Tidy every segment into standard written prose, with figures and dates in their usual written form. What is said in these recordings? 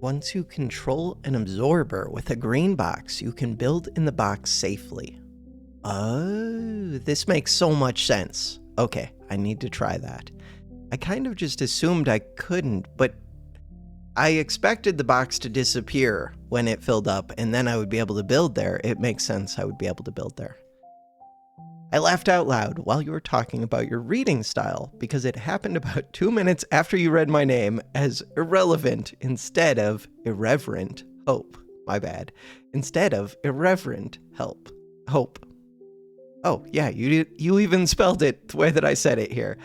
Once you control an absorber with a green box, you can build in the box safely. Oh, this makes so much sense. Okay, I need to try that. I kind of just assumed I couldn't, but I expected the box to disappear when it filled up, and then I would be able to build there. It makes sense I would be able to build there. I laughed out loud while you were talking about your reading style because it happened about 2 minutes after you read my name as irrelevant instead of irreverent hope. My bad. Instead of irreverent hope. Oh, yeah, you even spelled it the way that I said it here.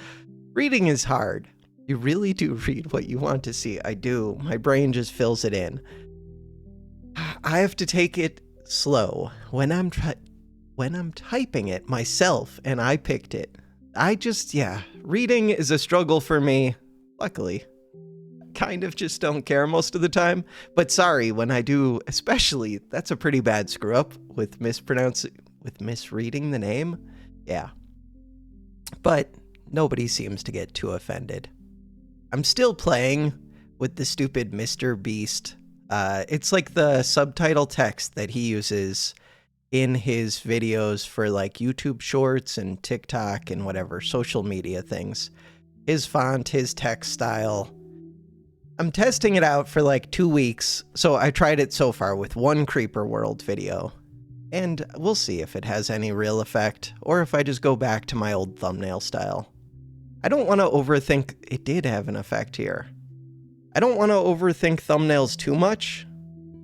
Reading is hard. You really do read what you want to see. I do. My brain just fills it in. I have to take it slow when I'm typing it myself, and I picked it. Reading is a struggle for me. Luckily, kind of just don't care most of the time. But sorry, when I do, especially, that's a pretty bad screw up with misreading the name. Yeah. But nobody seems to get too offended. I'm still playing with the stupid Mr. Beast. It's like the subtitle text that he uses in his videos for like YouTube shorts and TikTok and whatever social media things. His font, his text style. I'm testing it out for like 2 weeks. So I tried it so far with one Creeper World video. And we'll see if it has any real effect or if I just go back to my old thumbnail style. I don't want to overthink. It did have an effect here. I don't want to overthink thumbnails too much.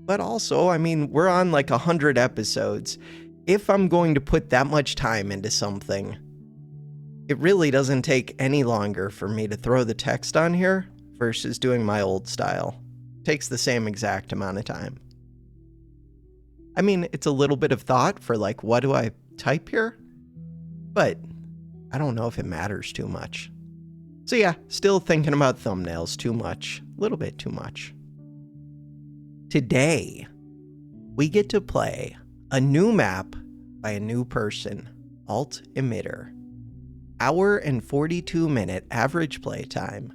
But also, I mean, we're on like 100 episodes. If I'm going to put that much time into something, it really doesn't take any longer for me to throw the text on here versus doing my old style. It takes the same exact amount of time. I mean, it's a little bit of thought for like, what do I type here? But I don't know if it matters too much. So yeah, still thinking about thumbnails too much. A little bit too much. Today, we get to play a new map by a new person, AltEmiter. Hour and 42-minute average play time.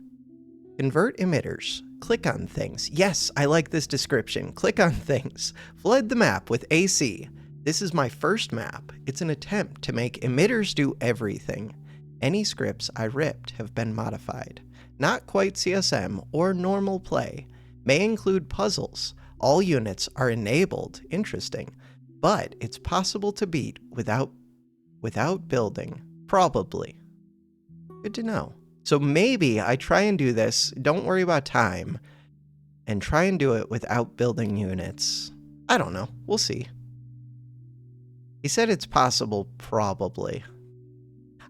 Convert emitters. Click on things. Yes, I like this description. Click on things. Flood the map with AC. This is my first map. It's an attempt to make emitters do everything. Any scripts I ripped have been modified. Not quite CSM or normal play. May include puzzles. All units are enabled, interesting, but it's possible to beat without building, probably. Good to know. So maybe I try and do this, don't worry about time, and try and do it without building units. I don't know, we'll see. He said it's possible, probably.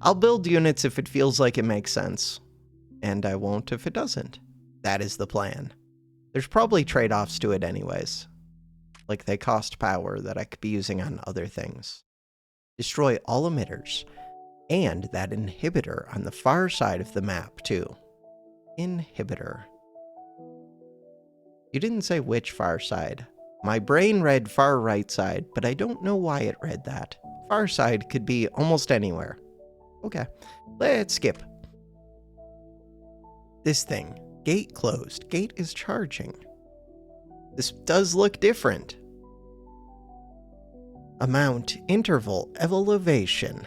I'll build units if it feels like it makes sense, and I won't if it doesn't. That is the plan. There's probably trade-offs to it anyways. Like they cost power that I could be using on other things. Destroy all emitters. And that inhibitor on the far side of the map, too. Inhibitor. You didn't say which far side. My brain read far right side, but I don't know why it read that. Far side could be almost anywhere. Okay, let's skip. This thing. Gate closed. Gate is charging. This does look different. Amount, interval, elevation.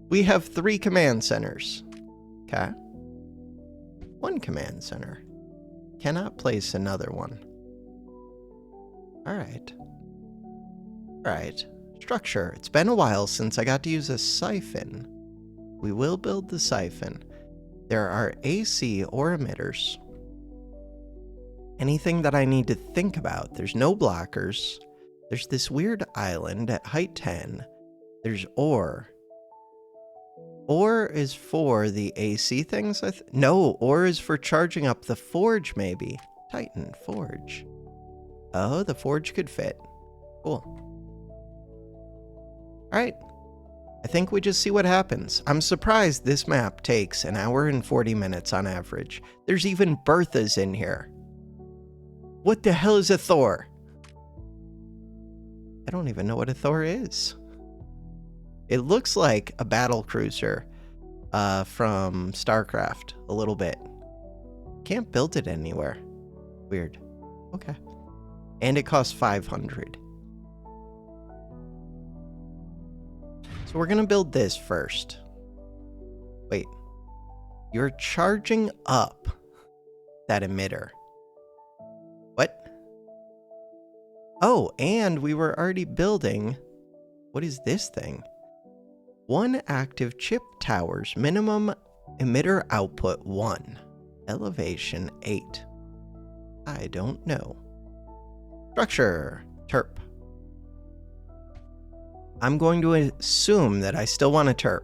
We have 3 command centers. Okay. 1 command center. Cannot place another one. Alright. Alright. Structure. It's been a while since I got to use a siphon. We will build the siphon. There are AC or emitters. Anything that I need to think about. There's no blockers. There's this weird island at height 10. There's ore. Ore is for the AC things? No, ore is for charging up the forge, maybe. Titan, forge. Oh, the forge could fit. Cool. Alright. I think we just see what happens. I'm surprised this map takes an hour and 40 minutes on average. There's even Berthas in here. What the hell is a Thor? I don't even know what a Thor is. It looks like a battle cruiser from StarCraft a little bit. Can't build it anywhere. Weird. Okay. And it costs 500. So we're gonna build this first. Wait. You're charging up that emitter. What? Oh, and we were already building... What is this thing? 1 active chip towers. Minimum emitter output 1. Elevation 8. I don't know. Structure. Terp. I'm going to assume that I still want a terp.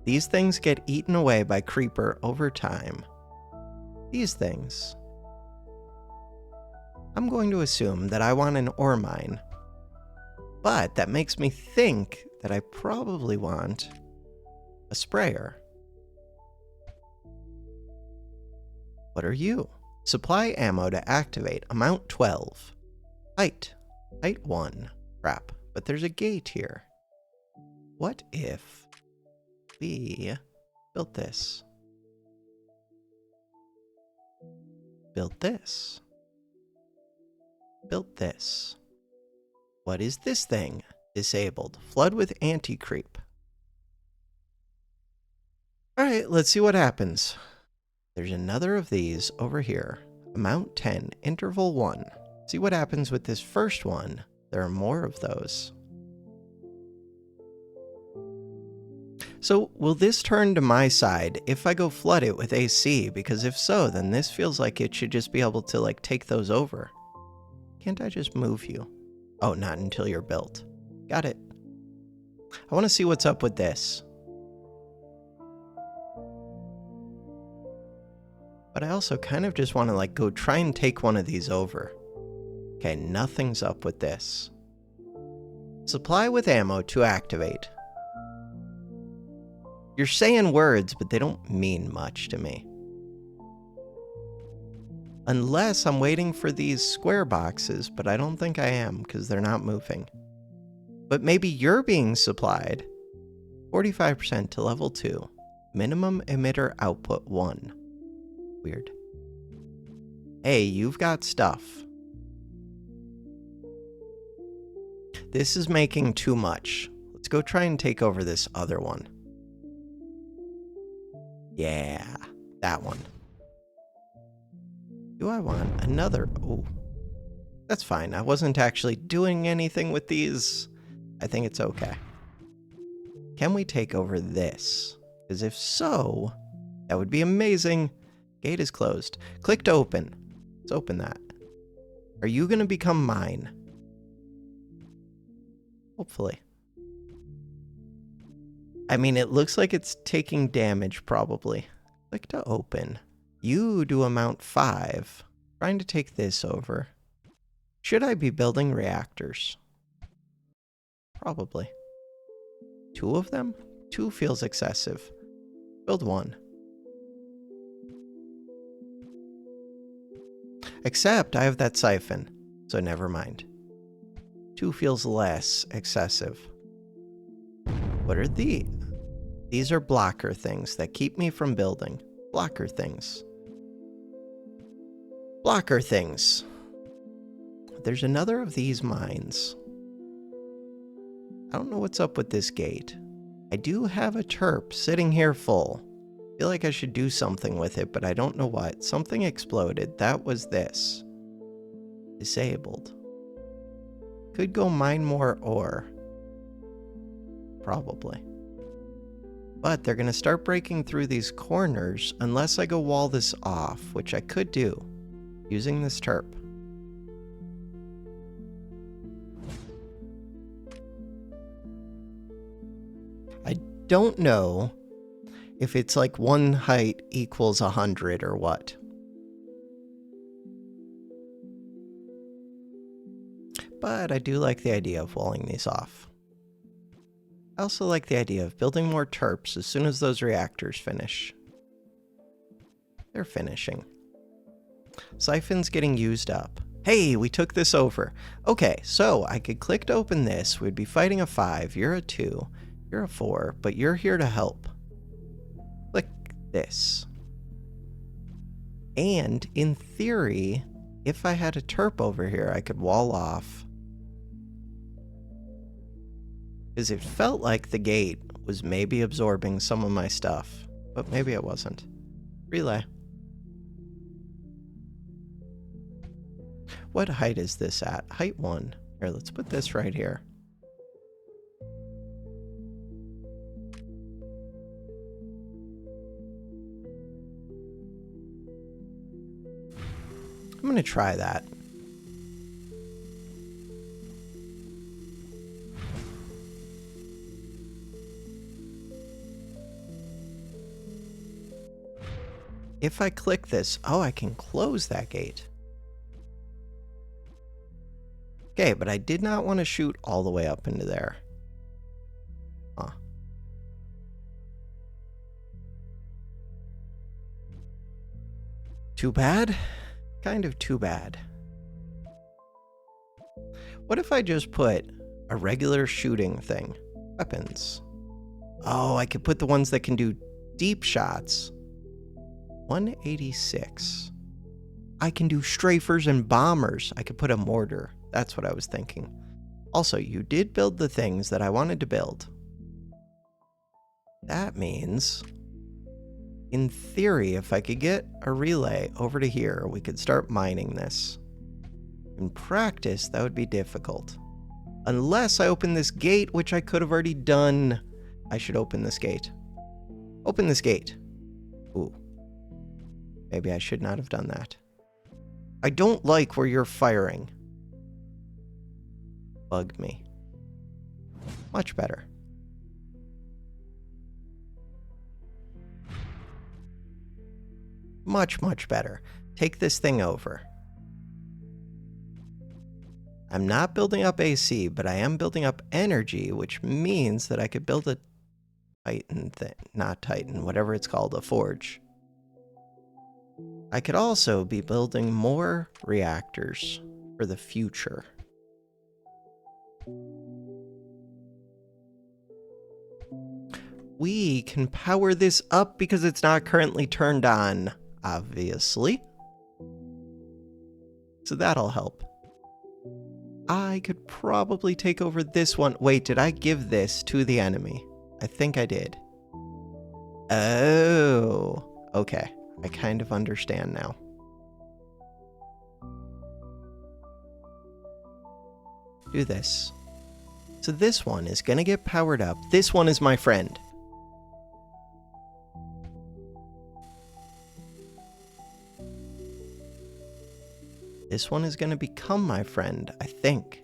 These things get eaten away by creeper over time. These things. I'm going to assume that I want an ore mine. But that makes me think that I probably want a sprayer. What are you? Supply ammo to activate. Amount 12. Height. Height 1. Crap. But there's a gate here. What if we built this? Built this. Built this. What is this thing? Disabled. Flood with anti-creep. Alright, let's see what happens. There's another of these over here. Amount 10. Interval 1. See what happens with this first one. There are more of those. So, will this turn to my side if I go flood it with AC? Because if so, then this feels like it should just be able to, like, take those over. Can't I just move you? Oh, not until you're built. Got it. I want to see what's up with this. But I also kind of just want to, like, go try and take one of these over. Okay, nothing's up with this. Supply with ammo to activate. You're saying words, but they don't mean much to me. Unless I'm waiting for these square boxes, but I don't think I am, because they're not moving. But maybe you're being supplied. 45% to level 2. Minimum emitter output 1. Weird. Hey, you've got stuff. This is making too much. Let's go try and take over this other one. Yeah, that one. Do I want another? Oh, that's fine. I wasn't actually doing anything with these. I think it's okay. Can we take over this? Because if so, that would be amazing. Gate is closed. Click to open. Let's open that. Are you going to become mine? Hopefully. I mean, it looks like it's taking damage, probably. Click to open. You do amount 5. Trying to take this over. Should I be building reactors? Probably. 2 of them? 2 feels excessive. Build 1. Except I have that siphon, so never mind. 2 feels less excessive. What are these? These are blocker things that keep me from building. Blocker things. Blocker things. There's another of these mines. I don't know what's up with this gate. I do have a terp sitting here full. I feel like I should do something with it, but I don't know what. Something exploded. That was this. Disabled. Could go mine more ore. Probably. But they're going to start breaking through these corners unless I go wall this off, which I could do using this terp. I don't know if it's like 1 height equals 100 or what. But I do like the idea of walling these off. I also like the idea of building more terps as soon as those reactors finish. They're finishing. Siphon's getting used up. Hey, we took this over. Okay, so I could click to open this. We'd be fighting a 5. You're a 2. You're a 4, but you're here to help. Click this. And in theory, if I had a terp over here, I could wall off. Because it felt like the gate was maybe absorbing some of my stuff, but maybe it wasn't. Relay. What height is this at? Height 1. Here, let's put this right here. I'm going to try that. If I click this, oh, I can close that gate. Okay, but I did not want to shoot all the way up into there. Huh. Too bad? Kind of too bad. What if I just put a regular shooting thing? Weapons. Oh, I could put the ones that can do deep shots. 186. I can do strafers and bombers. I could put a mortar. That's what I was thinking. Also, you did build the things that I wanted to build. That means, in theory, if I could get a relay over to here, we could start mining this. In practice, that would be difficult. Unless I open this gate, which I could have already done. I should open this gate. Open this gate. Ooh. Maybe I should not have done that. I don't like where you're firing. Bugged me. Much better. Much, much better. Take this thing over. I'm not building up AC, but I am building up energy, which means that I could build a Titan thing. Not Titan, whatever it's called, a forge. I could also be building more reactors for the future. We can power this up because it's not currently turned on, obviously. So that'll help. I could probably take over this one. Wait, did I give this to the enemy? I think I did. Oh, okay. I kind of understand now. Do this. So this one is going to get powered up. This one is my friend. This one is going to become my friend, I think.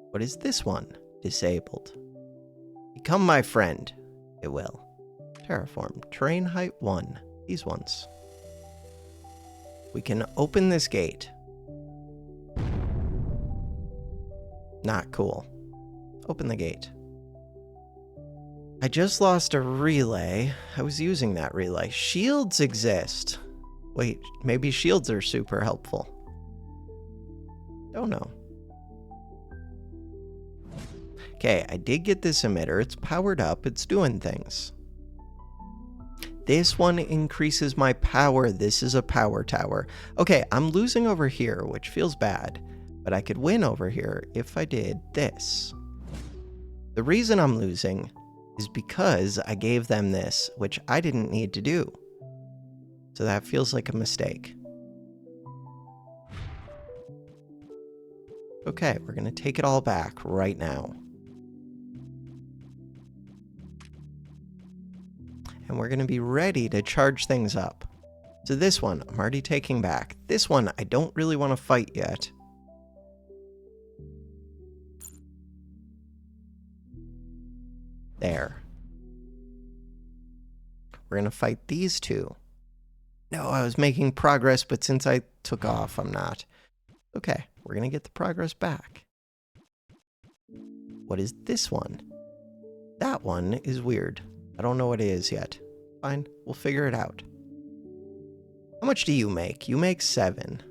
What is this one? Disabled. Become my friend. It will. Terraform. Terrain height 1. These ones. We can open this gate. Not cool. Open the gate. I just lost a relay. I was using that relay. Shields exist. Wait, maybe shields are super helpful. Don't know. Okay, I did get this emitter. It's powered up. It's doing things. This one increases my power. This is a power tower. Okay, I'm losing over here, which feels bad. But I could win over here if I did this. The reason I'm losing is because I gave them this, which I didn't need to do. So that feels like a mistake. Okay, we're going to take it all back right now. And we're going to be ready to charge things up. So this one, I'm already taking back. This one, I don't really want to fight yet. There. We're going to fight these two. No, I was making progress, but since I took off, I'm not. Okay, we're going to get the progress back. What is this one? That one is weird. I don't know what it is yet. Fine, we'll figure it out. How much do you make? You make 7.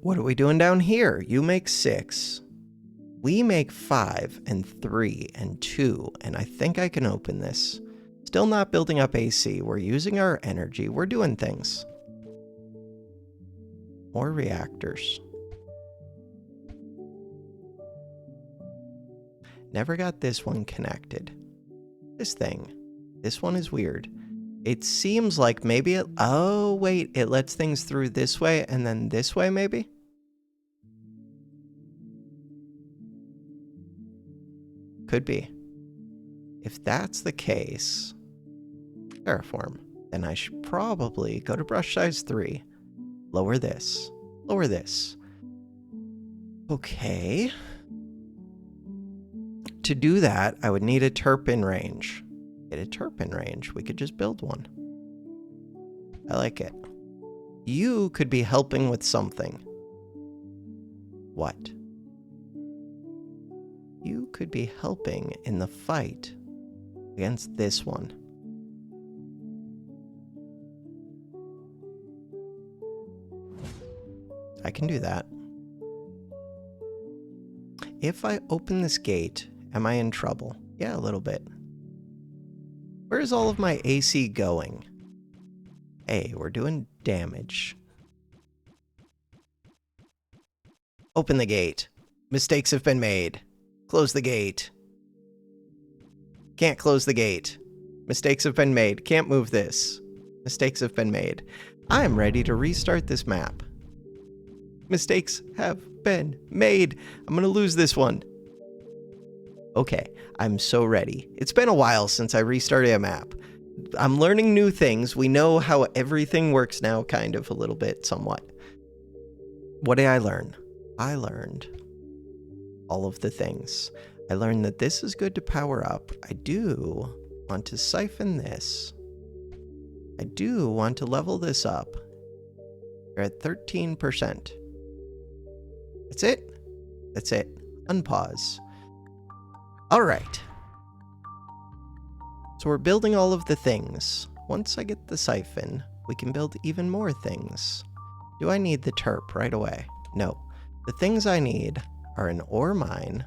What are we doing down here? You make 6. We make 5 and 3 and 2, and I think I can open this. Still not building up AC. We're using our energy. We're doing things. More reactors. Never got this one connected. This thing. This one is weird. It seems like maybe it... Oh, wait. It lets things through this way and then this way, maybe? Could be. If that's the case... Terraform. Then I should probably go to brush size 3. Lower this. Lower this. Okay. To do that, I would need a terp in range. Get a terp in range. We could just build one. I like it. You could be helping with something. What? You could be helping in the fight against this one. I can do that. If I open this gate, am I in trouble? Yeah, a little bit. Where's all of my AC going? Hey, we're doing damage. Open the gate. Mistakes have been made. Close the gate. Can't close the gate. Mistakes have been made. Can't move this. Mistakes have been made. I'm ready to restart this map. Mistakes have been made. I'm gonna lose this one. Okay, I'm so ready. It's been a while since I restarted a map. I'm learning new things. We know how everything works now, kind of, a little bit, somewhat. What did I learn? I learned all of the things. I learned that this is good to power up. I do want to siphon this. I do want to level this up. You're at 13%. That's it. That's it. Unpause. All right. So we're building all of the things. Once I get the siphon, we can build even more things. Do I need the terp right away? No. The things I need are an ore mine.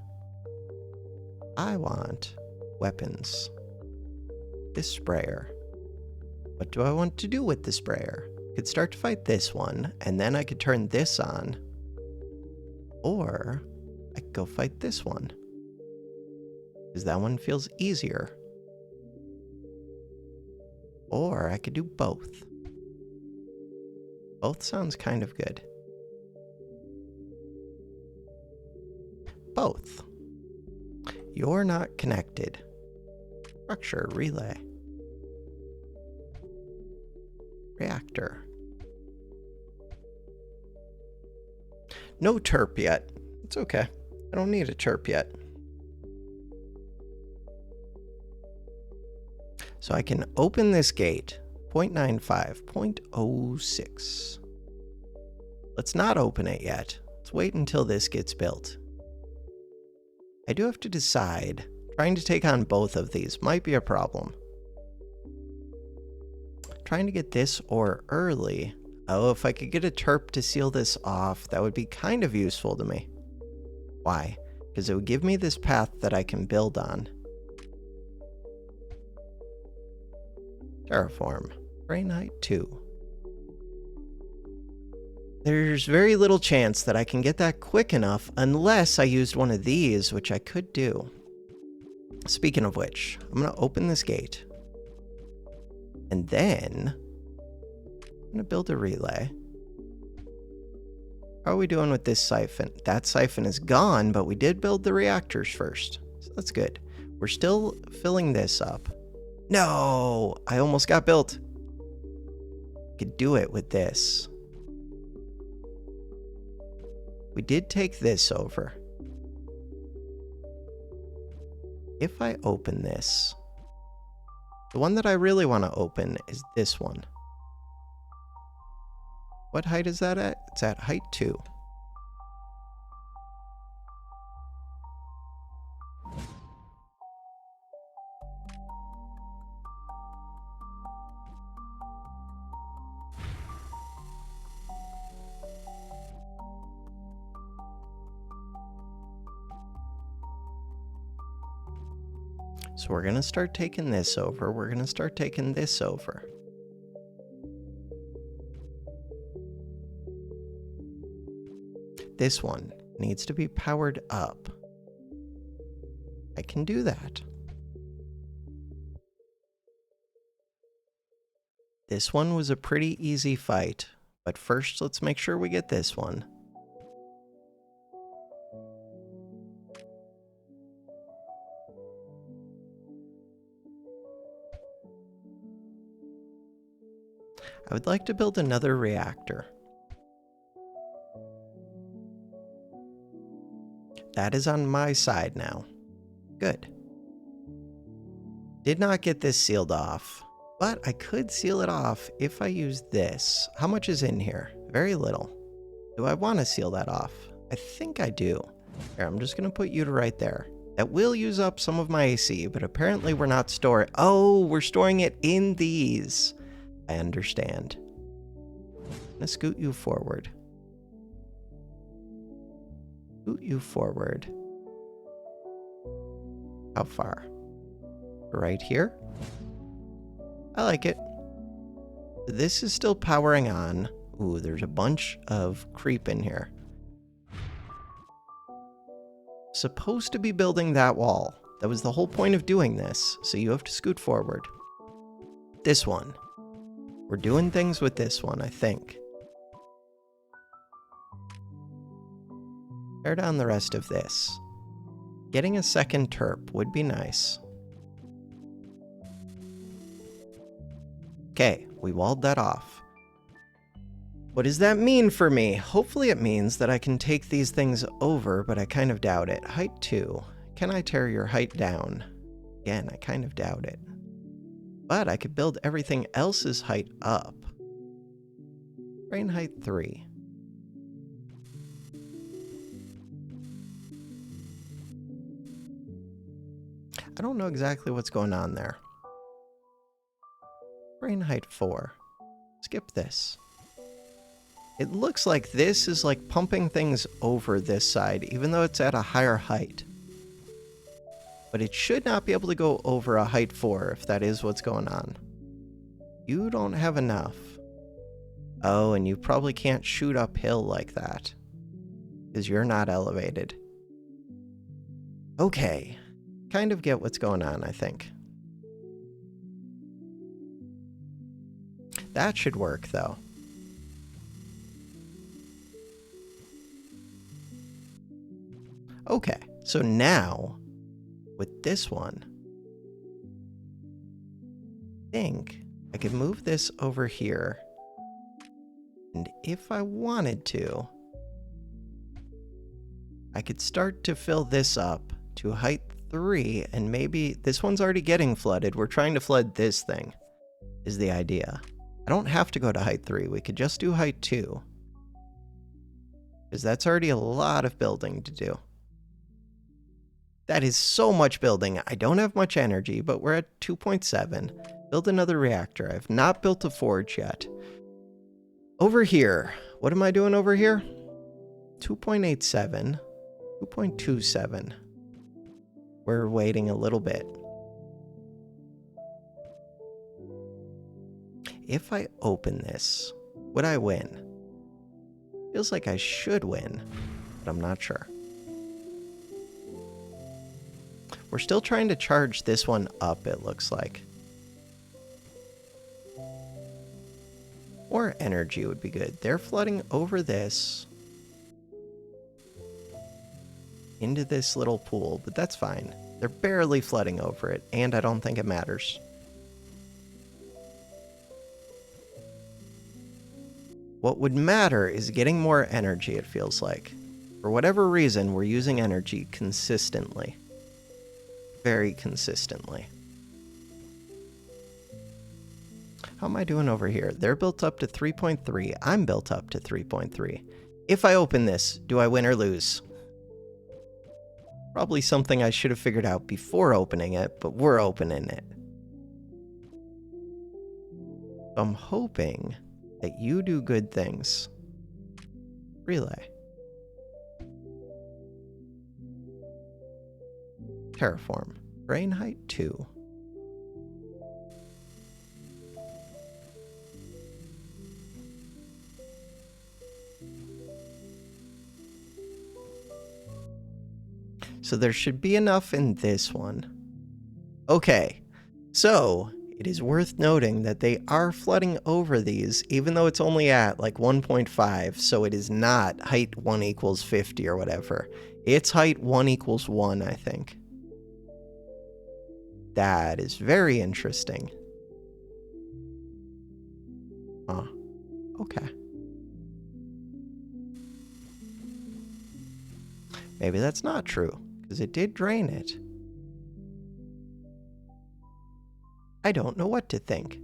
I want weapons. This sprayer. What do I want to do with the sprayer? I could start to fight this one, and then I could turn this on. Or I could go fight this one, because that one feels easier. Or I could do both. Both sounds kind of good. Both. You're not connected. Structure relay. Reactor. No terp yet. It's okay. I don't need a terp yet. So I can open this gate. 0.95, 0.06. Let's not open it yet. Let's wait until this gets built. I do have to decide. Trying to take on both of these might be a problem. Trying to get this ore early. Oh, if I could get a terp to seal this off, that would be kind of useful to me. Why? Because it would give me this path that I can build on. Terraform. Granite 2. There's very little chance that I can get that quick enough unless I used one of these, which I could do. Speaking of which, I'm going to open this gate. And then I'm going to build a relay. How are we doing with this siphon? That siphon is gone, but we did build the reactors first. So that's good. We're still filling this up. No! I almost got built. Could do it with this. We did take this over. If I open this, the one that I really want to open is this one. What height is that at? It's at height 2. So we're going to start taking this over. We're going to start taking this over. this one needs to be powered up. I can do that. This one was a pretty easy fight, but first let's make sure we get this one. I would like to build another reactor. That is on my side now. Good. Did not get this sealed off, but I could seal it off if I use this. How much is in here? Very little. Do I want to seal that off? I think I do. Here, I'm just going to put you to right there. That will use up some of my AC, but apparently we're not storing... Oh, we're storing it in these. I understand. I'm going to scoot you forward. Scoot you forward. How far? Right here? I like it. This is still powering on. Ooh, there's a bunch of creep in here. Supposed to be building that wall. That was the whole point of doing this, so you have to scoot forward. This one. We're doing things with this one, I think. Tear down the rest of this. Getting a second terp would be nice. Okay, we walled that off. What does that mean for me? Hopefully it means that I can take these things over, but I kind of doubt it. Height 2. Can I tear your height down? Again, I kind of doubt it. But I could build everything else's height up. Brain height 3. I don't know exactly what's going on there. Brain height 4. Skip this. It looks like this is like pumping things over this side, even though it's at a higher height. But it should not be able to go over a height 4 if that is what's going on. You don't have enough. Oh, and you probably can't shoot uphill like that, because you're not elevated. Okay. Kind of get what's going on, I think. That should work, though. Okay, so now, with this one, I think I could move this over here. And if I wanted to, I could start to fill this up to height 3, and maybe this one's already getting flooded. We're trying to flood this thing, is the idea. I don't have to go to height 3. We could just do height 2. Because that's already a lot of building to do. That is so much building. I don't have much energy, but we're at 2.7. Build another reactor. I've not built a forge yet. Over here. What am I doing over here? 2.87. 2.27. We're waiting a little bit. If I open this, would I win? Feels like I should win, but I'm not sure. We're still trying to charge this one up, it looks like. More energy would be good. They're flooding over this into this little pool, but that's fine. They're barely flooding over it, and I don't think it matters. What would matter is getting more energy, it feels like. For whatever reason, we're using energy consistently. Very consistently. How am I doing over here? They're built up to 3.3. I'm built up to 3.3. If I open this, do I win or lose? Probably something I should have figured out before opening it, but we're opening it. I'm hoping that you do good things. Relay. Terraform. Brain height 2. So there should be enough in this one. Okay, so it is worth noting that they are flooding over these, even though it's only at like 1.5, so it is not height 1 equals 50 or whatever. It's height 1 equals 1, I think. That is very interesting. Huh. Okay. Maybe that's not true, because it did drain it. I don't know what to think.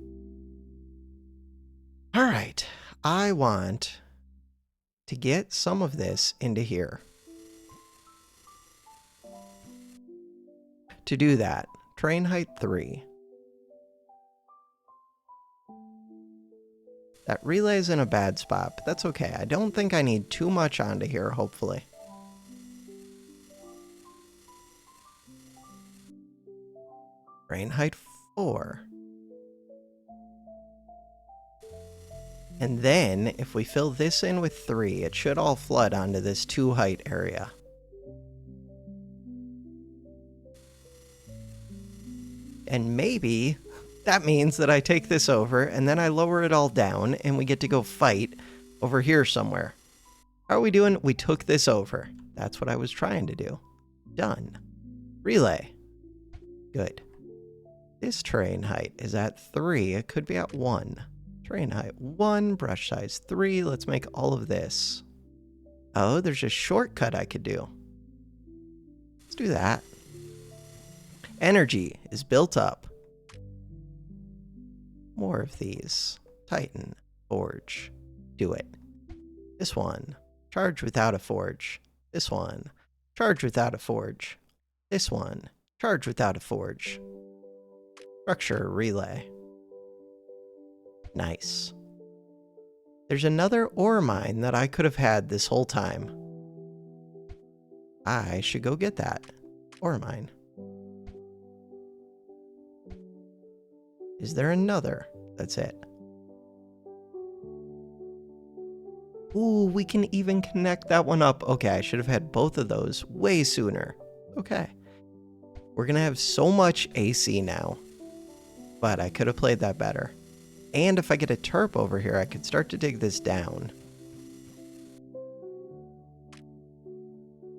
All right, I want to get some of this into here. To do that, train height 3. That relay's in a bad spot, but that's okay. I don't think I need too much onto here, hopefully. Train height 4. And then, if we fill this in with 3, it should all flood onto this 2 height area. And maybe that means that I take this over, and then I lower it all down, and we get to go fight over here somewhere. How are we doing? We took this over. That's what I was trying to do. Done. Relay. Good. This train height is at 3. It could be at 1. Train height 1, brush size 3. Let's make all of this. Oh, there's a shortcut I could do. Let's do that. Energy is built up. More of these. Titan. Forge. Do it. This one. Charge without a forge. This one. Charge without a forge. This one. Charge without a forge. Structure relay. Nice. There's another ore mine that I could have had this whole time. I should go get that ore mine. Is there another? That's it. Ooh, we can even connect that one up. Okay, I should have had both of those way sooner. Okay. We're gonna have so much AC now. But I could have played that better. And if I get a terp over here, I could start to dig this down.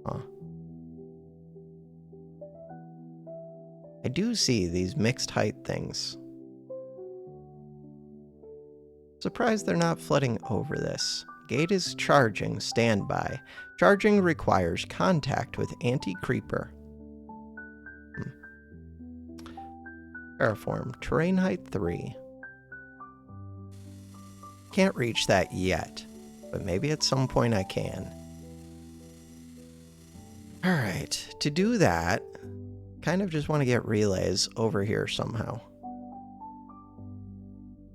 Huh. I do see these mixed height things. Surprised they're not flooding over this. Gate is charging, standby. Charging requires contact with anti-creeper. Terraform, terrain height 3. Can't reach that yet, but maybe at some point I can. Alright, to do that, kind of just want to get relays over here somehow.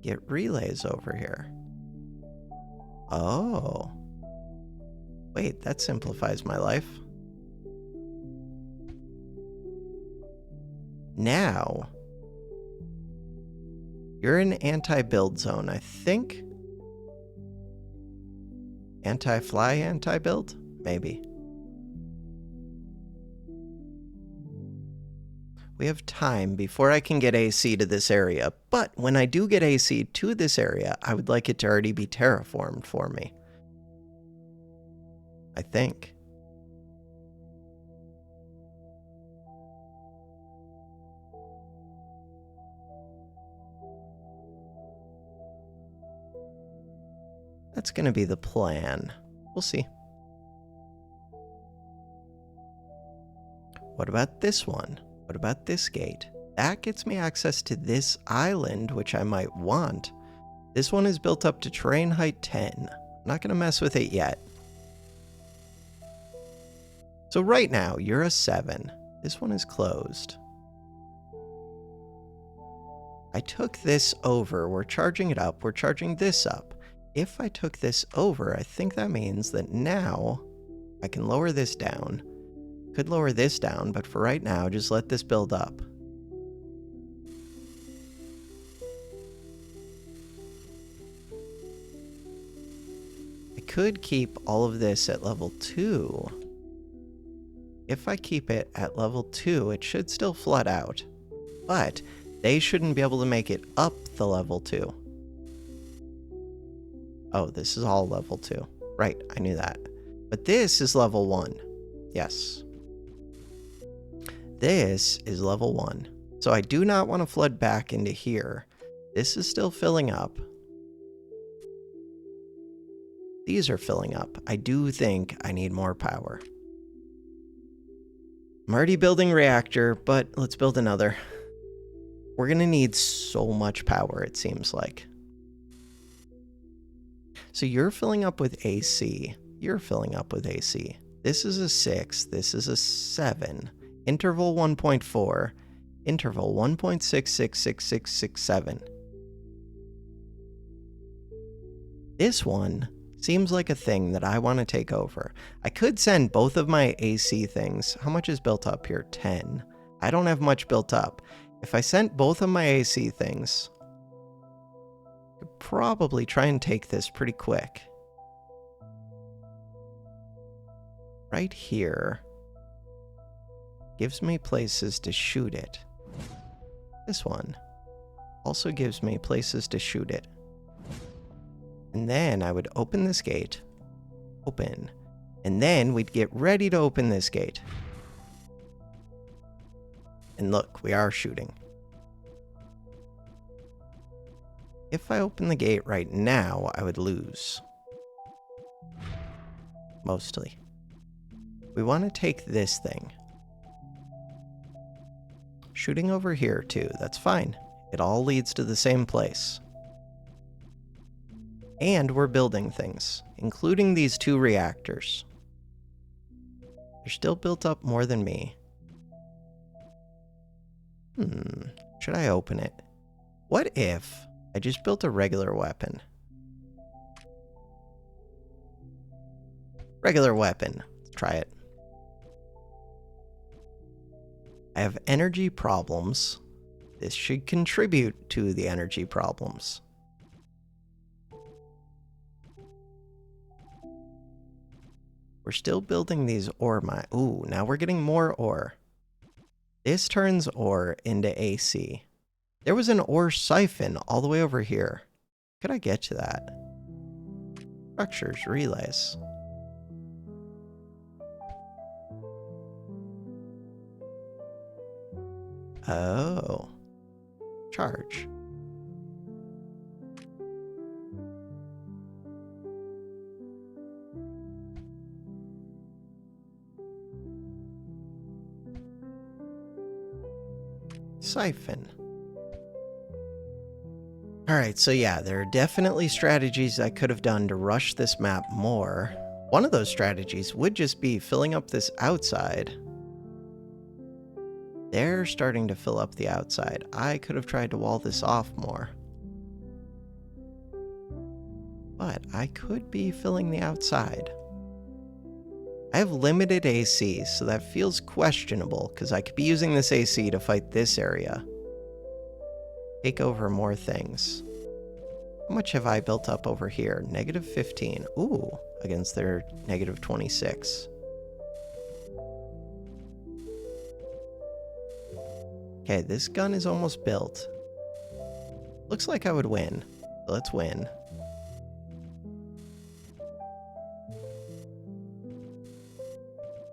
Get relays over here. Oh. Wait, that simplifies my life. Now, you're in anti-build zone, I think. Anti-fly, anti-build? Maybe. We have time before I can get AC to this area, but when I do get AC to this area, I would like it to already be terraformed for me. I think. That's going to be the plan. We'll see. What about this one? What about this gate? That gets me access to this island, which I might want. This one is built up to terrain height 10. I'm not going to mess with it yet. So right now, you're a 7. This one is closed. I took this over. We're charging it up. We're charging this up. If I took this over, I think that means that now I can lower this down. Could lower this down, but for right now, just let this build up. I could keep all of this at level 2. If I keep it at level 2, it should still flood out. But they shouldn't be able to make it up the level 2. Oh, this is all level 2. Right, I knew that. But this is level 1. Yes. This is level 1. So I do not want to flood back into here. This is still filling up. These are filling up. I do think I need more power. I'm already building a reactor, but let's build another. We're going to need so much power, it seems like. So you're filling up with AC. You're filling up with AC. This is a 6. This is a 7. Interval 1.4. Interval 1.666667. This one seems like a thing that I want to take over. I could send both of my AC things. How much is built up here? 10. I don't have much built up. If I sent both of my AC things, I could probably try and take this pretty quick. Right here gives me places to shoot it. This one also gives me places to shoot it. And then I would open this gate. Open. And then we'd get ready to open this gate. And look, we are shooting. If I open the gate right now, I would lose. Mostly. We want to take this thing. Shooting over here too, that's fine. It all leads to the same place. And we're building things, including these 2 reactors. They're still built up more than me. Should I open it? What if I just built a regular weapon? Regular weapon. Let's try it. I have energy problems. This should contribute to the energy problems. We're still building these ore mines. Ooh, now we're getting more ore. This turns ore into AC. There was an ore siphon all the way over here. Could I get to that? Structures, relays. Oh. Charge. Siphon. Alright, so yeah, there are definitely strategies I could have done to rush this map more. One of those strategies would just be filling up this outside. They're starting to fill up the outside. I could have tried to wall this off more. But I could be filling the outside. I have limited AC, so that feels questionable, because I could be using this AC to fight this area. Take over more things. How much have I built up over here? Negative 15. Ooh, against their negative 26. Okay, this gun is almost built. Looks like I would win. Let's win.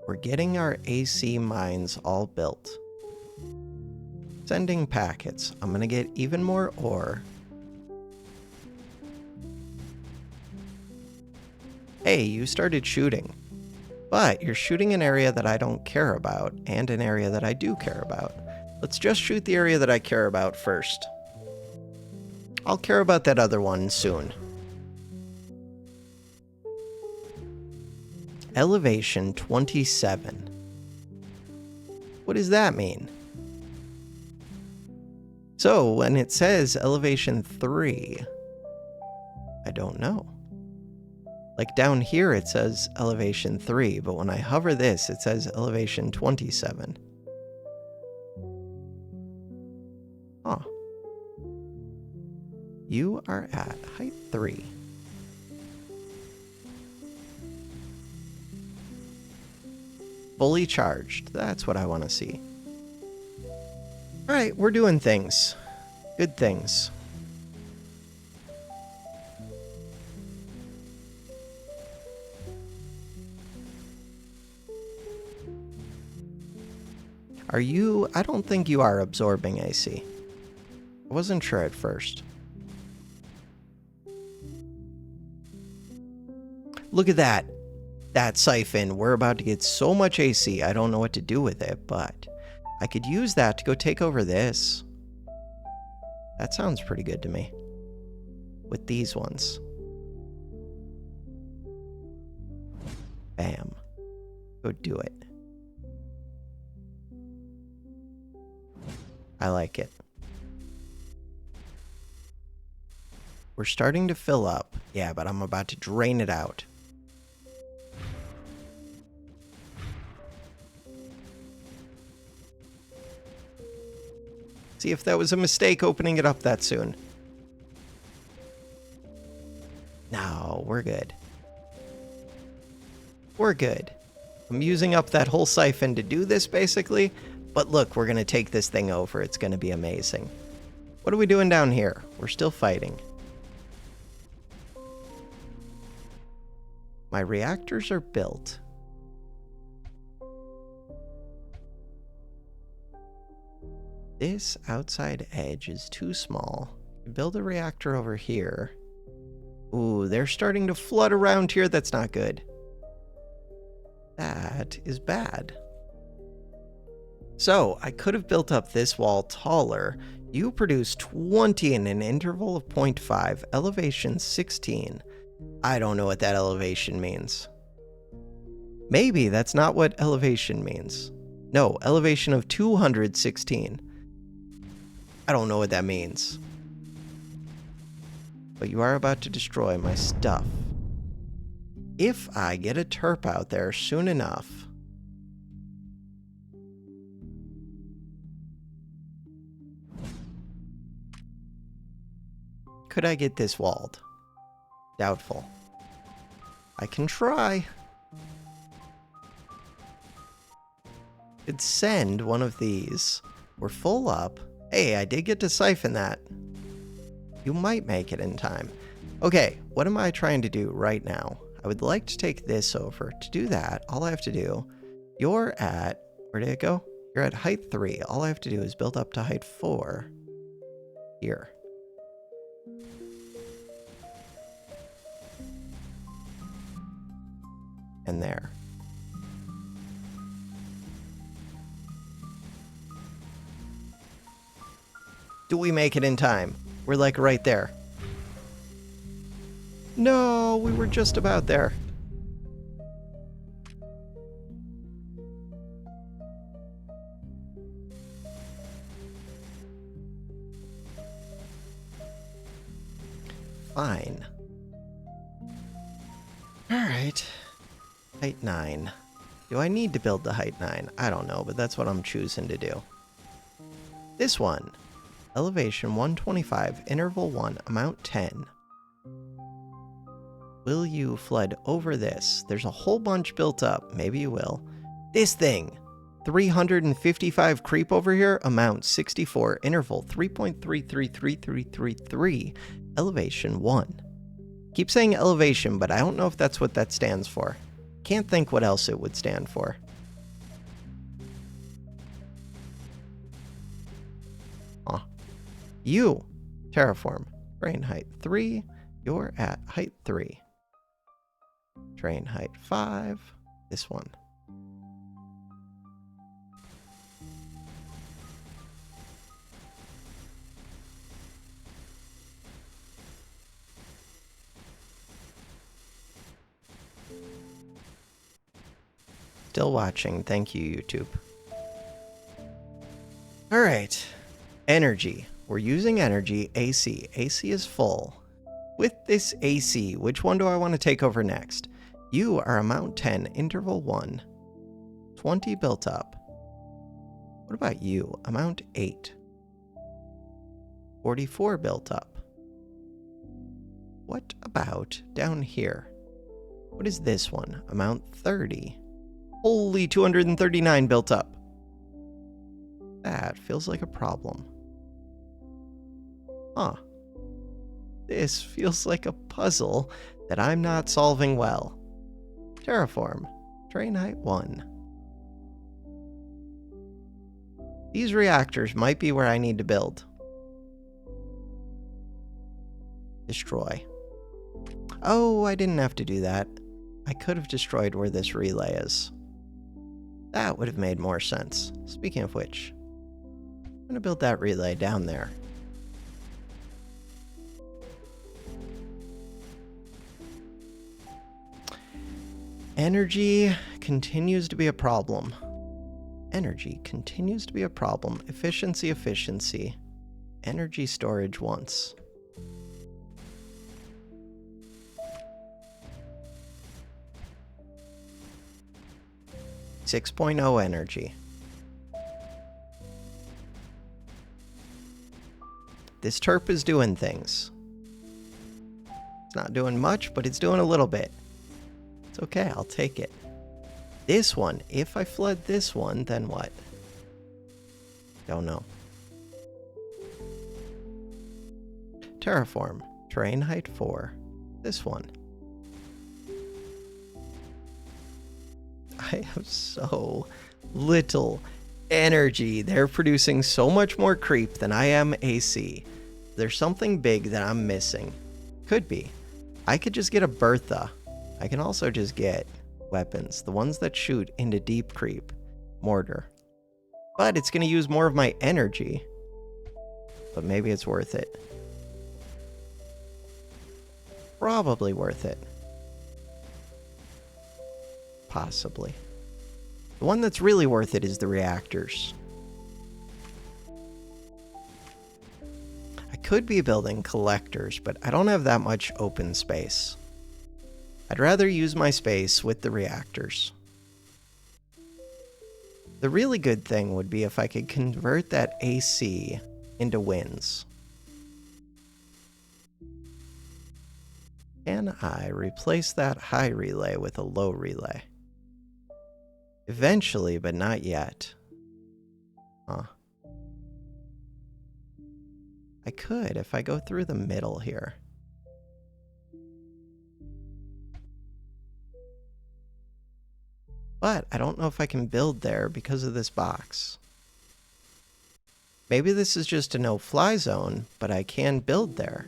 We're getting our AC mines all built. Sending packets. I'm gonna get even more ore. Hey, you started shooting. But you're shooting an area that I don't care about, and an area that I do care about. Let's just shoot the area that I care about first. I'll care about that other one soon. Elevation 27. What does that mean? So, when it says elevation 3, I don't know. Like down here it says elevation 3, but when I hover this, it says elevation 27. Huh. You are at height 3. Fully charged. That's what I want to see. All right, we're doing things. Good things. Are you... I don't think you are absorbing AC. I wasn't sure at first. Look at that. That siphon. We're about to get so much AC. I don't know what to do with it, but I could use that to go take over this. That sounds pretty good to me. With these ones. Bam. Go do it. I like it. We're starting to fill up. Yeah, but I'm about to drain it out. See if that was a mistake opening it up that soon. No, we're good. We're good. I'm using up that whole siphon to do this, basically. But look, we're going to take this thing over. It's going to be amazing. What are we doing down here? We're still fighting. My reactors are built. This outside edge is too small. Build a reactor over here. Ooh, they're starting to flood around here. That's not good. That is bad. So, I could have built up this wall taller. You produce 20 in an interval of 0.5, elevation 16. I don't know what that elevation means. Maybe that's not what elevation means. No, elevation of 216. I don't know what that means. But you are about to destroy my stuff. If I get a terp out there soon enough... Could I get this walled? Doubtful. I can try. Could send one of these. We're full up. Hey, I did get to siphon that. You might make it in time. Okay, what am I trying to do right now? I would like to take this over. To do that, all I have to do... You're at... Where did it go? You're at height 3. All I have to do is build up to height 4. Here. And there. Do we make it in time? We're like right there. No, we were just about there. Fine. All right. Height 9. Do I need to build the height 9? I don't know, but that's what I'm choosing to do. This one. Elevation 125, interval 1, amount 10. Will you flood over this? There's a whole bunch built up. Maybe you will. This thing. 355 creep over here, amount 64, interval 3.333333, elevation 1. Keep saying elevation, but I don't know if that's what that stands for. Can't think what else it would stand for. Huh. You, terraform, train height 3, you're at height 3. Train height 5, this one. Still watching. Thank you, YouTube. All right. Energy. We're using energy. AC. AC is full. With this AC, which one do I want to take over next? You are amount 10, interval 1. 20 built up. What about you? Amount 8. 44 built up. What about down here? What is this one? Amount 30. Holy 239 built up. That feels like a problem. Huh. This feels like a puzzle that I'm not solving well. Terraform. Terrain height 1. These reactors might be where I need to build. Destroy. Oh, I didn't have to do that. I could have destroyed where this relay is. That would have made more sense. Speaking of which, I'm going to build that relay down there. Energy continues to be a problem. Energy continues to be a problem. Efficiency, efficiency. Energy storage once. .0 energy. This terp is doing things. It's not doing much, but it's doing a little bit. It's okay, I'll take it. This one, if I flood this one, then what? Don't know. Terraform. Terrain height 4. This one. I have so little energy. They're producing so much more creep than I am AC. There's something big that I'm missing. Could be. I could just get a Bertha. I can also just get weapons. The ones that shoot into deep creep. Mortar. But it's going to use more of my energy. But maybe it's worth it. Probably worth it. Possibly. The one that's really worth it is the reactors. I could be building collectors, but I don't have that much open space. I'd rather use my space with the reactors. The really good thing would be if I could convert that AC into wins. Can I replace that high relay with a low relay? Eventually, but not yet. Huh. I could if I go through the middle here. But I don't know if I can build there because of this box. Maybe this is just a no-fly zone, but I can build there.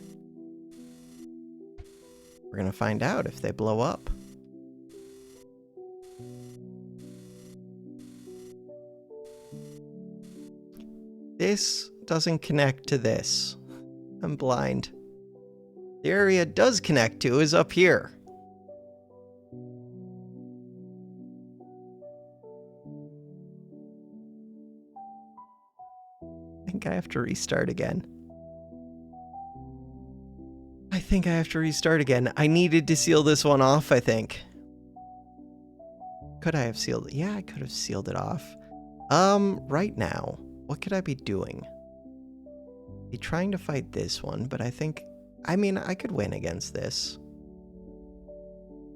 We're going to find out if they blow up. This doesn't connect to this. I'm blind. The area it does connect to is up here. I think I have to restart again. I needed to seal this one off, I think. Could I have sealed it? Yeah, I could have sealed it off. Right now, what could I be doing? Be trying to fight this one, but I could win against this.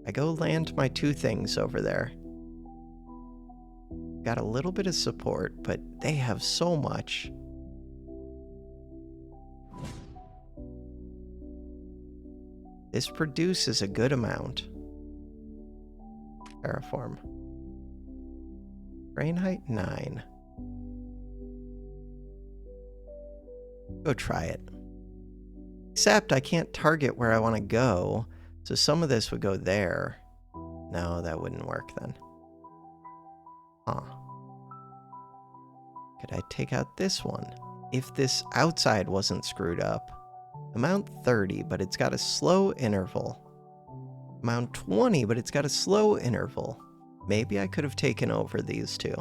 I go land my two things over there. Got a little bit of support, but they have so much. This produces a good amount. Terraform. Terrain height 9. Go try it. Except I can't target where I want to go, so some of this would go there. No, that wouldn't work then. Huh. Could I take out this one? If this outside wasn't screwed up. Amount 30, but it's got a slow interval. Amount 20, but it's got a slow interval. Maybe I could have taken over these two.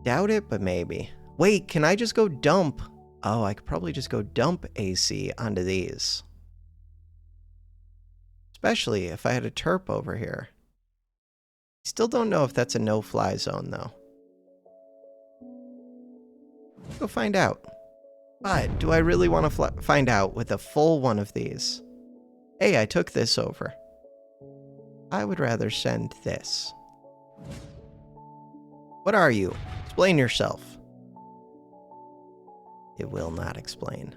Doubt it, but maybe. Wait, can I just go dump? Oh, I could probably just go dump AC onto these. Especially if I had a terp over here. Still don't know if that's a no-fly zone, though. Let's go find out. But do I really want to find out with a full one of these? Hey, I took this over. I would rather send this. What are you? Explain yourself. It will not explain.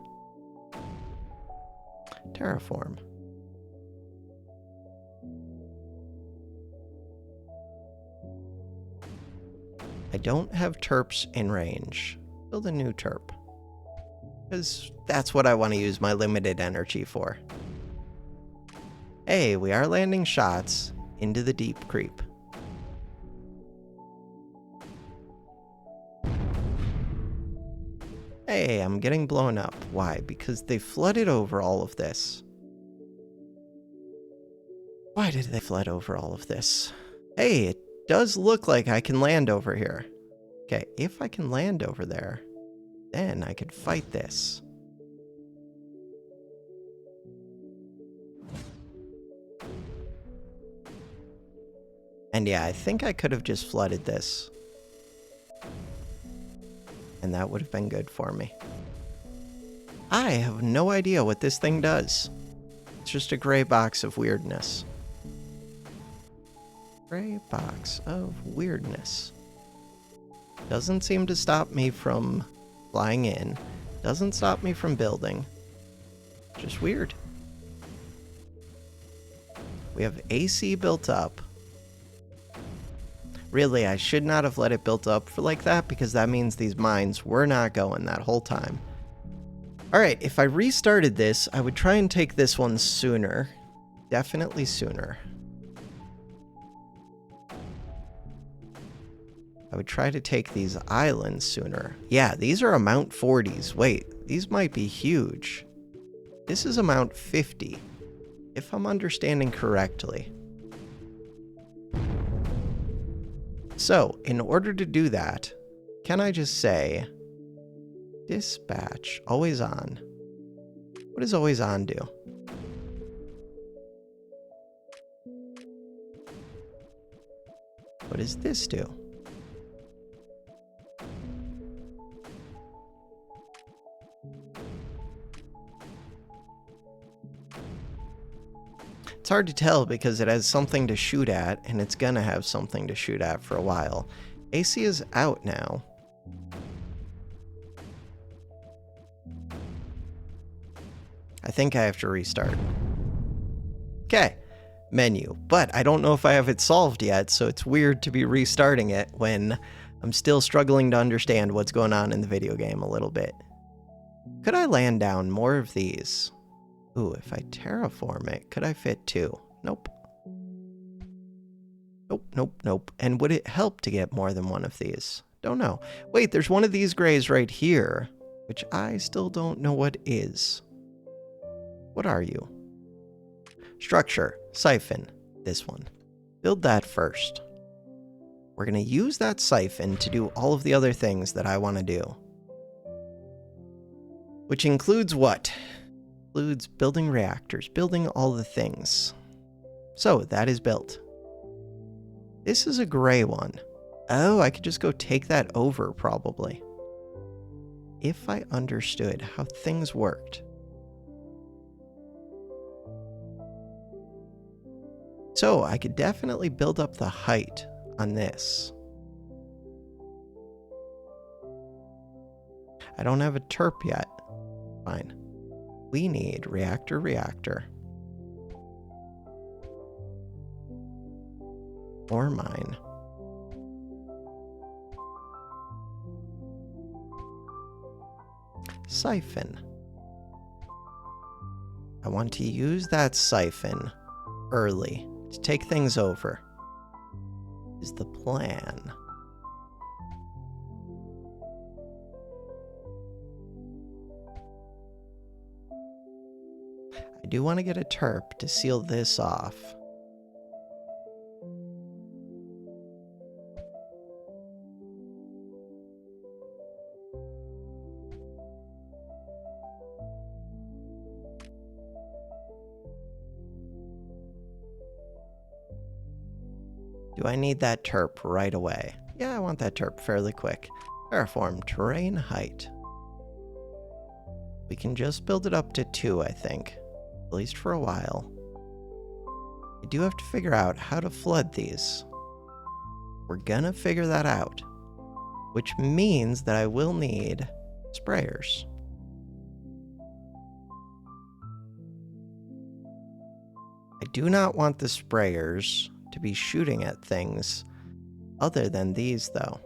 Terraform. I don't have terps in range. Build a new terp. Because that's what I want to use my limited energy for. Hey, we are landing shots into the deep creep. Hey, I'm getting blown up. Why? Because they flooded over all of this. Why did they flood over all of this? Hey, it does look like I can land over here. Okay, if I can land over there, then I could fight this. And yeah, I think I could have just flooded this. And that would have been good for me. I have no idea what this thing does. It's just a gray box of weirdness. Gray box of weirdness. Doesn't seem to stop me from flying in. Doesn't stop me from building. Just weird. We have AC built up. Really, I should not have let it build up for like that, because that means these mines were not going that whole time. Alright, if I restarted this, I would try and take this one sooner. Definitely sooner. I would try to take these islands sooner. Yeah, these are Mount 40s. Wait, these might be huge. This is a Mount 50, if I'm understanding correctly. So, in order to do that, can I just say, dispatch, always on. What does always on do? What does this do? It's hard to tell because it has something to shoot at, and it's gonna have something to shoot at for a while. AC is out now. I think I have to restart. Okay, menu. But I don't know if I have it solved yet, so it's weird to be restarting it when I'm still struggling to understand what's going on in the video game a little bit. Could I land down more of these? Ooh, if I terraform it, could I fit two? Nope. Nope, nope, nope. And would it help to get more than one of these? Don't know. Wait, there's one of these grays right here, which I still don't know what is. What are you? Structure, siphon, this one. Build that first. We're going to use that siphon to do all of the other things that I want to do. Which includes what? Includes building reactors, building all the things. So, that is built. This is a gray one. Oh, I could just go take that over, probably. If I understood how things worked. So, I could definitely build up the height on this. I don't have a terp yet. Fine. We need reactor. Or mine. Siphon. I want to use that siphon early to take things over. Is the plan. I do want to get a terp to seal this off. Do I need that terp right away? Yeah, I want that terp fairly quick. Terraform terrain height. We can just build it up to 2, I think. At least for a while. I do have to figure out how to flood these. we're gonna figure that out, which means that I will need sprayers. I do not want the sprayers to be shooting at things other than these, though.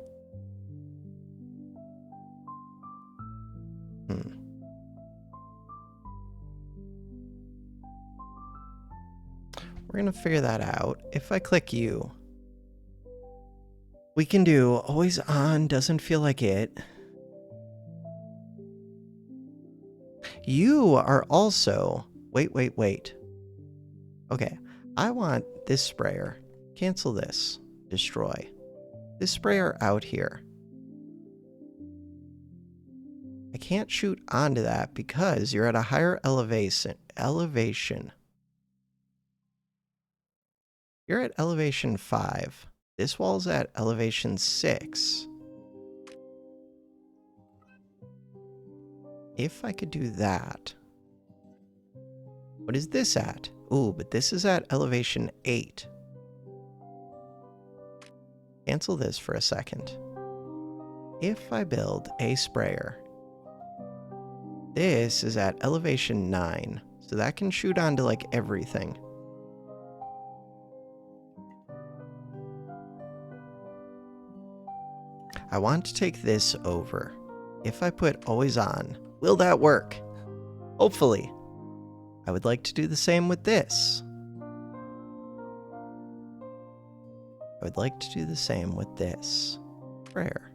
We're gonna figure that out. If I click you, we can do always on, doesn't feel like it. You are also, wait. Okay, I want this sprayer. Cancel this, destroy. This sprayer out here. I can't shoot onto that because you're at a higher elevation. You're at elevation 5. This wall's at elevation 6. If I could do that. What is this at? Ooh, but this is at elevation 8. Cancel this for a second. If I build a sprayer, this is at elevation 9, so that can shoot onto like everything. I want to take this over. If I put always on, will that work? Hopefully. I would like to do the same with this. I would like to do the same with this sprayer.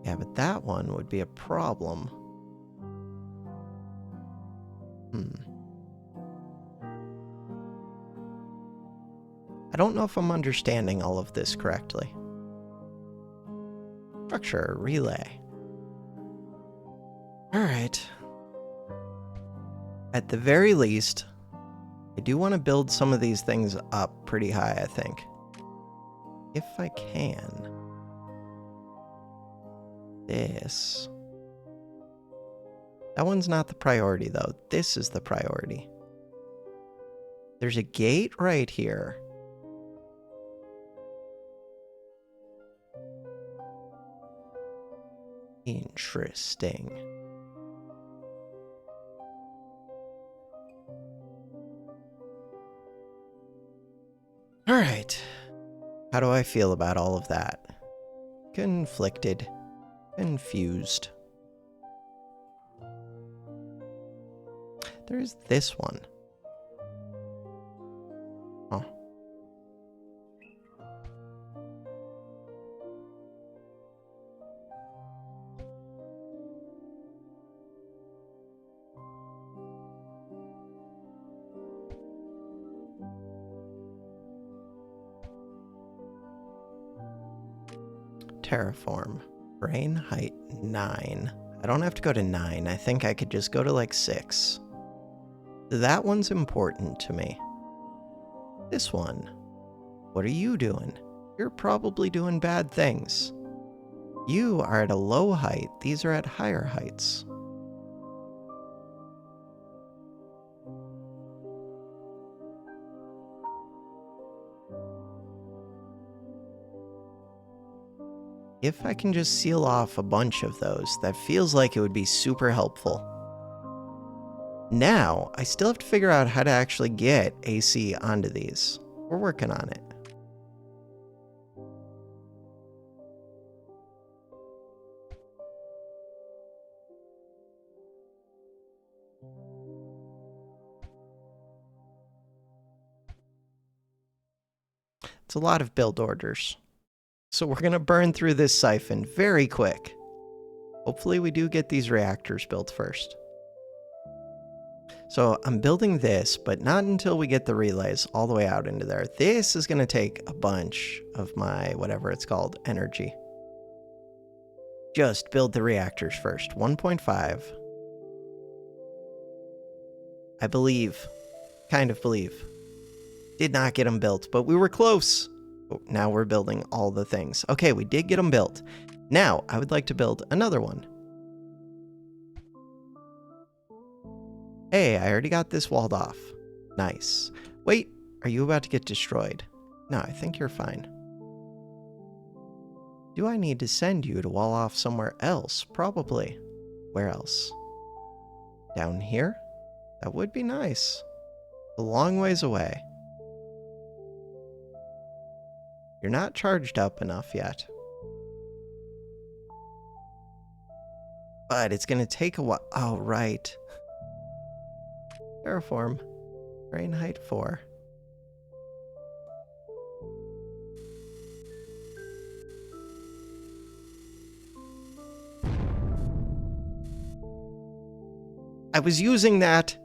Yeah, but that one would be a problem. I don't know if I'm understanding all of this correctly. Structure, relay. Alright. At the very least, I do want to build some of these things up pretty high, I think. If I can. This. That one's not the priority, though. This is the priority. There's a gate right here. Interesting. All right. How do I feel about all of that? Conflicted. Confused. There's this one. Oh. Terraform. Brain height 9. I don't have to go to 9. I think I could just go to like 6. That one's important to me. This one. What are you doing? You're probably doing bad things. You are at a low height. These are at higher heights. If I can just seal off a bunch of those, that feels like it would be super helpful. Now, I still have to figure out how to actually get AC onto these. We're working on it. It's a lot of build orders. So we're going to burn through this siphon very quick. Hopefully we do get these reactors built first. So I'm building this, but not until we get the relays all the way out into there. This is going to take a bunch of my, whatever it's called, energy. Just build the reactors first. 1.5. I believe. Kind of believe. Did not get them built, but we were close. Oh, now we're building all the things. Okay, we did get them built. Now, I would like to build another one. Hey, I already got this walled off. Nice. Wait, are you about to get destroyed? No, I think you're fine. Do I need to send you to wall off somewhere else? Probably. Where else? Down here? That would be nice. A long ways away. You're not charged up enough yet. But it's going to take a while. Oh, right. Terraform. Terrain height 4. I was using that.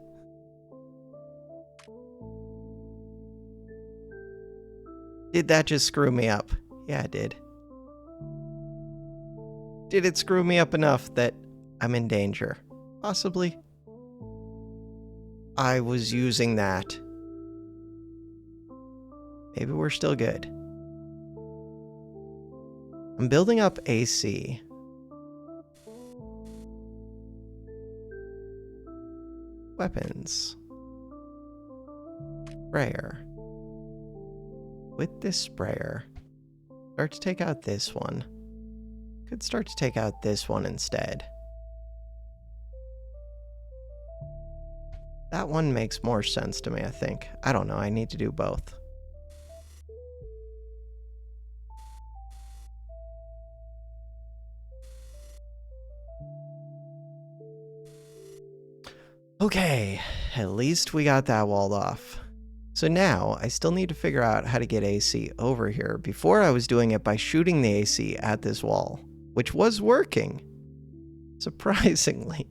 Did that just screw me up? Yeah, it did. Did it screw me up enough that I'm in danger? Possibly. I was using that. Maybe we're still good. I'm building up AC. Weapons. Sprayer. With this sprayer, start to take out this one. Could start to take out this one instead. That one makes more sense to me, I think. I don't know, I need to do both. Okay, at least we got that walled off. So now, I still need to figure out how to get AC over here. Before I was doing it by shooting the AC at this wall, which was working, surprisingly.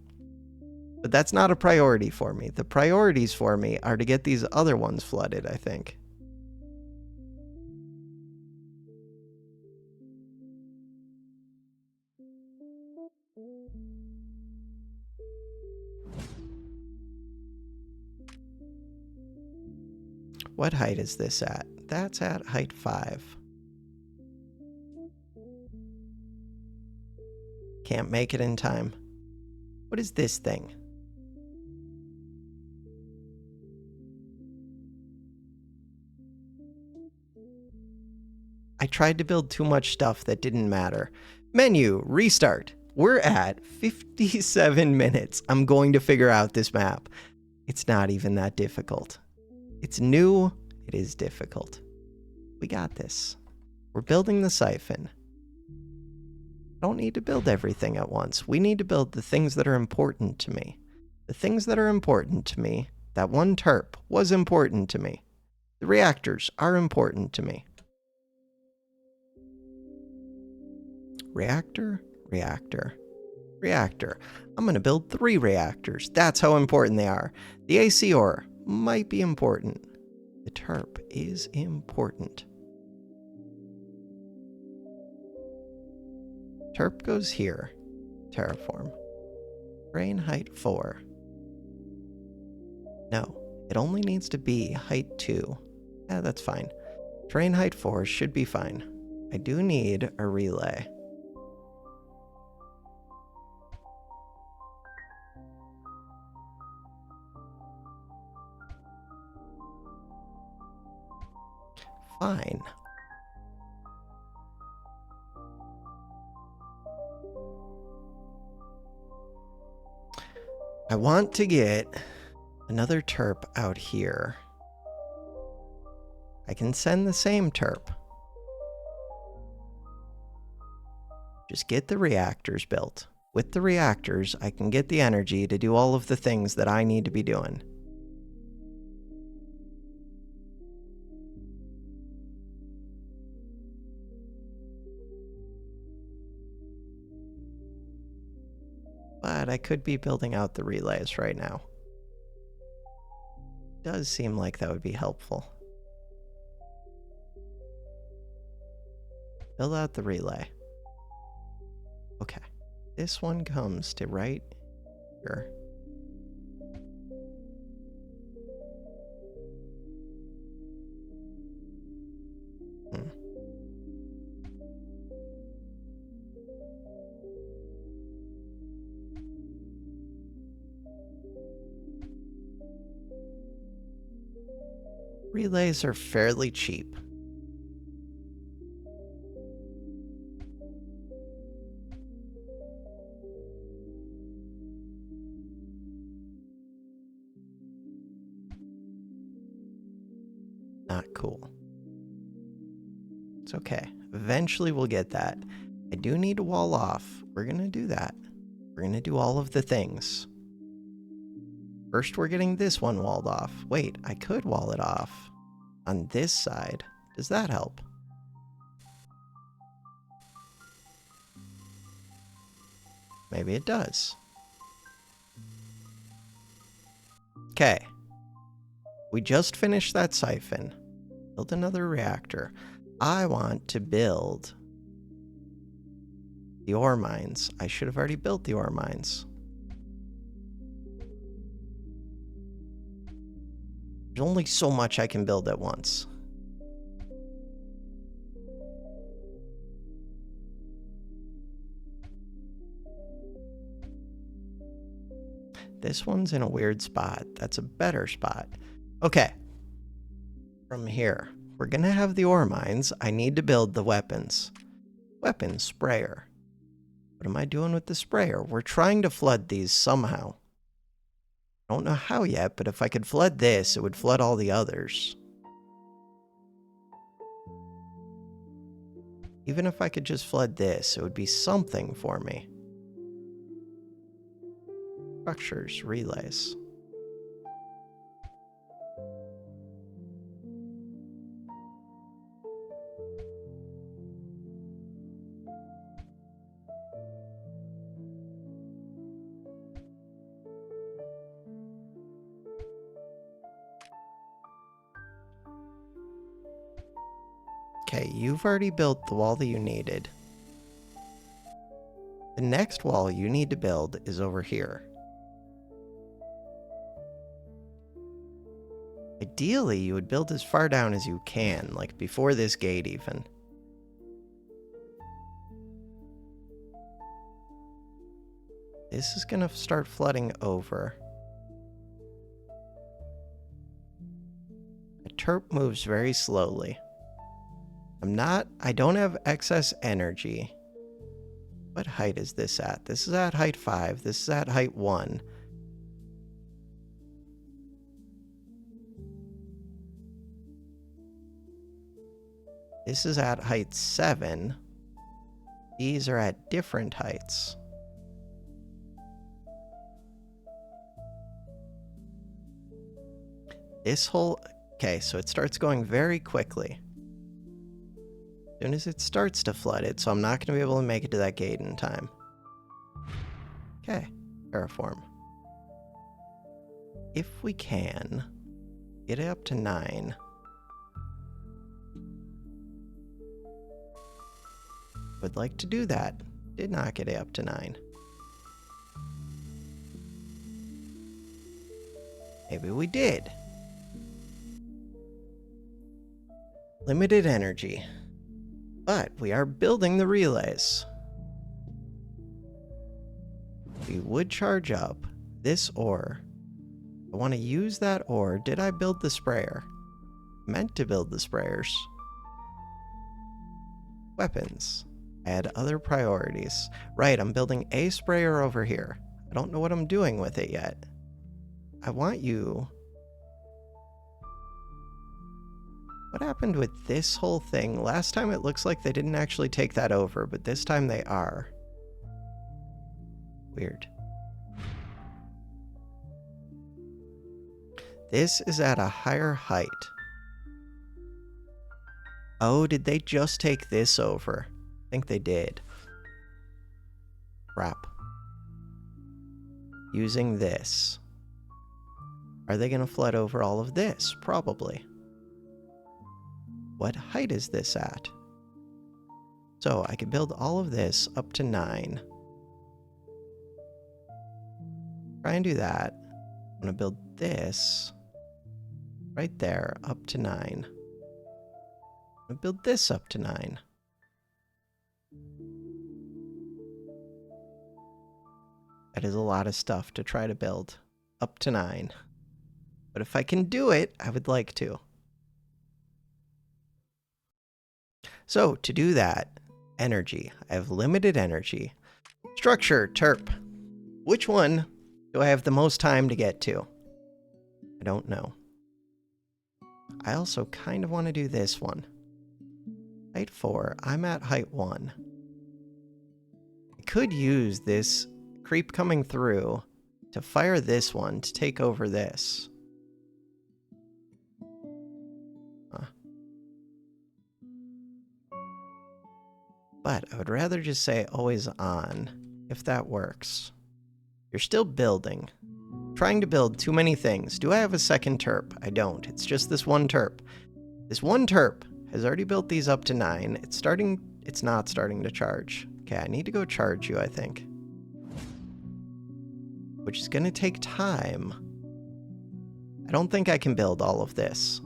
But that's not a priority for me. The priorities for me are to get these other ones flooded, I think. What height is this at? That's at height 5. Can't make it in time. What is this thing? I tried to build too much stuff that didn't matter. Menu, restart. We're at 57 minutes. I'm going to figure out this map. It's not even that difficult. It's new. It is difficult. We got this. We're building the siphon. I don't need to build everything at once. We need to build the things that are important to me. The things that are important to me. That one terp was important to me. The reactors are important to me. Reactor, reactor, reactor. I'm going to build 3 reactors. That's how important they are. The AC ore might be important. The terp is important. Terp goes here. Terraform. Terrain height 4. No, it only needs to be height 2. Yeah, that's fine. Terrain height 4 should be fine. I do need a relay. Fine. I want to get another terp out here. I can send the same terp. Just get the reactors built. With the reactors, I can get the energy to do all of the things that I need to be doing. But I could be building out the relays right now. Does seem like that would be helpful. Build out the relay. Okay. This one comes to right here. Relays are fairly cheap. Not cool. It's okay. Eventually we'll get that. I do need to wall off. We're going to do that. We're going to do all of the things. First, we're getting this one walled off. Wait, I could wall it off on this side. Does that help? Maybe it does. Okay. We just finished that siphon. Build another reactor. I want to build the ore mines. I should have already built the ore mines. There's only so much I can build at once. This one's in a weird spot. That's a better spot. Okay. From here, we're going to have the ore mines. I need to build the weapons. Weapons sprayer. What am I doing with the sprayer? We're trying to flood these somehow. I don't know how yet, but if I could flood this, it would flood all the others. Even if I could just flood this, it would be something for me. Structures, relays. Okay, you've already built the wall that you needed. The next wall you need to build is over here. Ideally, you would build as far down as you can, like before this gate even. This is gonna start flooding over. The turp moves very slowly. I don't have excess energy. What height is this at? This is at height 5. This is at height 1. This is at height 7. These are at different heights. This whole... Okay, so it starts going very quickly. As soon as it starts to flood it, so I'm not going to be able to make it to that gate in time. Okay, terraform. If we can, get it up to 9. Would like to do that. Did not get it up to 9. Maybe we did. Limited energy. But we are building the relays. We would charge up this ore. I want to use that ore. Did I build the sprayer? Meant to build the sprayers. Weapons. I had other priorities. Right, I'm building a sprayer over here. I don't know what I'm doing with it yet. I want you... What happened with this whole thing? Last time it looks like they didn't actually take that over, but this time they are. Weird. This is at a higher height. Oh, did they just take this over? I think they did. Crap. Using this. Are they going to flood over all of this? Probably. What height is this at? So I could build all of this up to 9. Try and do that. I'm going to build this right there up to 9. I'm going to build this up to 9. That is a lot of stuff to try to build up to 9. But if I can do it, I would like to. So, to do that, energy. I have limited energy. Structure, terp. Which one do I have the most time to get to? I don't know. I also kind of want to do this one. Height 4, I'm at height 1. I could use this creep coming through to fire this one to take over this. But I would rather just say always on, if that works. You're still building. Trying to build too many things. Do I have a second terp? I don't. It's just this one terp. This one terp has already built these up to 9. It's not starting to charge. Okay, I need to go charge you, I think. Which is going to take time. I don't think I can build all of this.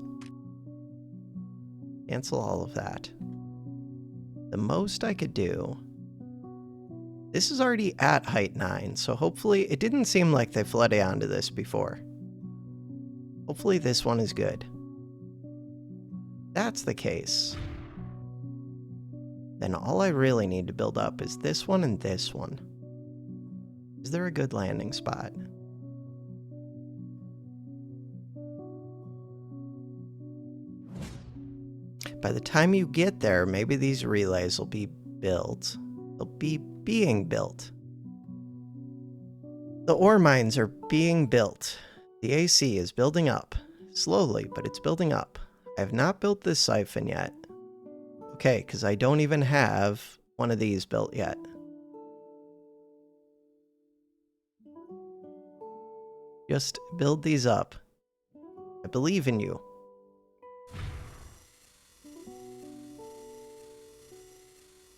Cancel all of that. The most I could do... This is already at height 9, so hopefully... It didn't seem like they flooded onto this before. Hopefully this one is good. If that's the case, then all I really need to build up is this one and this one. Is there a good landing spot? By the time you get there, maybe these relays will be built. They'll be being built. The ore mines are being built. The AC is building up. Slowly, but it's building up. I have not built this siphon yet. Okay, because I don't even have one of these built yet. Just build these up. I believe in you.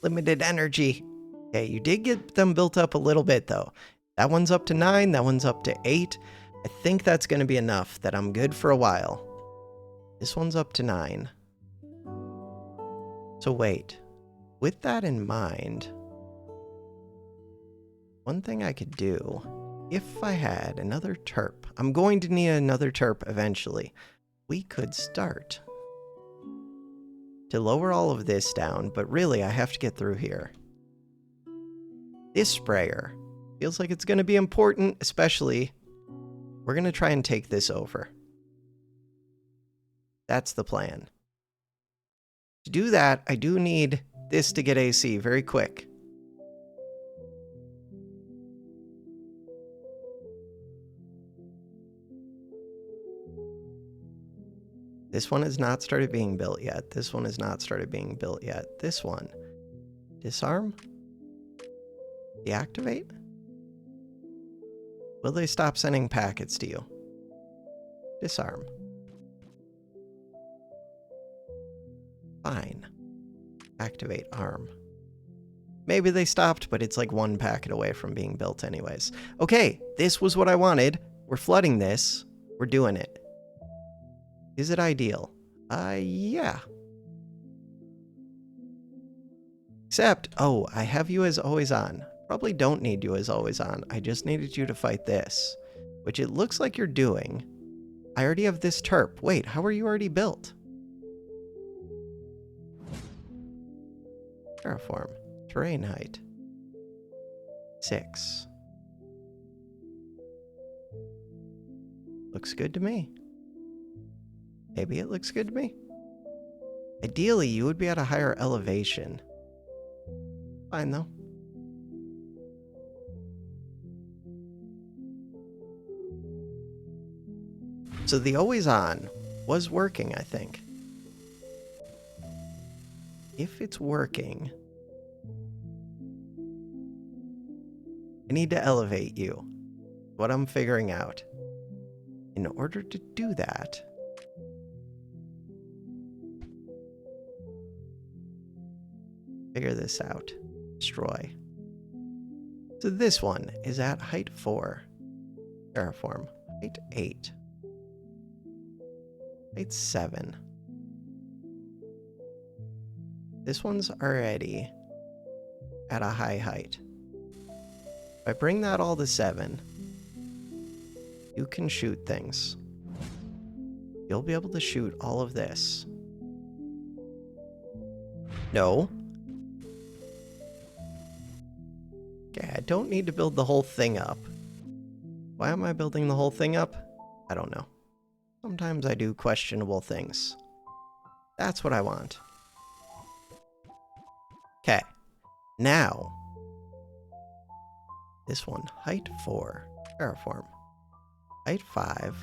Limited energy. Okay, you did get them built up a little bit, though. That one's up to 9, that one's up to 8. I think that's going to be enough that I'm good for a while. This one's up to 9. So wait. With that in mind, one thing I could do, if I had another terp, I'm going to need another terp eventually. We could start to lower all of this down, but really I have to get through here. This sprayer feels like it's going to be important, especially we're going to try and take this over. That's the plan. To do that, I do need this to get AC very quick. This one has not started being built yet. This one has not started being built yet. This one. Disarm? Deactivate? Will they stop sending packets to you? Disarm. Fine. Activate arm. Maybe they stopped, but it's like one packet away from being built anyways. Okay, this was what I wanted. We're flooding this. We're doing it. Is it ideal? Yeah. Except, oh, I have you as always on. Probably don't need you as always on. I just needed you to fight this, which it looks like you're doing. I already have this terp. Wait, how are you already built? Terraform. Terrain height. 6. Looks good to me. Maybe it looks good to me. Ideally, you would be at a higher elevation. Fine, though. So the always on was working, I think. If it's working, I need to elevate you. What I'm figuring out. In order to do that, figure this out. Destroy. So this one is at height 4. Terraform. Height 8. Height 7. This one's already at a high height. If I bring that all to 7, you can shoot things. You'll be able to shoot all of this. No. Okay, I don't need to build the whole thing up. Why am I building the whole thing up? I don't know. Sometimes I do questionable things. That's what I want. Okay. Now, this one, height 4, terraform. Height 5.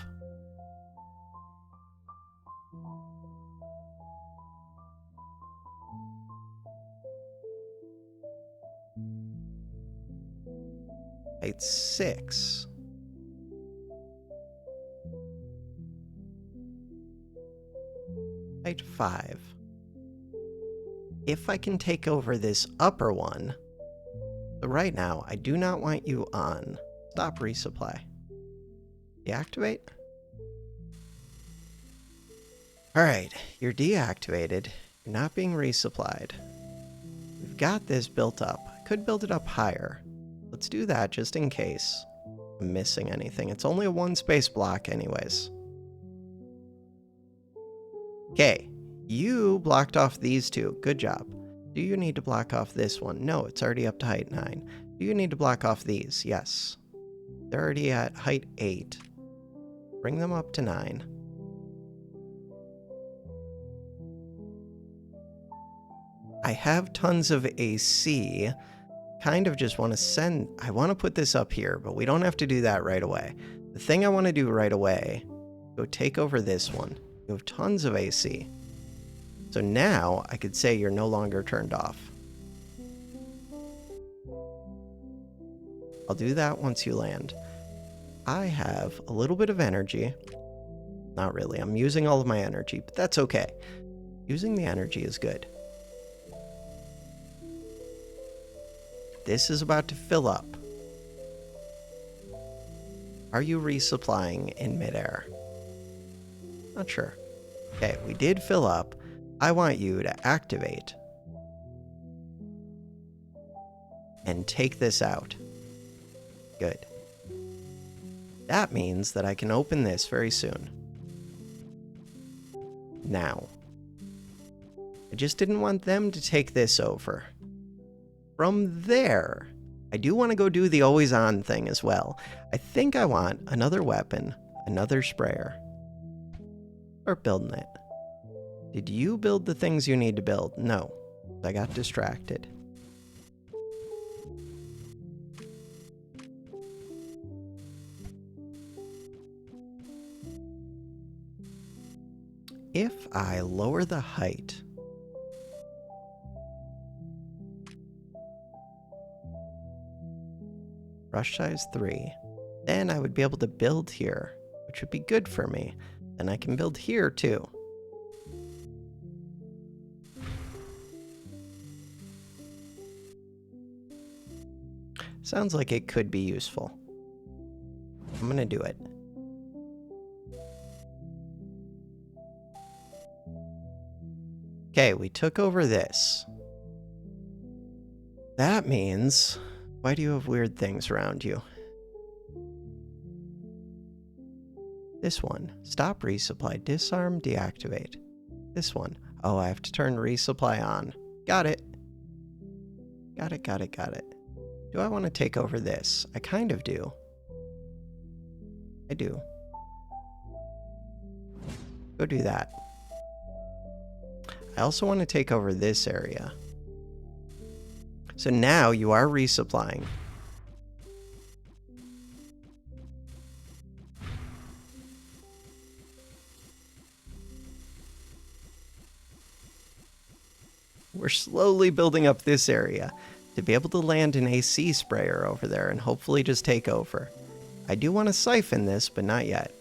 Height 6. Height 5. If I can take over this upper one, so right now, I do not want you on. Stop resupply. Deactivate? Alright, you're deactivated. You're not being resupplied. We've got this built up. I could build it up higher. Let's do that just in case I'm missing anything. It's only a 1 space block anyways. Okay, you blocked off these two. Good job. Do you need to block off this one? No, it's already up to height 9. Do you need to block off these? Yes. They're already at height 8. Bring them up to 9. I have tons of AC. Kind of just want to send... I want to put this up here, but we don't have to do that right away. The thing I want to do right away, go take over this one. You have tons of AC. So now I could say you're no longer turned off. I'll do that once you land. I have a little bit of energy. Not really. I'm using all of my energy, but that's okay. Using the energy is good. This is about to fill up. Are you resupplying in midair? Not sure. Okay, we did fill up. I want you to activate and take this out. Good. That means that I can open this very soon. Now. I just didn't want them to take this over. From there, I do want to go do the always on thing as well. I think I want another weapon, another sprayer. Start building it. Did you build the things you need to build? No. I got distracted. If I lower the height, brush size 3, then I would be able to build here, which would be good for me. Then I can build here too. Sounds like it could be useful. I'm gonna do it. Okay, we took over this. That means... Why do you have weird things around you? This one. Stop resupply. Disarm, deactivate. This one. Oh, I have to turn resupply on. Got it. Got it. Do I want to take over this? I kind of do. I do. Go do that. I also want to take over this area. So now you are resupplying. We're slowly building up this area to be able to land an AC sprayer over there and hopefully just take over. I do want to siphon this, but not yet.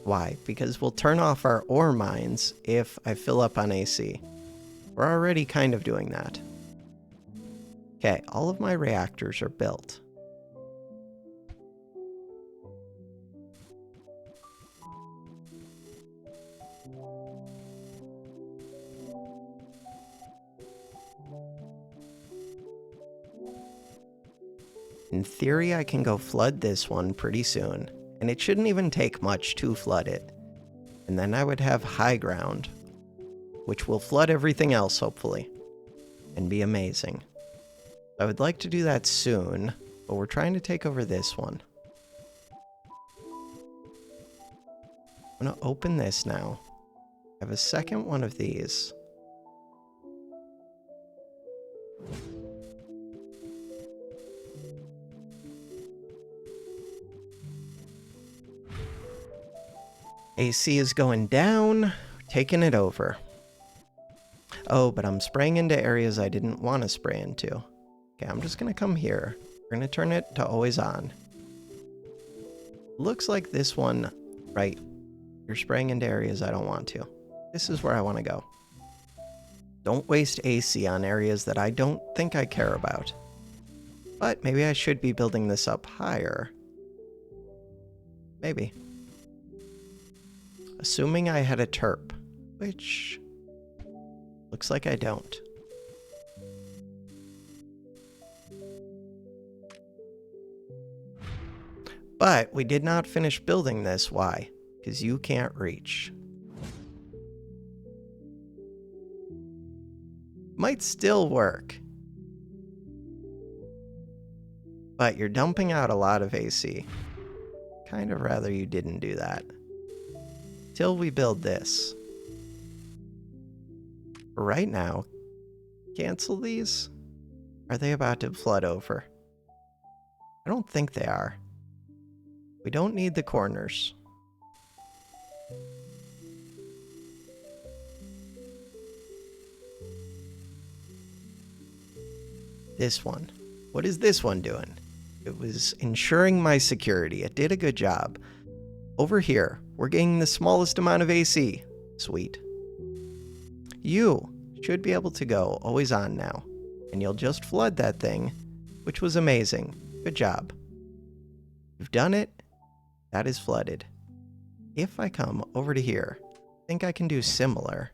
Why? Because we'll turn off our ore mines if I fill up on AC. We're already kind of doing that. Okay, all of my reactors are built. In theory, I can go flood this one pretty soon, and it shouldn't even take much to flood it. And then I would have high ground, which will flood everything else, hopefully, and be amazing. I would like to do that soon, but we're trying to take over this one. I'm gonna open this now. I have a second one of these. AC is going down, taking it over. Oh, but I'm spraying into areas I didn't want to spray into. Okay, I'm just gonna come here. We're gonna turn it to always on. Looks like this one, right? You're spraying into areas I don't want to. This is where I want to go. Don't waste AC on areas that I don't think I care about. But maybe I should be building this up higher. Maybe. Assuming I had a terp, which looks like I don't. But we did not finish building this. Why? Because you can't reach. Might still work. But you're dumping out a lot of AC. Kind of rather you didn't do that. Till we build this. For right now, cancel these? Are they about to flood over? I don't think they are. We don't need the corners. This one. What is this one doing? It was ensuring my security. It did a good job. Over here, we're getting the smallest amount of AC. Sweet. You should be able to go always on now. And you'll just flood that thing, which was amazing. Good job. You've done it. That is flooded. If I come over to here, I think I can do similar.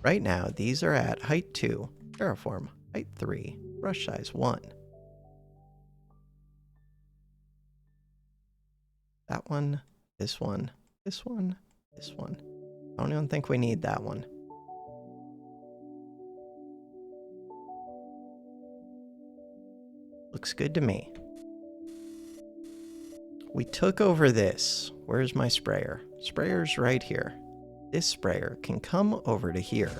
Right now, these are at height 2, terraform, height 3, brush size 1. That one, this one, this one, this one. I don't even think we need that one. Looks good to me. We took over this. Where's my sprayer? Sprayer's right here. This sprayer can come over to here.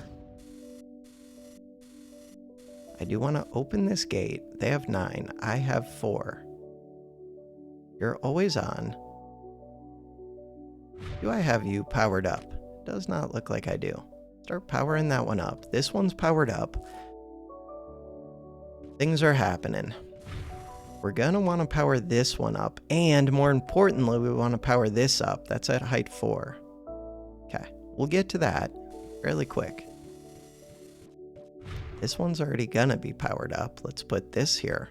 I do want to open this gate. They have 9. I have 4. You're always on. Do I have you powered up? Does not look like I do. Start powering that one up. This one's powered up. Things are happening. We're gonna want to power this one up, and more importantly, we want to power this up. That's at height 4. Okay, we'll get to that fairly quick. This one's already gonna be powered up. Let's put this here.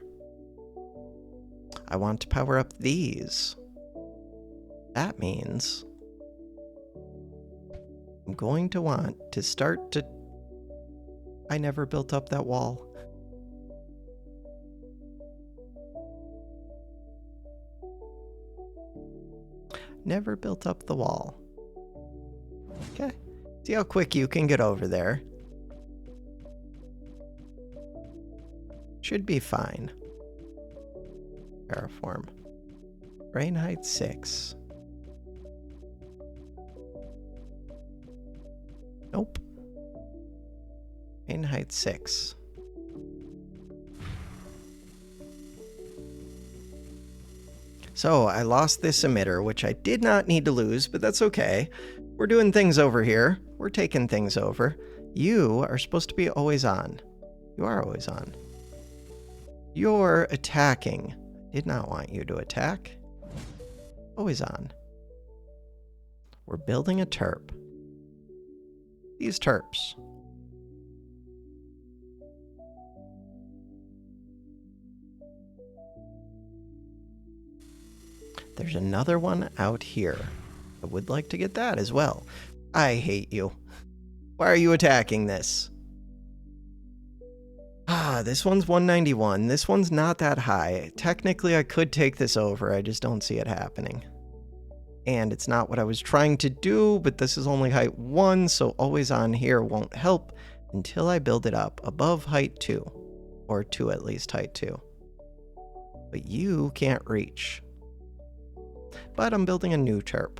I want to power up these. That means I'm going to want to start to... I never built up that wall. Never built up the wall. Okay. See how quick you can get over there. Should be fine. Terraform. Rain height 6. Nope. Rain height 6. So I lost this emitter, which I did not need to lose, but that's okay. We're doing things over here. We're taking things over. You are supposed to be always on. You are always on. You're attacking. Did not want you to attack. Always on. We're building a terp. These terps. There's another one out here. I would like to get that as well. I hate you. Why are you attacking this? Ah, this one's 191. This one's not that high. Technically, I could take this over. I just don't see it happening. And it's not what I was trying to do, but this is only height 1, so always on here won't help until I build it up above height 2. Or to at least height 2. But you can't reach. but I'm building a new terp.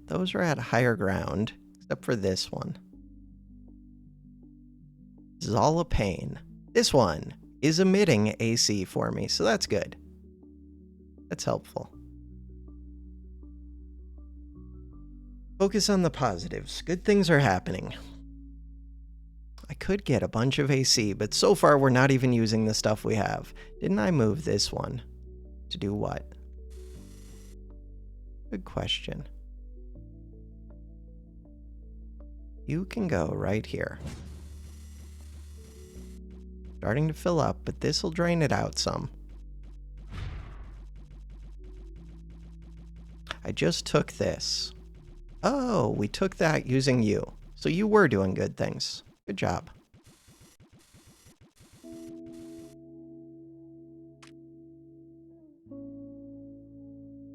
Those are at higher ground, except for this one. This is all a pain. This one is emitting AC for me, so that's good. That's helpful. Focus on the positives. Good things are happening. I could get a bunch of AC, but so far we're not even using the stuff we have. Didn't I move this one? To do what? Good question. You can go right here. Starting to fill up, but this will drain it out some. I just took this. Oh, we took that using you. So you were doing good things. Good job.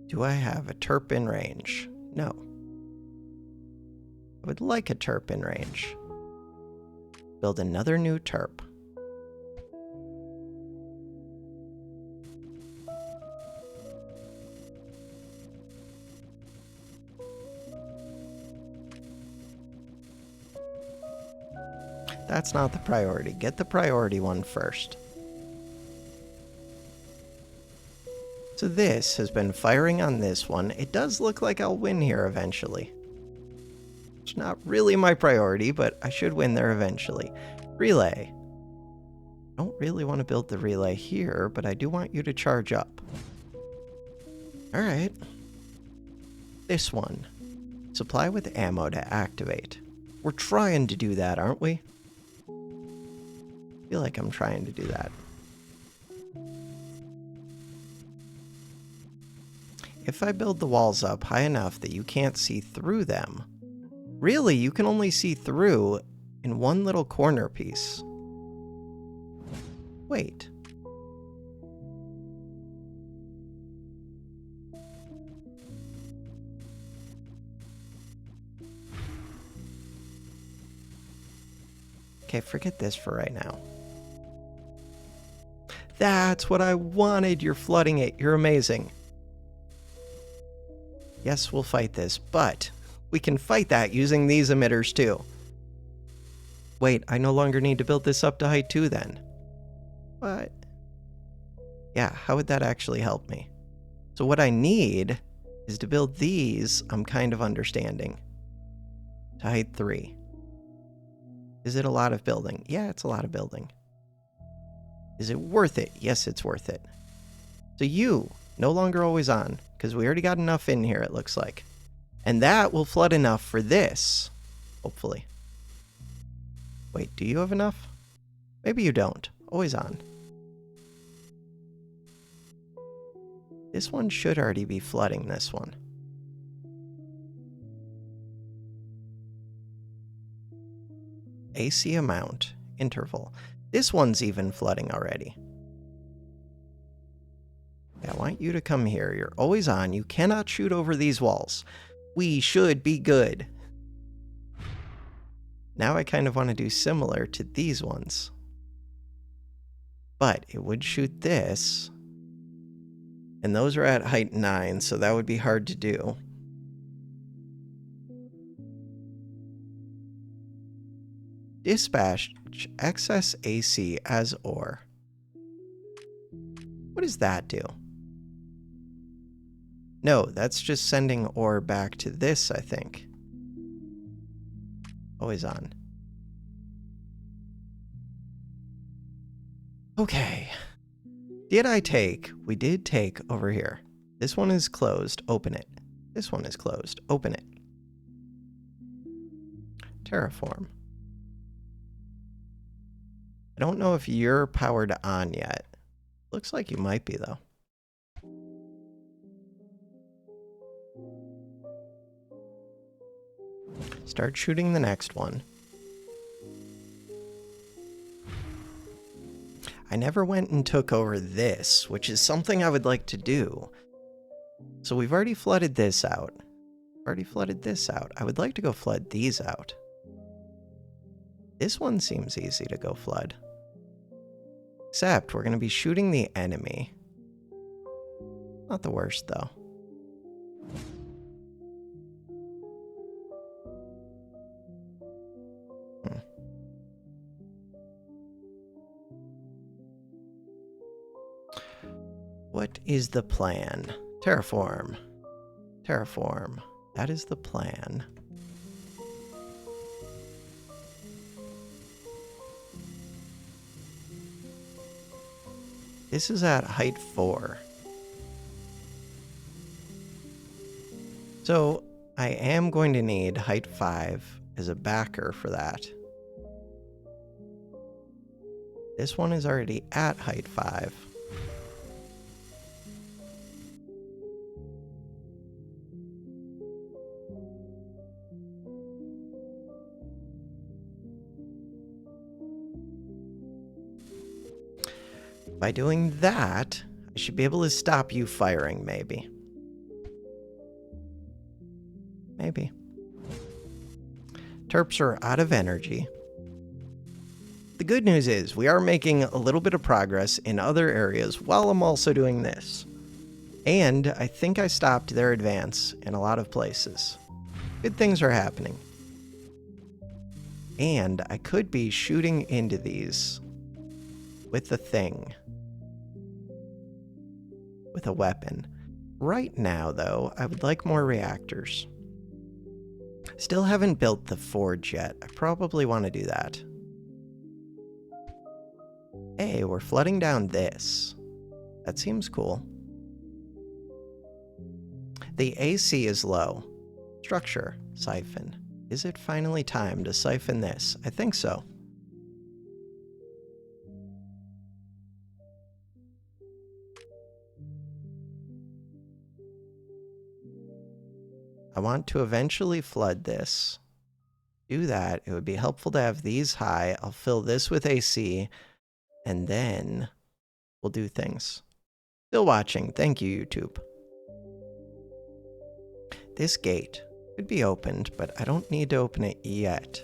Do I have a terp in range? No. I would like a terp in range. Build another new terp. That's not the priority. Get the priority one first. So this has been firing on this one. It does look like I'll win here eventually. It's not really my priority, but I should win there eventually. Relay. I don't really want to build the relay here, but I do want you to charge up. Alright. This one. Supply with ammo to activate. We're trying to do that, aren't we? I feel like I'm trying to do that. If I build the walls up high enough that you can't see through them, really, you can only see through in one little corner piece. Wait. Okay, forget this for right now. That's what I wanted. You're flooding it. You're amazing. Yes, we'll fight this, but we can fight that using these emitters too. Wait, I no longer need to build this up to height 2 then. What? Yeah, how would that actually help me? So what I need is to build these, I'm kind of understanding, to height 3. Is it a lot of building? Yeah, it's a lot of building. Is it worth it? Yes, it's worth it. So you, no longer always on, because we already got enough in here, it looks like. And that will flood enough for this, hopefully. Wait, do you have enough? Maybe you don't. Always on. This one should already be flooding this one. AC amount, interval. This one's even flooding already. Yeah, I want you to come here. You're always on. You cannot shoot over these walls. We should be good. Now I kind of want to do similar to these ones. But it would shoot this. And those are at height 9, so that would be hard to do. Dispatch excess AC as ore. What does that do? No, that's just sending ore back to this, I think. Always on. Okay. Did I take? We did take over here. This one is closed. Open it. This one is closed. Open it. Terraform. I don't know if you're powered on yet. Looks like you might be, though. Start shooting the next one. I never went and took over this, which is something I would like to do. So we've already flooded this out. Already flooded this out. I would like to go flood these out. This one seems easy to go flood. Except we're going to be shooting the enemy. Not the worst, though. What is the plan? Terraform. Terraform. That is the plan. This is at height 4. So I am going to need height 5 as a backer for that. This one is already at height 5. By doing that, I should be able to stop you firing, maybe. Maybe. Terps are out of energy. The good news is we are making a little bit of progress in other areas while I'm also doing this. And I think I stopped their advance in a lot of places. Good things are happening. And I could be shooting into these with the thing. With a weapon. Right now, though, I would like more reactors. Still haven't built the forge yet. I probably want to do that. Hey, we're flooding down this. That seems cool. The AC is low. Structure. Siphon. Is it finally time to siphon this? I think so. I want to eventually flood this. Do that. It would be helpful to have these high. I'll fill this with AC, and then we'll do things. Still watching. Thank you, YouTube. This gate could be opened, but I don't need to open it yet.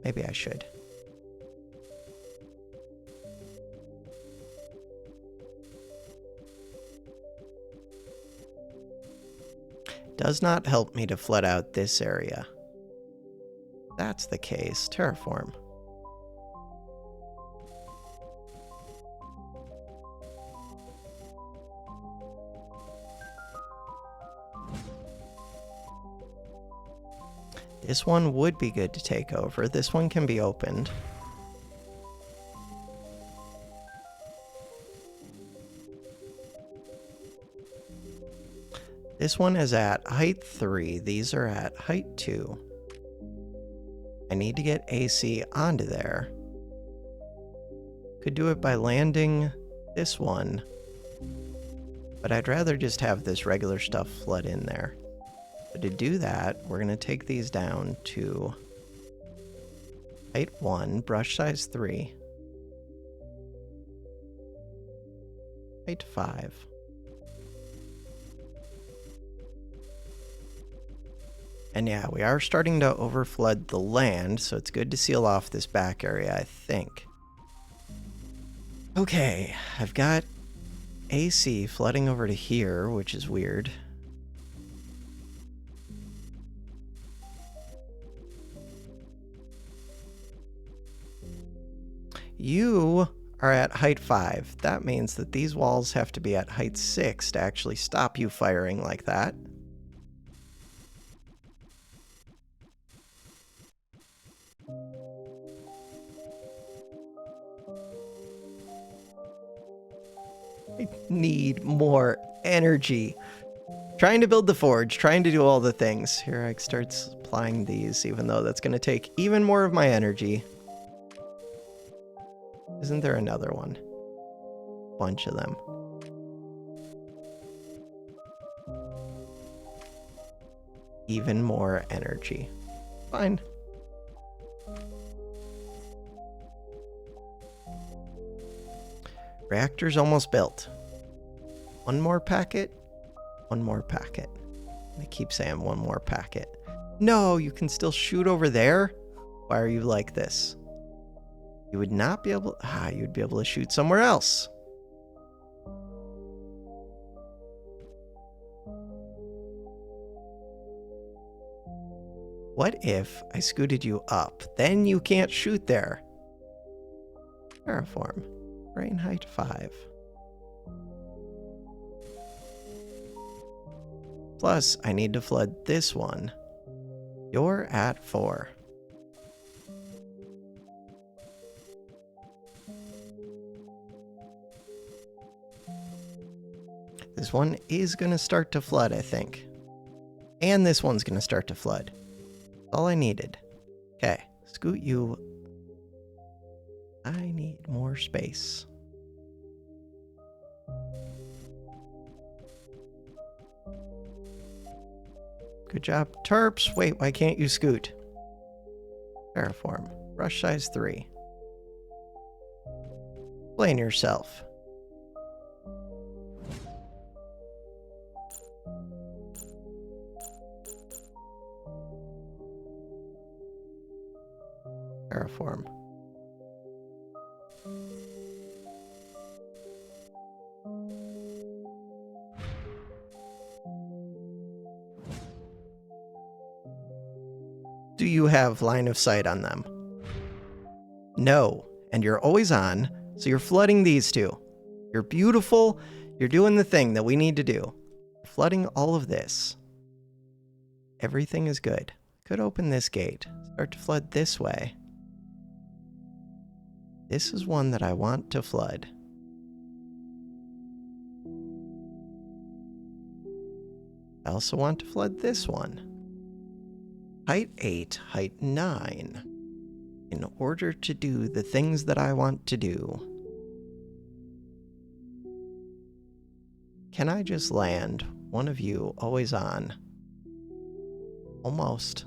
Maybe I should. Does not help me to flood out this area. That's the case. Terraform. This one would be good to take over. This one can be opened. This one is at height 3. These are at height 2. I need to get AC onto there. Could do it by landing this one. But I'd rather just have this regular stuff flood in there. But to do that, we're going to take these down to height 1, brush size 3, height 5. And yeah, we are starting to overflood the land, so it's good to seal off this back area, I think. Okay, I've got AC flooding over to here, which is weird. You are at height 5. That means that these walls have to be at height 6 to actually stop you firing like that. I need more energy. Trying to build the forge, trying to do all the things. Here I start supplying these, even though that's going to take even more of my energy. Isn't there another one? Bunch of them. Even more energy. Fine. Reactor's almost built. One more packet. One more packet. I keep saying one more packet. No, you can still shoot over there? Why are you like this? You would not be able... you'd be able to shoot somewhere else. What if I scooted you up? Then you can't shoot there. Terraform. Terrain height 5. Plus, I need to flood this one. You're at 4. This one is going to start to flood, I think. And this one's going to start to flood. That's all I needed. Okay, scoot you. I need more space. Good job, Terps. Wait, why can't you scoot? Terraform. Brush size 3. Explain yourself. Terraform. Do you have line of sight on them? No. And you're always on, so you're flooding these two. You're beautiful. You're doing the thing that we need to do. You're flooding all of this. Everything is good. Could open this gate. Start to flood this way. This is one that I want to flood. I also want to flood this one. Height 8, height 9. In order to do the things that I want to do. Can I just land one of you always on? Almost.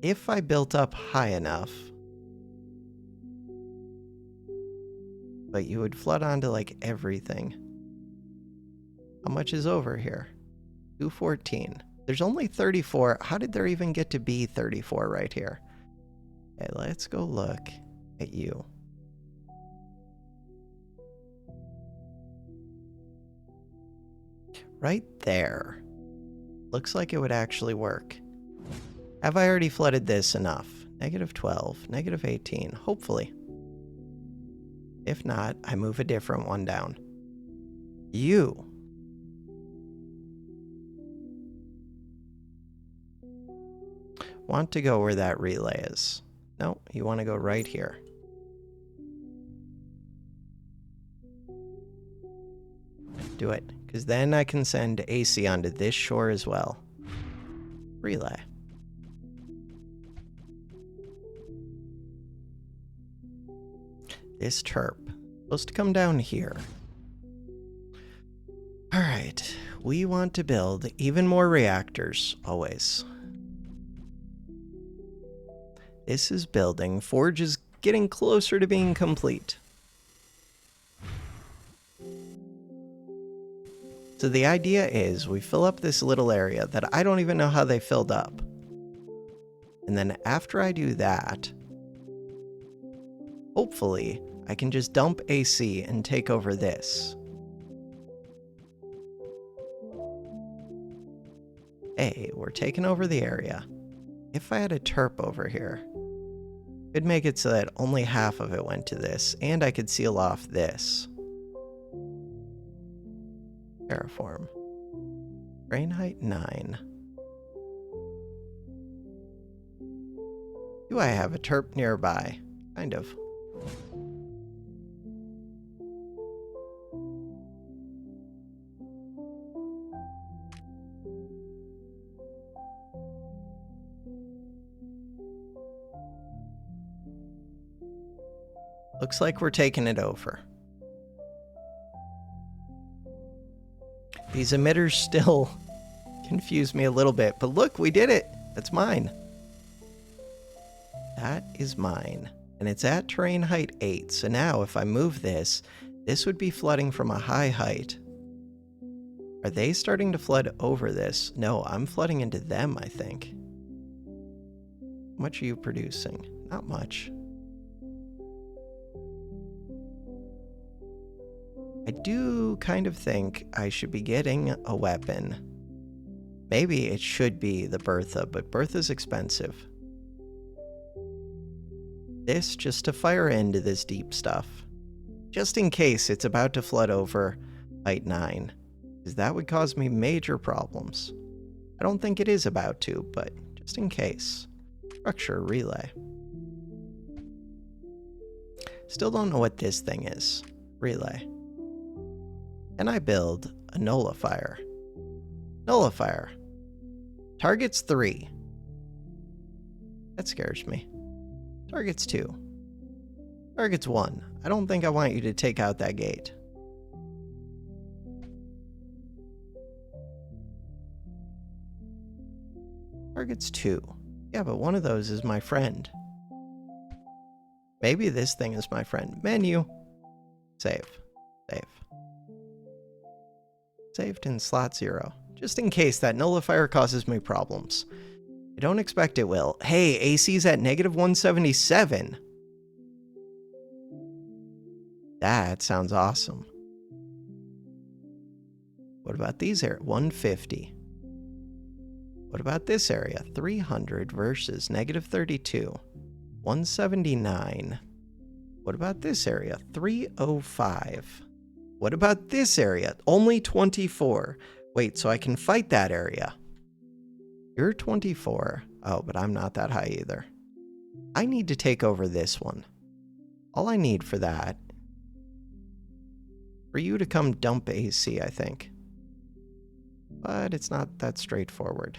If I built up high enough. But you would flood onto like everything. How much is over here? 214. There's only 34. How did there even get to be 34 right here? Okay, let's go look at you. Right there. Looks like it would actually work. Have I already flooded this enough? -12, -18, hopefully. If not, I move a different one down. You. Want to go where that relay is. No, you want to go right here. Do it, because then I can send AC onto this shore as well. Relay. This terp. Supposed to come down here. Alright, we want to build even more reactors, always. This is building. Forge is getting closer to being complete. So the idea is we fill up this little area that I don't even know how they filled up. And then after I do that, hopefully I can just dump AC and take over this. Hey, we're taking over the area. If I had a terp over here, it'd make it so that only half of it went to this, and I could seal off this. Terraform. Terrain height 9. Do I have a terp nearby? Kind of. Looks like we're taking it over. These emitters still confuse me a little bit, but look, we did it. That's mine. That is mine. And it's at terrain height 8. So now if I move this, this would be flooding from a high height. Are they starting to flood over this? No, I'm flooding into them, I think. How much are you producing? Not much. I do kind of think I should be getting a weapon. Maybe it should be the Bertha, but Bertha's expensive. This just to fire into this deep stuff. Just in case it's about to flood over height 9. Because that would cause me major problems. I don't think it is about to, but just in case. Structure relay. Still don't know what this thing is. Relay. Can I build a nullifier? Nullifier. Targets 3. That scares me. Targets 2. Targets 1. I don't think I want you to take out that gate. Targets 2. Yeah, but one of those is my friend. Maybe this thing is my friend. Menu. Save. Save. Saved in slot 0. Just in case that nullifier causes me problems. I don't expect it will. Hey, AC's at -177. That sounds awesome. What about these here? 150. What about this area? 300 versus -32. 179. What about this area? 305. What about this area? Only 24. Wait, so I can fight that area. You're 24. Oh, but I'm not that high either. I need to take over this one. All I need for that, for you to come dump AC, I think. But it's not that straightforward.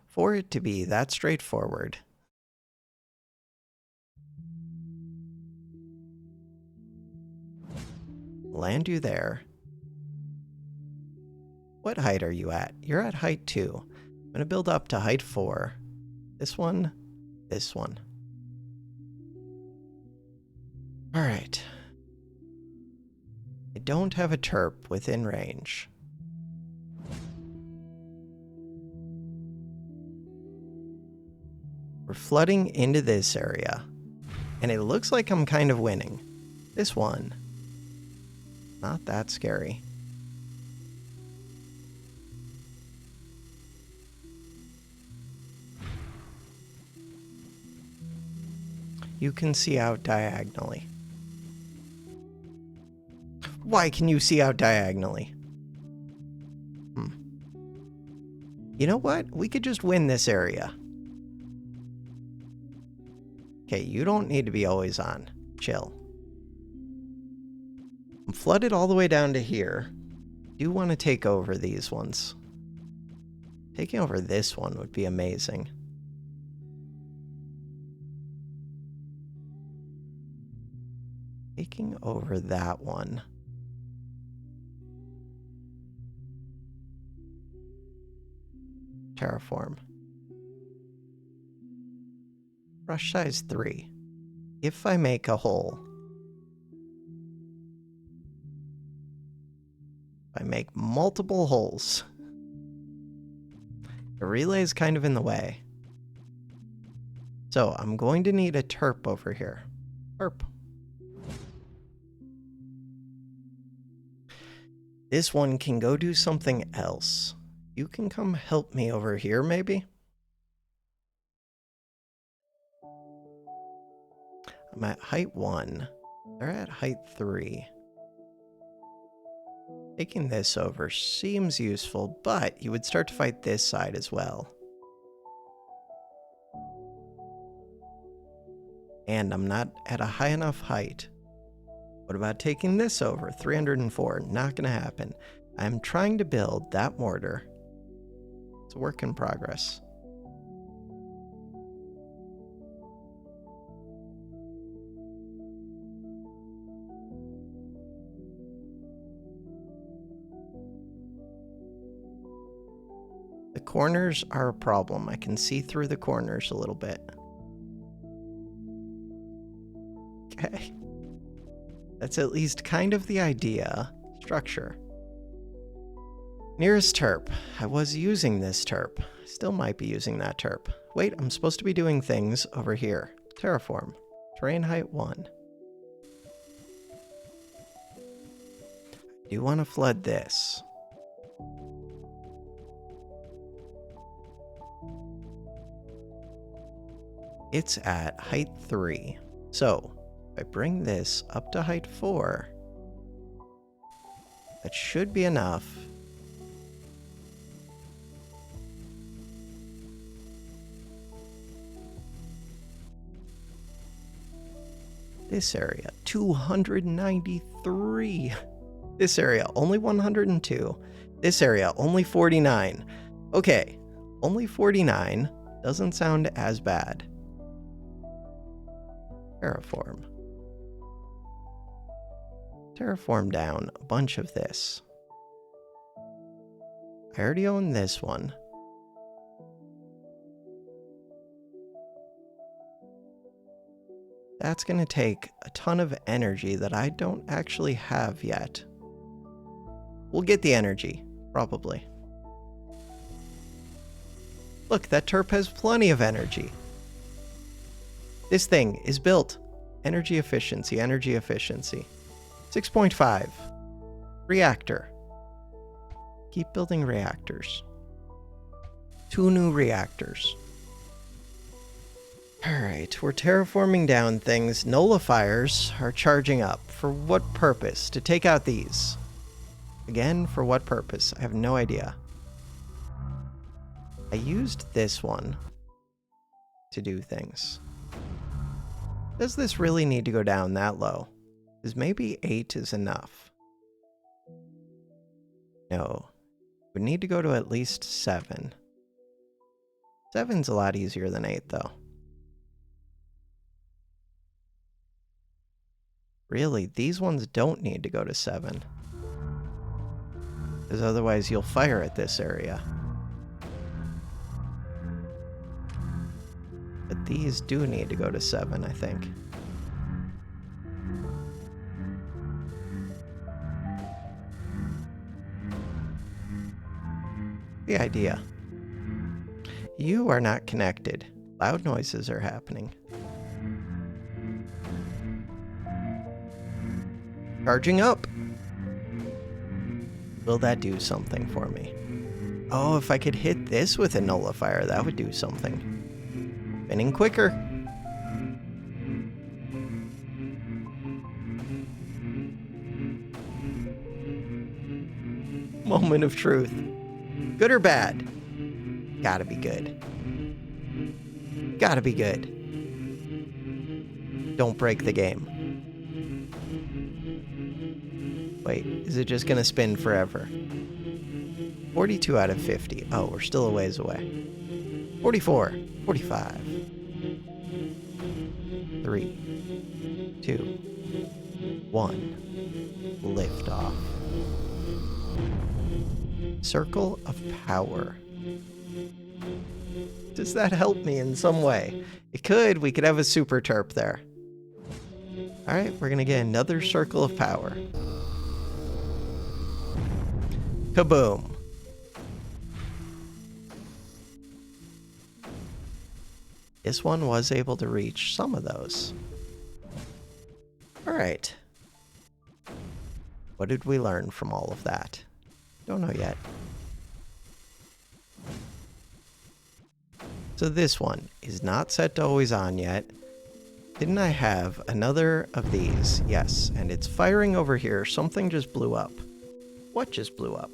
For it to be that straightforward, land you there. What height are you at? You're at height 2. I'm going to build up to height 4. This one, this one. All right. I don't have a terp within range. We're flooding into this area, and it looks like I'm kind of winning. This one, not that scary. You can see out diagonally. Why can you see out diagonally? You know what? We could just win this area. Okay, you don't need to be always on. Chill. I'm flooded all the way down to here. I do want to take over these ones. Taking over this one would be amazing. Taking over that one. Terraform. Brush size 3. If I make a hole. If I make multiple holes. The relay is kind of in the way. So I'm going to need a terp over here. Terp. This one can go do something else. You can come help me over here, maybe? I'm at height 1. They're at height 3. Taking this over seems useful, but you would start to fight this side as well. And I'm not at a high enough height. What about taking this over? 304. Not gonna happen. I'm trying to build that mortar. It's a work in progress. The corners are a problem. I can see through the corners a little bit. Okay. That's at least kind of the idea. Structure. Nearest terp. I was using this terp. Still might be using that terp. Wait, I'm supposed to be doing things over here. Terraform. Terrain height 1. You want to flood this. It's at height 3. So, if I bring this up to height 4, that should be enough. This area, 293. This area, only 102. This area, only 49. Okay, only 49 doesn't sound as bad. Terraform. Terraform down a bunch of this. I already own this one. That's going to take a ton of energy that I don't actually have yet. We'll get the energy, probably. Look, that Terp has plenty of energy. This thing is built. Energy efficiency, energy efficiency. 6.5. Reactor. Keep building reactors. 2 new reactors. Alright, we're terraforming down things. Nullifiers are charging up. For what purpose? To take out these. Again, for what purpose? I have no idea. I used this one to do things. Does this really need to go down that low? Because maybe 8 is enough. No. We need to go to at least 7. 7's a lot easier than 8, though. Really, these ones don't need to go to 7. Because otherwise you'll fire at this area. But these do need to go to 7, I think. The idea. You are not connected. Loud noises are happening. Charging up. Will that do something for me? Oh, if I could hit this with a nullifier, that would do something. Spinning quicker. Moment of truth. Good or bad? Gotta be good. Gotta be good. Don't break the game. Wait, is it just gonna spin forever? 42 out of 50. Oh, we're still a ways away. 44. 45. 3, 2, 1. Lift off. Circle of power. Does that help me in some way? It could. We could have a super terp there. Alright, we're gonna get another circle of power. Kaboom. This one was able to reach some of those. Alright. What did we learn from all of that? Don't know yet. So this one is not set to always on yet. Didn't I have another of these? Yes, and it's firing over here. Something just blew up. What just blew up?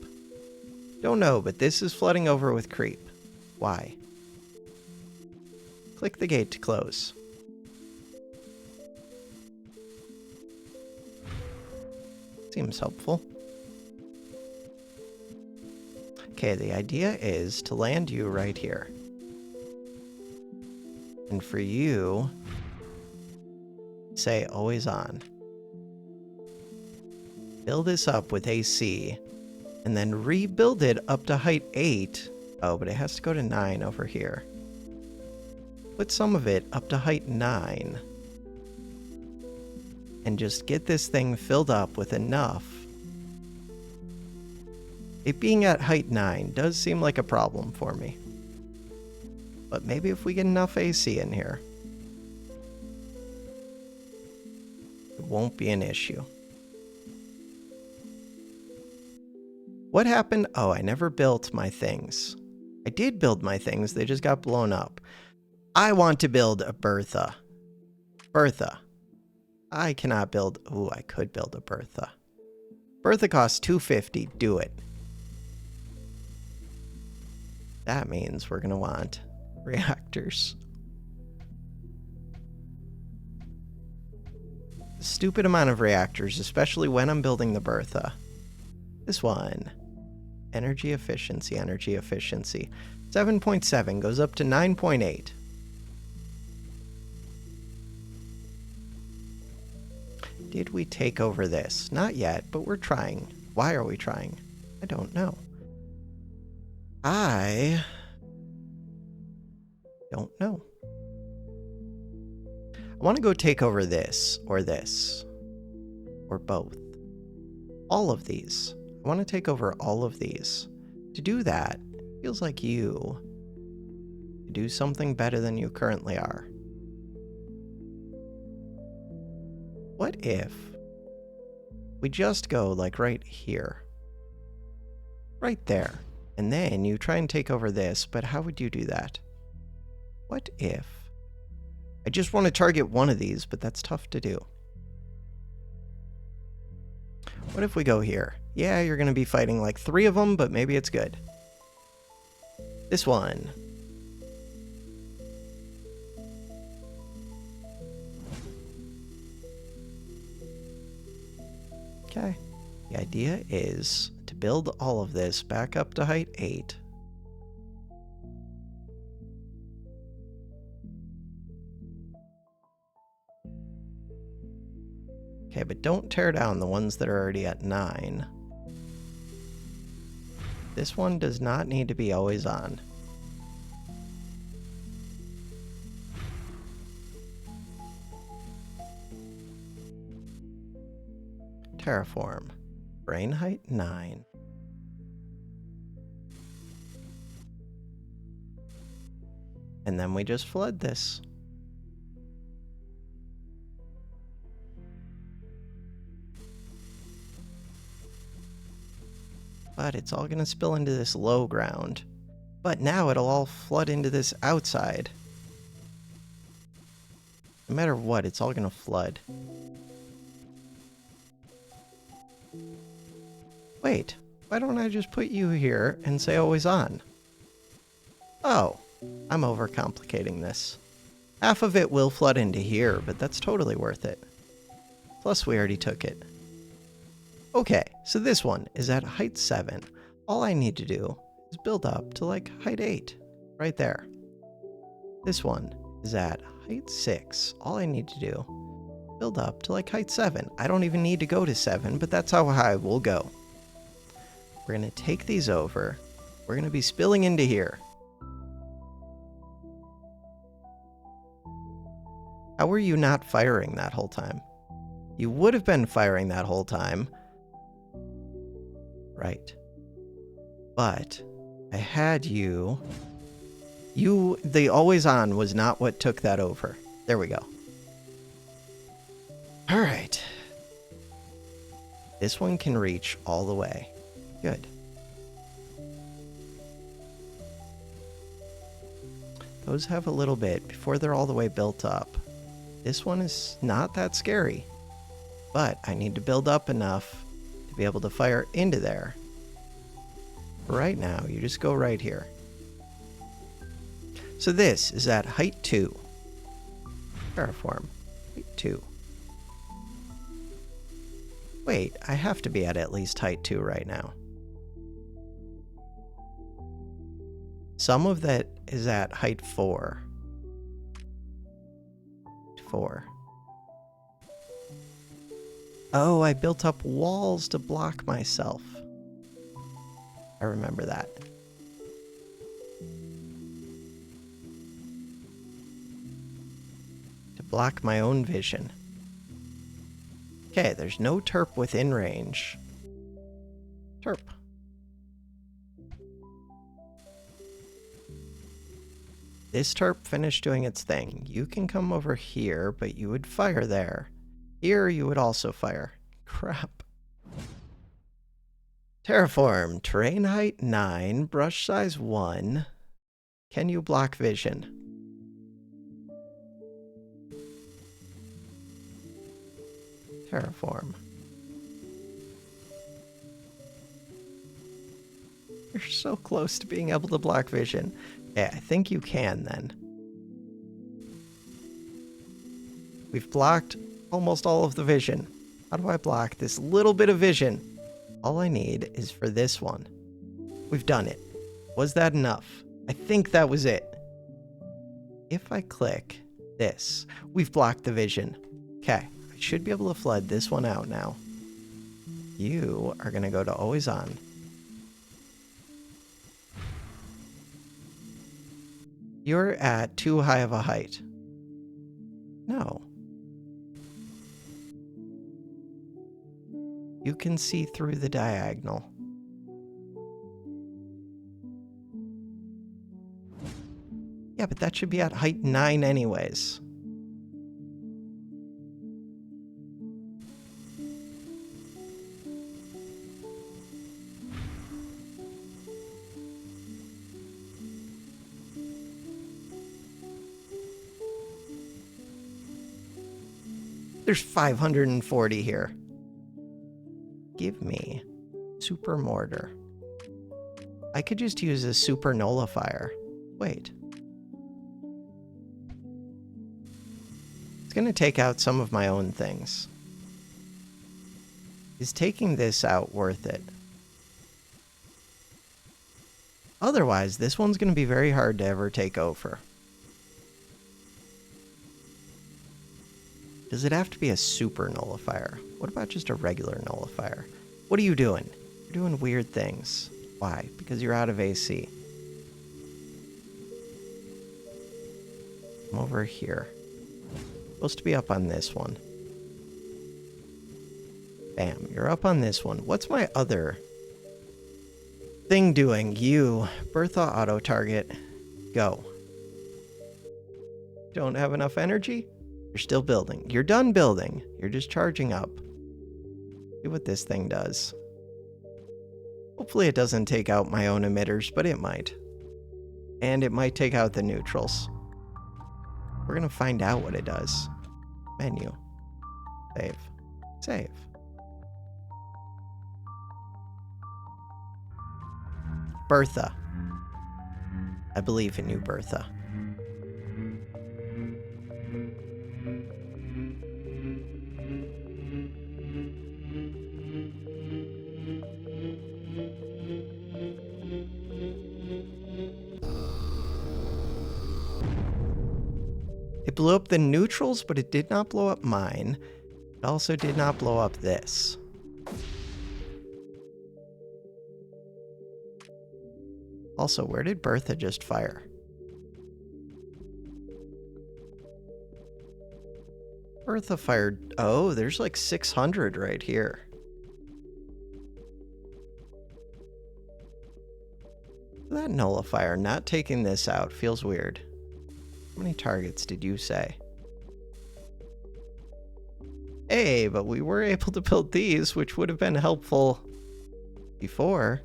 Don't know, but this is flooding over with creep. Why? Click the gate to close. Seems helpful. Okay, the idea is to land you right here. And for you, say always on. Build this up with AC, and then rebuild it up to height 8. Oh, but it has to go to 9 over here. Put some of it up to height 9. And just get this thing filled up with enough. It being at height 9 does seem like a problem for me. But maybe if we get enough AC in here, it won't be an issue. What happened? Oh, I never built my things. I did build my things, they just got blown up. I want to build a Bertha. Bertha. I cannot build... Ooh, I could build a Bertha. Bertha costs $250. Do it. That means we're going to want reactors. A stupid amount of reactors, especially when I'm building the Bertha. This one. Energy efficiency, energy efficiency. 7.7 goes up to 9.8. Did we take over this? Not yet, but we're trying. Why are we trying? I don't know. I don't know. I want to go take over this, or both. All of these. I want to take over all of these. To do that, it feels like you do something better than you currently are. What if we just go like right here? Right there. And then you try and take over this, but how would you do that? What if... I just want to target one of these, but that's tough to do. What if we go here? Yeah, you're going to be fighting like 3 of them, but maybe it's good. This one. Okay. The idea is to build all of this back up to height 8. Okay, but don't tear down the ones that are already at 9. This one does not need to be always on. Terraform. Brain height 9. And then we just flood this. But it's all going to spill into this low ground. But now it'll all flood into this outside. No matter what, it's all going to flood. Wait, why don't I just put you here and say always on? Oh, I'm overcomplicating this. Half of it will flood into here, but that's totally worth it. Plus, we already took it. Okay, so this one is at height 7. All I need to do is build up to like height 8, right there. This one is at height 6. All I need to do, build up to like height 7. I don't even need to go to 7, but that's how high we'll go. We're going to take these over. We're going to be spilling into here. How were you not firing that whole time? You would have been firing that whole time. Right. But I had you... The always on was not what took that over. There we go. All right. This one can reach all the way. Good. Those have a little bit before they're all the way built up. This one is not that scary, but I need to build up enough to be able to fire into there. Right now, you just go right here. So this is at height 2. Terraform. Height 2. Wait, I have to be at least height 2 right now. Some of that is at height 4. 4. Oh, I built up walls to block myself. I remember that. To block my own vision. Okay, there's no terp within range. Terp. This terp finished doing its thing. You can come over here, but you would fire there. Here, you would also fire. Crap. Terraform, terrain height 9, brush size 1. Can you block vision? Terraform. You're so close to being able to block vision. Yeah, I think you can then. We've blocked almost all of the vision. How do I block this little bit of vision? All I need is for this one. We've done it. Was that enough? I think that was it. If I click this, we've blocked the vision. Okay, I should be able to flood this one out now. You are going to go to always on. You're at too high of a height. No. You can see through the diagonal. Yeah, but that should be at height 9 anyways. There's 540 here. Give me super mortar. I could just use a super nullifier. Wait. It's going to take out some of my own things. Is taking this out worth it? Otherwise, this one's going to be very hard to ever take over. Does it have to be a super nullifier? What about just a regular nullifier? What are you doing? You're doing weird things. Why? Because you're out of AC. I'm over here. Supposed to be up on this one. Bam, you're up on this one. What's my other thing doing? You, Bertha auto target, go. Don't have enough energy? You're still building. You're done building. You're just charging up. See what this thing does. Hopefully it doesn't take out my own emitters, but it might. And it might take out the neutrals. We're going to find out what it does. Menu. Save. Save. Bertha. I believe in you, Bertha. It blew up the neutrals, but it did not blow up mine. It also did not blow up this. Also, where did Bertha just fire? Bertha fired... Oh, there's like 600 right here. That nullifier not taking this out feels weird. How many targets did you say? Hey, but we were able to build these, which would have been helpful before.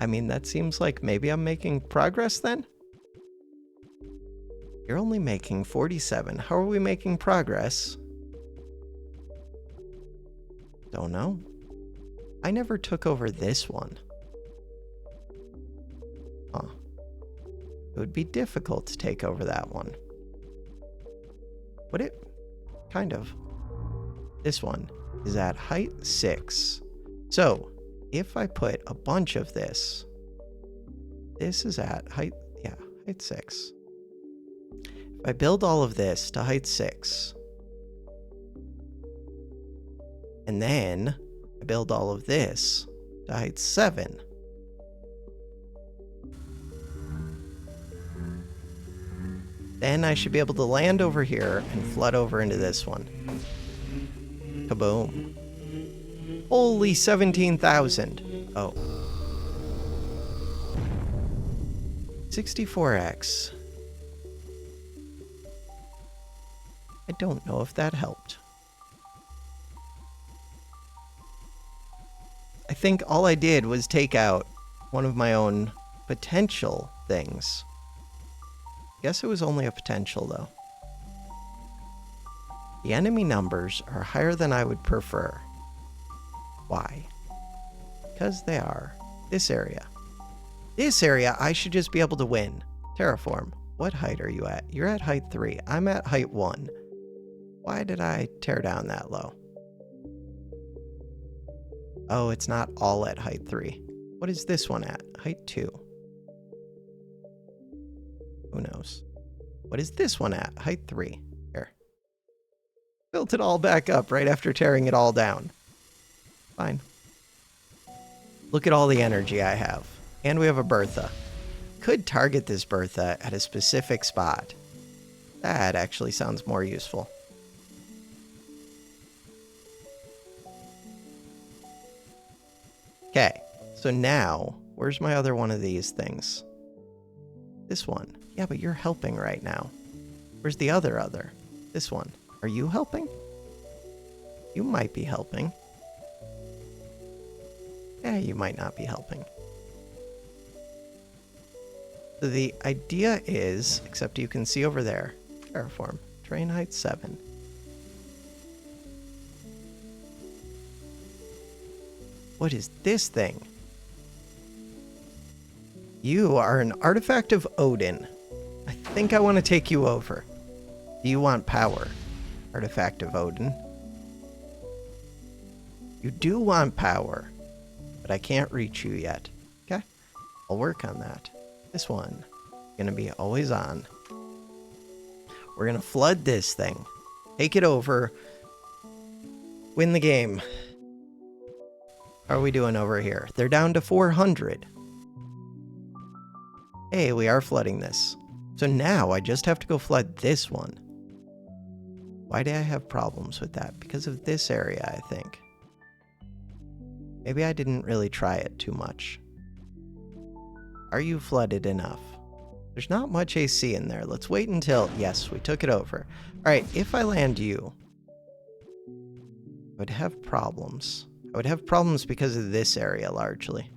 I mean, that seems like maybe I'm making progress then? You're only making 47. How are we making progress? Don't know. I never took over this one. Huh. It would be difficult to take over that one. Would it? Kind of. This one is at height 6. So, if I put a bunch of this, this is at height 6. If I build all of this to height 6, and then I build all of this to height 7, then I should be able to land over here and flood over into this one. Kaboom. Holy 17,000. Oh. 64x. I don't know if that helped. think all I did was take out one of my own potential things. Guess it was only a potential, though. The enemy numbers are higher than I would prefer. Why? Because they are. This area. This area, I should just be able to win. Terraform. What height are you at? You're at height 3. I'm at height 1. Why did I tear down that low? Oh, it's not all at height 3. What is this one at? Height 2. Who knows? What is this one at? Height 3. Here. Built it all back up right after tearing it all down. Fine. Look at all the energy I have. And we have a Bertha. Could target this Bertha at a specific spot. That actually sounds more useful. Okay, so now, where's my other one of these things? This one. Yeah, but you're helping right now. Where's the other? This one. Are you helping? You might be helping. Yeah, you might not be helping. So the idea is, except you can see over there, terraform, terrain height 7. What is this thing? You are an artifact of Odin. I think I want to take you over. Do you want power, artifact of Odin? You do want power, but I can't reach you yet. Okay? I'll work on that. This one, gonna be always on. We're gonna flood this thing. Take it over. Win the game. How are we doing over here? They're down to 400. Hey, we are flooding this. So now I just have to go flood this one. Why do I have problems with that? Because of this area, I think. Maybe I didn't really try it too much. Are you flooded enough? There's not much AC in there. Let's wait until... Yes, we took it over. Alright, if I land you, I would have problems. I would have problems because of this area, largely.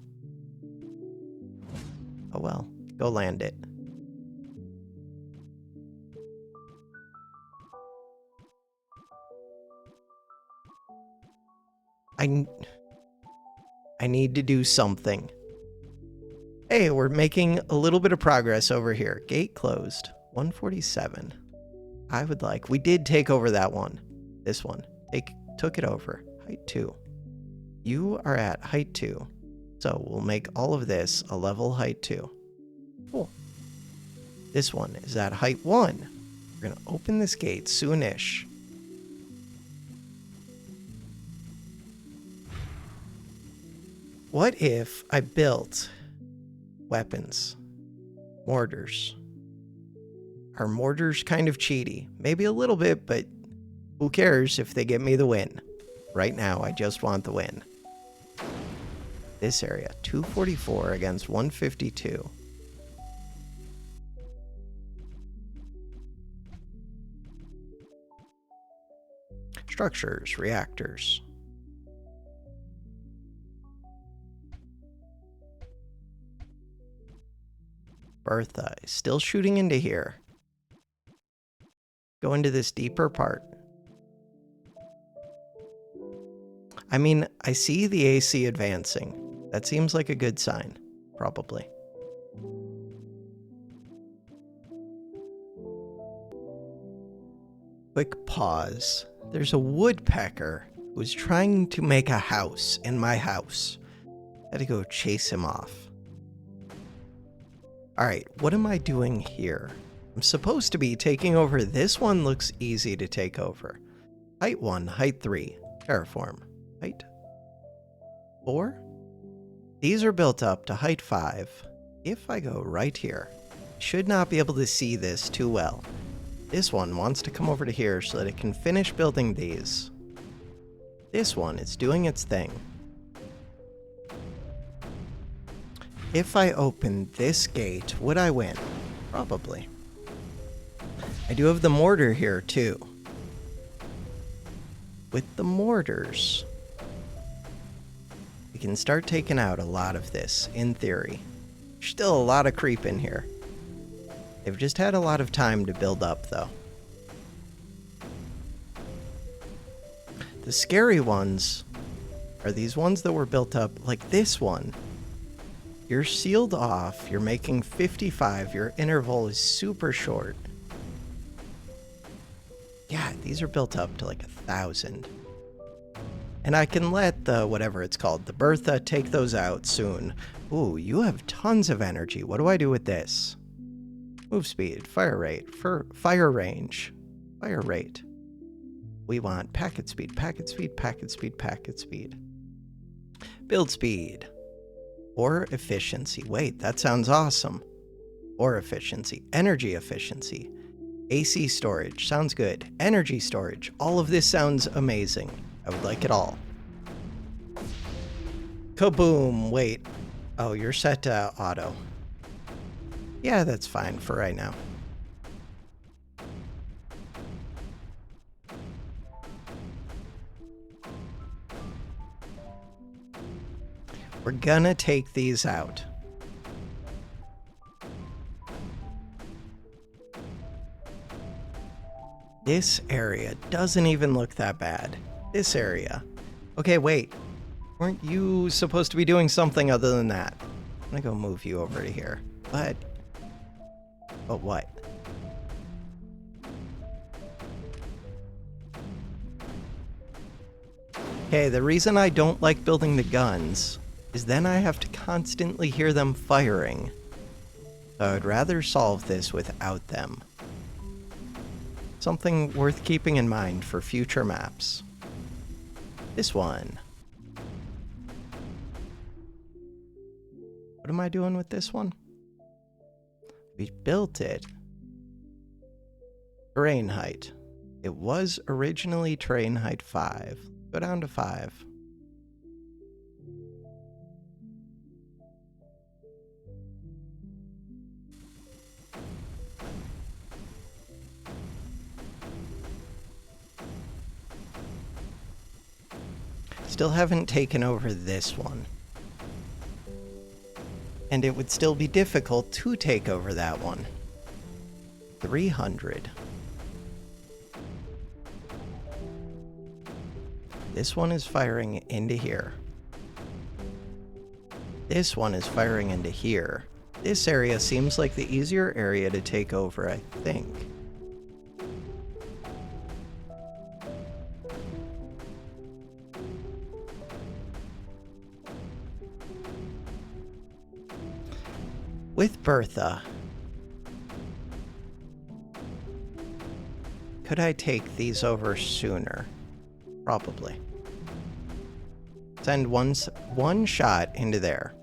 Oh well, go land it. I need to do something. Hey, we're making a little bit of progress over here. Gate closed. 147. I would like... We did take over that one. This one. Took it over. Height 2. You are at height 2. So we'll make all of this a level height 2. Cool. This one is at height 1. We're going to open this gate soonish. What if I built weapons? Mortars. Are mortars kind of cheaty? Maybe a little bit, but who cares if they get me the win? Right now, I just want the win. This area, 244 against 152. Structures, reactors. Bertha is still shooting into here. Go into this deeper part. I mean, I see the AC advancing. That seems like a good sign, probably. Quick pause. There's a woodpecker who's trying to make a house in my house. I had to go chase him off. Alright, what am I doing here? I'm supposed to be taking over. This one looks easy to take over. Height 1, height 3, terraform. Height 4? These are built up to height 5. If I go right here, I should not be able to see this too well. This one wants to come over to here so that it can finish building these. This one is doing its thing. If I open this gate, would I win? Probably. I do have the mortar here too. With the mortars, we can start taking out a lot of this, in theory. There's still a lot of creep in here. They've just had a lot of time to build up, though. The scary ones are these ones that were built up, like this one. You're sealed off, you're making 55, your interval is super short. Yeah, these are built up to like 1,000. And I can let the, whatever it's called, the Bertha, take those out soon. Ooh, you have tons of energy. What do I do with this? Move speed, fire rate, fire range, fire rate. We want packet speed, packet speed, packet speed, packet speed. Build speed. Or efficiency. Wait, that sounds awesome. Or efficiency. Energy efficiency. AC storage. Sounds good. Energy storage. All of this sounds amazing. I would like it all. Kaboom. Wait. Oh, you're set to auto. Yeah, that's fine for right now. We're gonna take these out. This area doesn't even look that bad. This area. Okay, wait. Weren't you supposed to be doing something other than that? I'm gonna go move you over to here. But what? Okay, the reason I don't like building the guns is then I have to constantly hear them firing. So I'd rather solve this without them. Something worth keeping in mind for future maps. This one. What am I doing with this one? We built it. Terrain height. It was originally terrain height 5. Go down to 5. Still haven't taken over this one. And it would still be difficult to take over that one. 300. This one is firing into here. This one is firing into here. This area seems like the easier area to take over, I think. With Bertha, could I take these over sooner? Probably. Send one shot into there.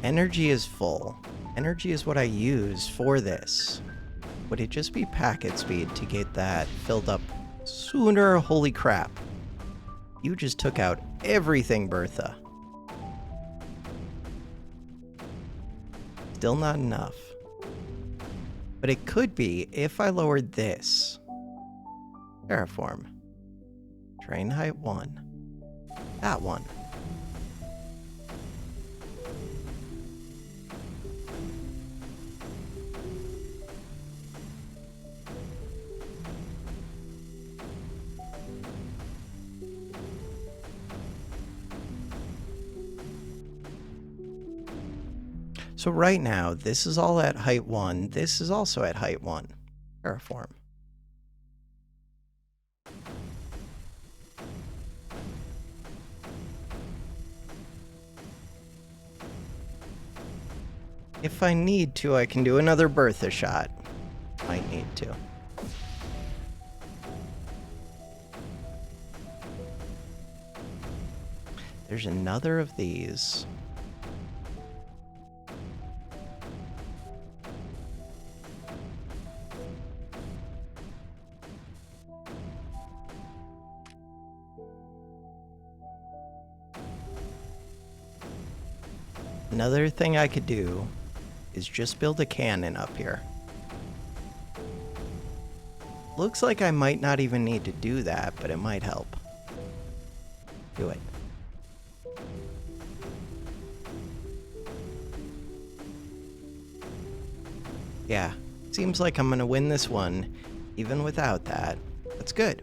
Energy is full. Energy is what I use for this. Would it just be packet speed to get that filled up sooner? Holy crap. You just took out everything, Bertha. Still not enough. But it could be if I lowered this. Terraform. Terrain height 1. That one. So right now, this is all at height 1. This is also at height 1. Terraform. If I need to, I can do another Bertha shot. Might need to. There's another of these. Another thing I could do is just build a cannon up here. Looks like I might not even need to do that, but it might help. Do it. Yeah, seems like I'm gonna win this one, even without that. That's good.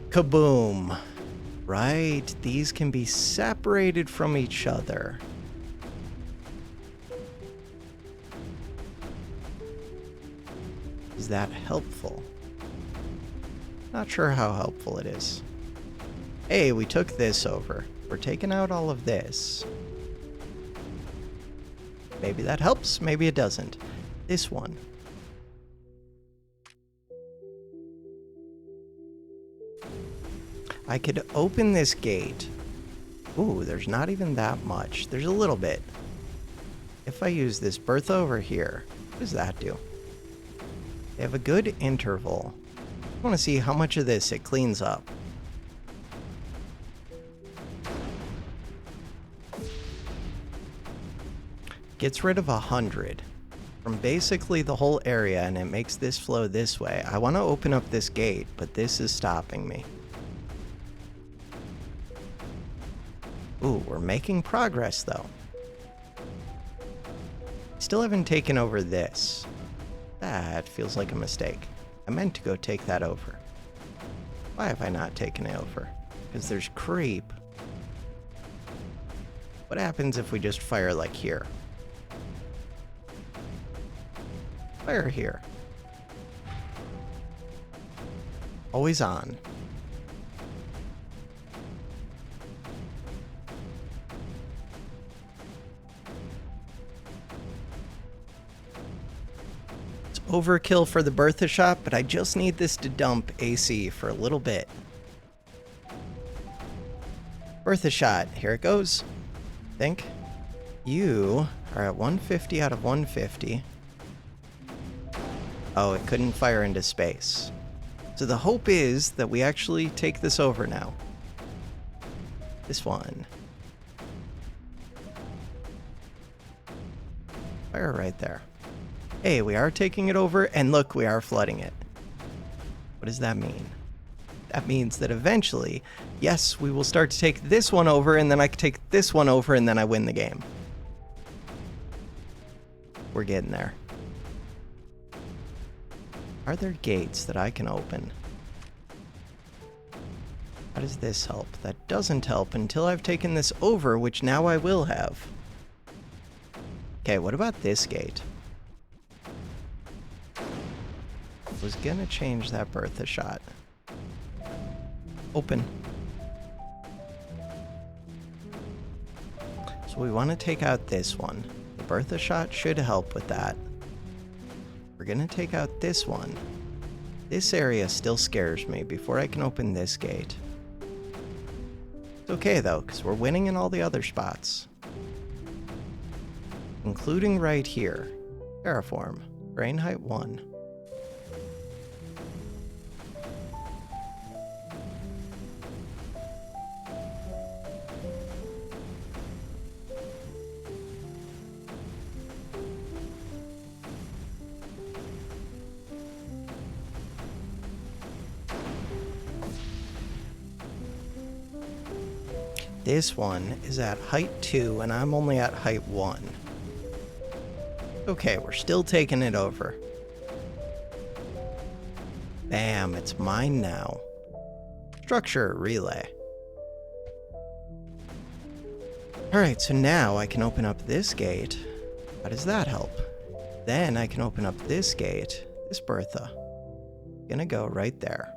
Kaboom! Right, these can be separated from each other. Is that helpful? Not sure how helpful it is. Hey, we took this over. We're taking out all of this. Maybe that helps, maybe it doesn't. This one. I could open this gate. Ooh, there's not even that much. There's a little bit. If I use this berth over here, what does that do? They have a good interval. I want to see how much of this it cleans up. Gets rid of 100 from basically the whole area, and it makes this flow this way. I want to open up this gate, but this is stopping me. Ooh, we're making progress though. Still haven't taken over this. That feels like a mistake. I meant to go take that over. Why have I not taken it over? Because there's creep. What happens if we just fire like here? Fire here. Always on. It's overkill for the Bertha shot, but I just need this to dump AC for a little bit. Bertha shot, here it goes. Think. You are at 150 out of 150. Oh, it couldn't fire into space. So the hope is that we actually take this over now. This one. Fire right there. Hey, we are taking it over, and look, we are flooding it. What does that mean? That means that eventually, yes, we will start to take this one over, and then I can take this one over, and then I win the game. We're getting there. Are there gates that I can open? How does this help? That doesn't help until I've taken this over, which now I will have. Okay, what about this gate? I was gonna change that Bertha shot. Open. So we want to take out this one. The Bertha shot should help with that. We're gonna take out this one. This area still scares me before I can open this gate. It's okay though, because we're winning in all the other spots. Including right here. Terraform. Brain height 1. This one is at height 2, and I'm only at height 1. Okay, we're still taking it over. Bam, it's mine now. Structure relay. Alright, so now I can open up this gate. How does that help? Then I can open up this gate, this Bertha. Gonna go right there.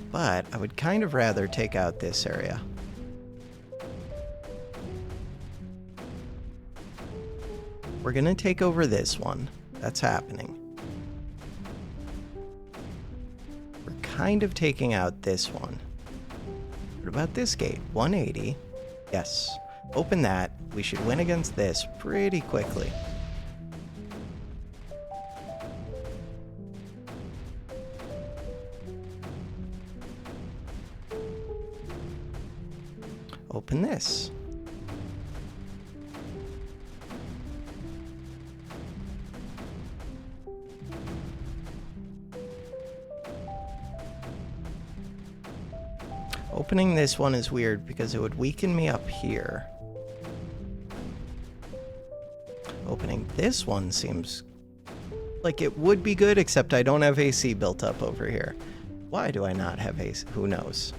But I would kind of rather take out this area. We're gonna take over this one. That's happening. We're kind of taking out this one. What about this gate? 180. Yes. Open that. We should win against this pretty quickly. Open this. Opening this one is weird because it would weaken me up here. Opening this one seems like it would be good, except I don't have AC built up over here. Why do I not have AC? Who knows?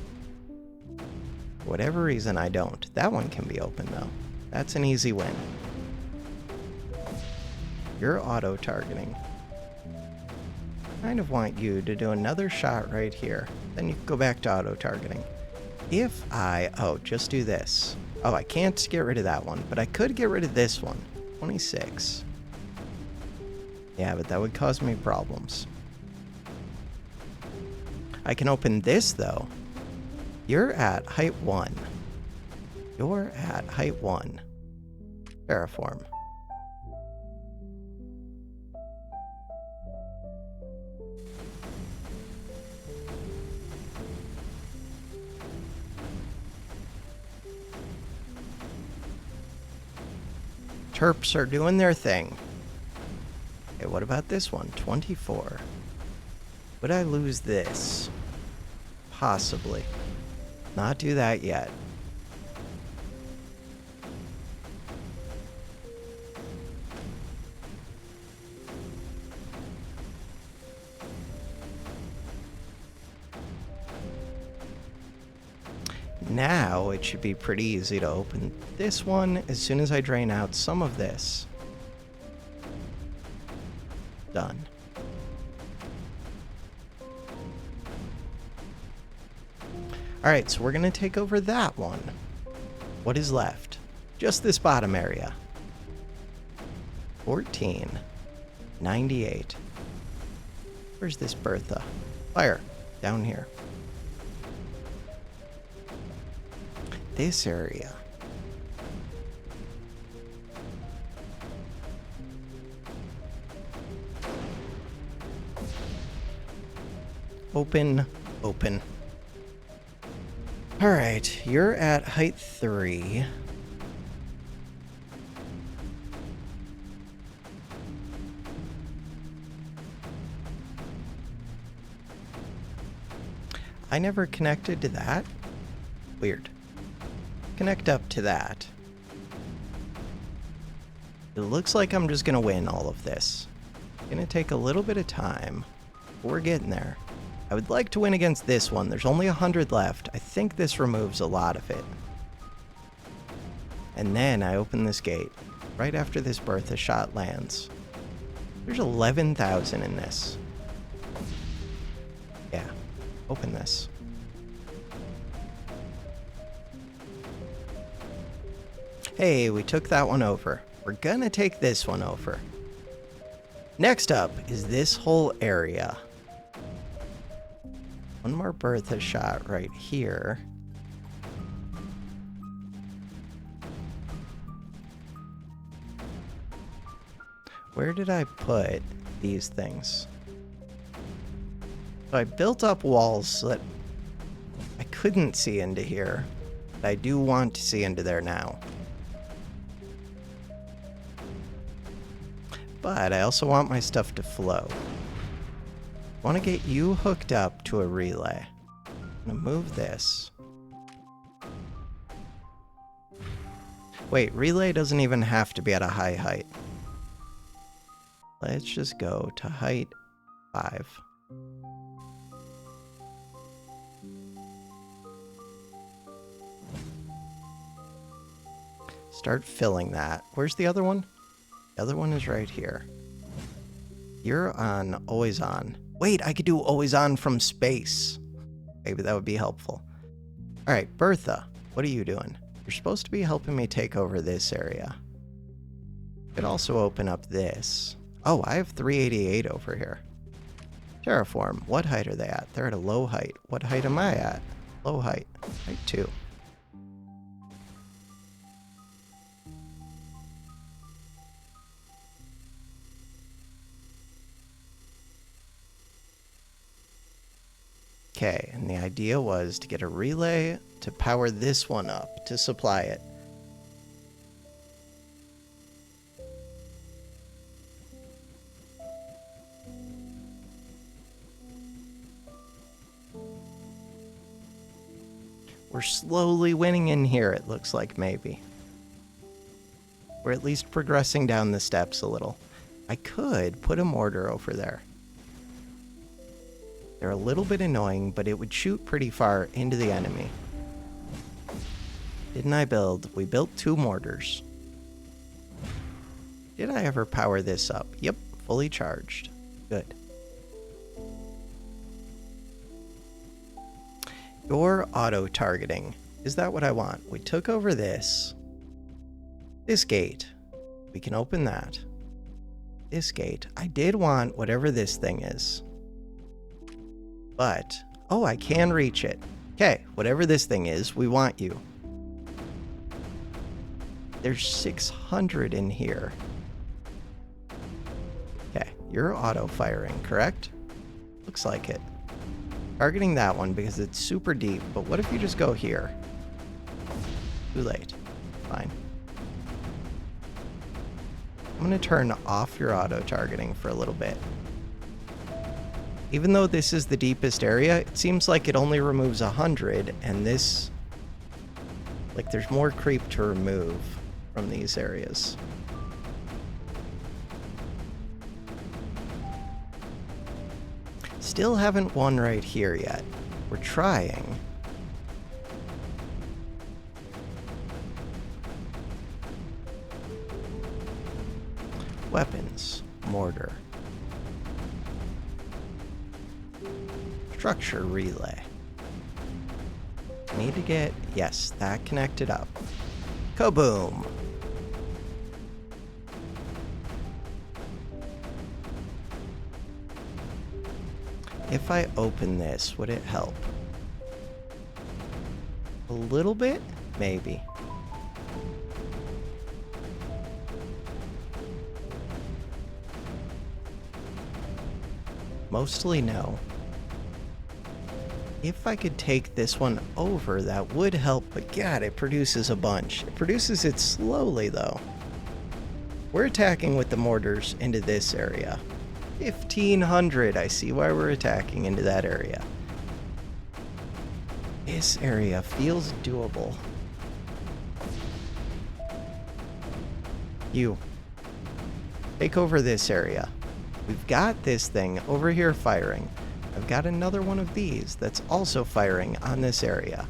For whatever reason, I don't. That one can be open, though. That's an easy win. You're auto-targeting. Kind of want you to do another shot right here. Then you can go back to auto-targeting. If I... Oh, just do this. Oh, I can't get rid of that one, but I could get rid of this one. 26. Yeah, but that would cause me problems. I can open this, though. You're at height 1. You're at height 1. Terraform. Terps are doing their thing. Okay, what about this one? 24. Would I lose this? Possibly. Not do that yet. Now it should be pretty easy to open this one as soon as I drain out some of this. Done. Alright, so we're going to take over that one. What is left? Just this bottom area. 14. 98. Where's this Bertha? Fire. Down here. This area. Open, open. All right, you're at height 3. I never connected to that. Weird. Connect up to that. It looks like I'm just gonna win all of this. It's gonna take a little bit of time. But we're getting there. I would like to win against this one. There's only 100 left. I think this removes a lot of it. And then I open this gate. Right after this Bertha shot lands. There's 11,000 in this. Yeah. Open this. Hey, we took that one over. We're gonna take this one over. Next up is this whole area. One more Bertha shot right here. Where did I put these things? So I built up walls so that I couldn't see into here, but I do want to see into there now. But I also want my stuff to flow. I want to get you hooked up to a relay. I'm going to move this. Wait, relay doesn't even have to be at a high height. Let's just go to height 5. Start filling that. Where's the other one? The other one is right here. You're on always on. Wait, I could do always on from space. Maybe that would be helpful. All right, Bertha, what are you doing? You're supposed to be helping me take over this area. Could also open up this. Oh, I have 388 over here. Terraform, what height are they at? They're at a low height. What height am I at? Low height. Height 2. Okay, and the idea was to get a relay to power this one up, to supply it. slowly winning in here, it looks like maybe. We're at least progressing down the steps a little. I could put a mortar over there. They're a little bit annoying, but it would shoot pretty far into the enemy. Didn't I build? We built 2 mortars. Did I ever power this up? Yep, fully charged. Good. Your auto-targeting. Is that what I want? We took over this. This gate. We can open that. This gate. I did want whatever this thing is. But, oh, I can reach it. Okay, whatever this thing is, we want you. There's 600 in here. Okay, you're auto-firing, correct? Looks like it. Targeting that one because it's super deep, but what if you just go here? Too late. Fine. I'm going to turn off your auto-targeting for a little bit. Even though this is the deepest area, it seems like it only removes 100, and this... like, there's more creep to remove from these areas. Still haven't won right here yet. We're trying. Weapons. Mortar. Structure relay. Need to get... yes, that connected up. Kaboom! If I open this, would it help? A little bit? Maybe. Mostly no. If I could take this one over, that would help, but God, it produces a bunch. It produces it slowly, though. We're attacking with the mortars into this area. 1,500. I see why we're attacking into that area. This area feels doable. You. Take over this area. We've got this thing over here firing. I've got another one of these that's also firing on this area.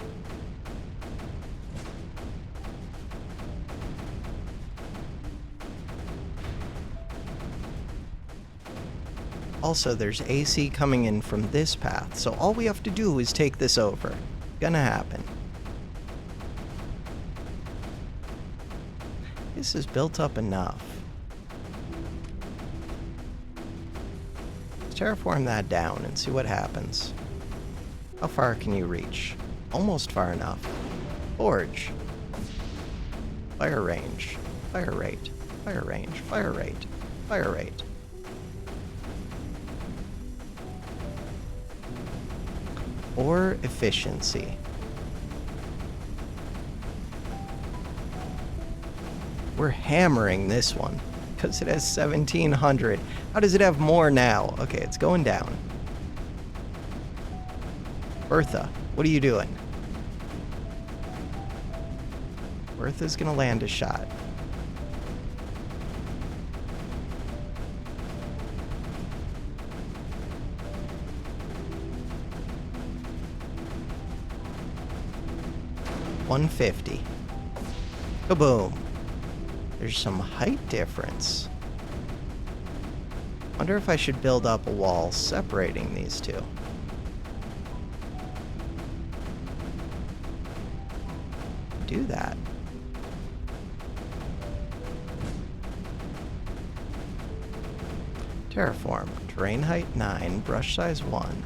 Also, there's AC coming in from this path, so all we have to do is take this over. Gonna happen. This is built up enough. Let's terraform that down and see what happens. How far can you reach? Almost far enough. Forge. Fire range. Fire rate. Fire range. Fire rate. Fire rate. Or efficiency. We're hammering this one because it has 1,700. How does it have more now? Okay, it's going down. Bertha, what are you doing? Bertha's gonna land a shot. $150. Kaboom. There's some height difference. Wonder if I should build up a wall separating these two. Do that. Terraform. Terrain height 9, brush size 1.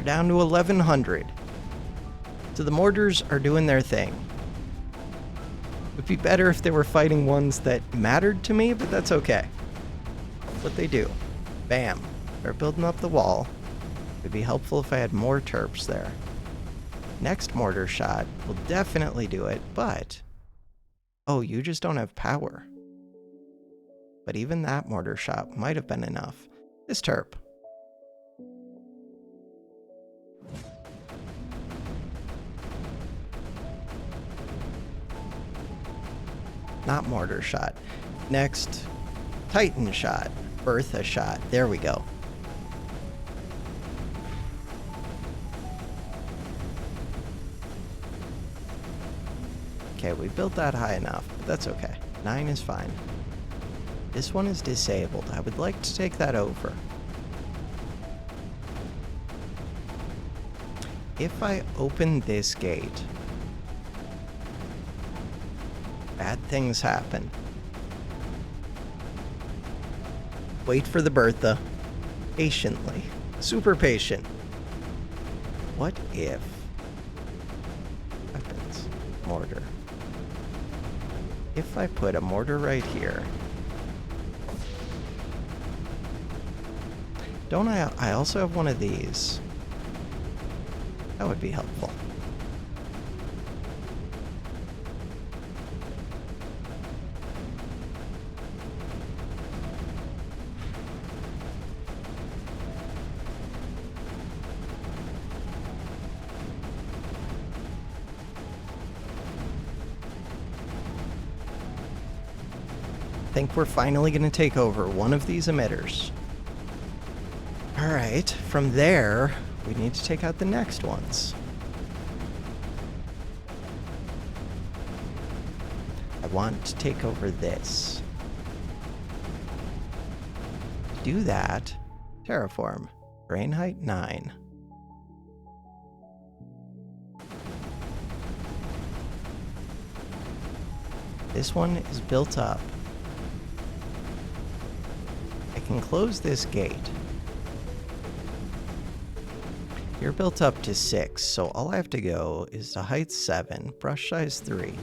Down to 1,100. So the mortars are doing their thing. It would be better if they were fighting ones that mattered to me, but that's okay. That's what they do. Bam. They're building up the wall. It would be helpful if I had more terps there. Next mortar shot will definitely do it, but... oh, you just don't have power. but even that mortar shot might have been enough. This terp. Not mortar shot. Next, Titan shot. Bertha shot. There we go. Okay, we built that high enough, but that's okay. 9 is fine. This one is disabled. I would like to take that over. If I open this gate, bad things happen. Wait for the Bertha. Patiently. Super patient. What if... Weapons. Mortar. If I put a mortar right here... Don't I also have one of these? That would be helpful. I think we're finally going to take over one of these emitters. Alright, from there, we need to take out the next ones. I want to take over this. To do that, terraform. Terrain height 9. This one is built up. I can close this gate. You're built up to 6, so all I have to go is to height 7, brush size 3.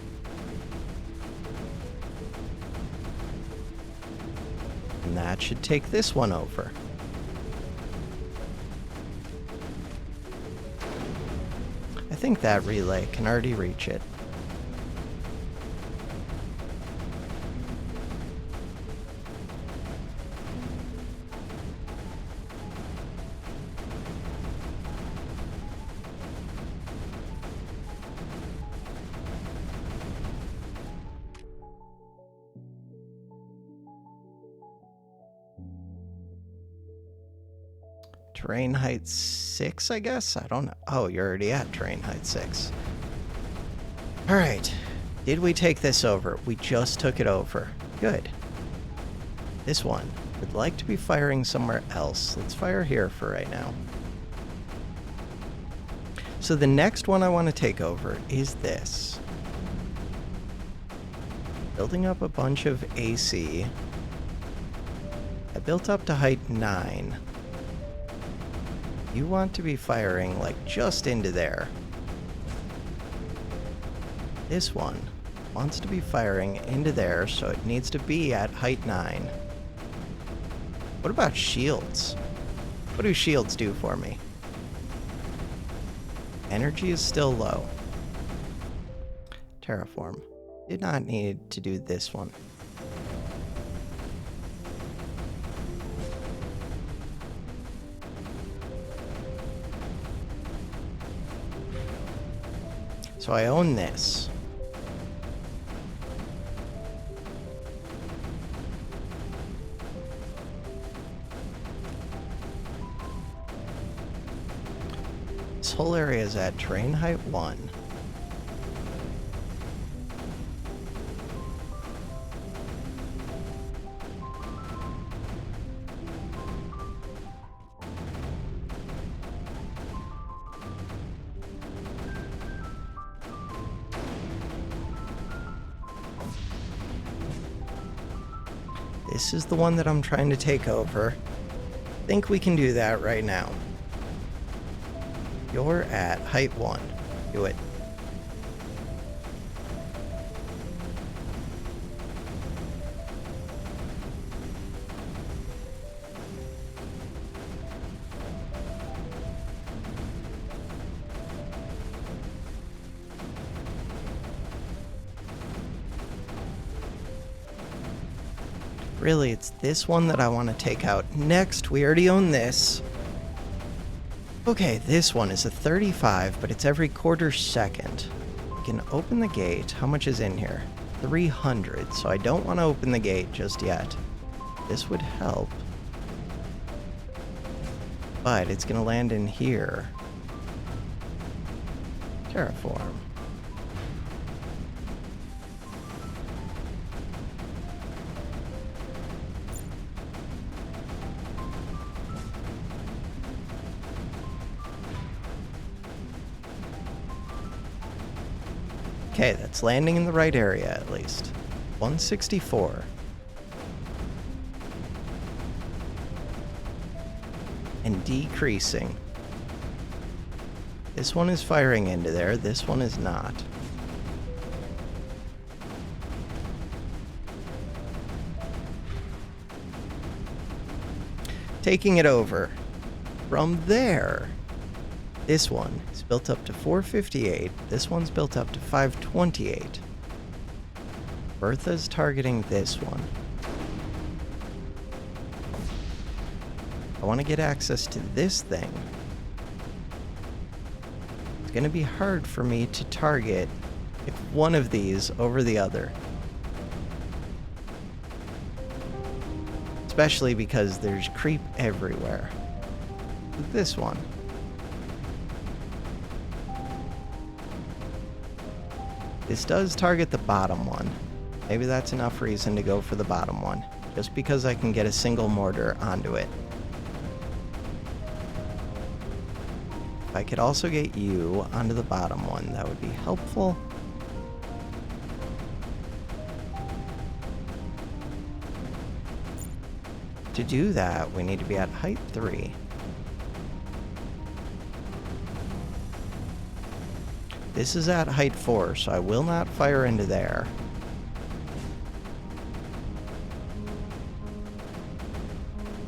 And that should take this one over. I think that relay can already reach it. Terrain height 6, I guess? I don't know. Oh, you're already at terrain height 6. Alright. Did we take this over? We just took it over. Good. This one would like to be firing somewhere else. Let's fire here for right now. So the next one I want to take over is this. Building up a bunch of AC. I built up to height 9. You want to be firing, like, just into there. This one wants to be firing into there, so it needs to be at height 9. What about shields? What do shields do for me? Energy is still low. Terraform. Did not need to do this one. So I own this. This whole area is at terrain height 1. This is the one that I'm trying to take over. Think we can do that right now. You're at height 1. Do it. Really, it's this one that I want to take out next. We already own this. Okay, this one is a 35, but it's every quarter second. We can open the gate. How much is in here? 300, so I don't want to open the gate just yet. This would help. But it's going to land in here. Terraform. Okay, that's landing in the right area at least. 164. And decreasing. This one is firing into there, this one is not. Taking it over. From there, this one is built up to 458. This one's built up to 528. Bertha's targeting this one. I want to get access to this thing. It's going to be hard for me to target one of these over the other. Especially because there's creep everywhere. This one. This does target the bottom one. Maybe that's enough reason to go for the bottom one. Just because I can get a single mortar onto it. If I could also get you onto the bottom one, that would be helpful. To do that, we need to be at height 3. This is at height 4, so I will not fire into there.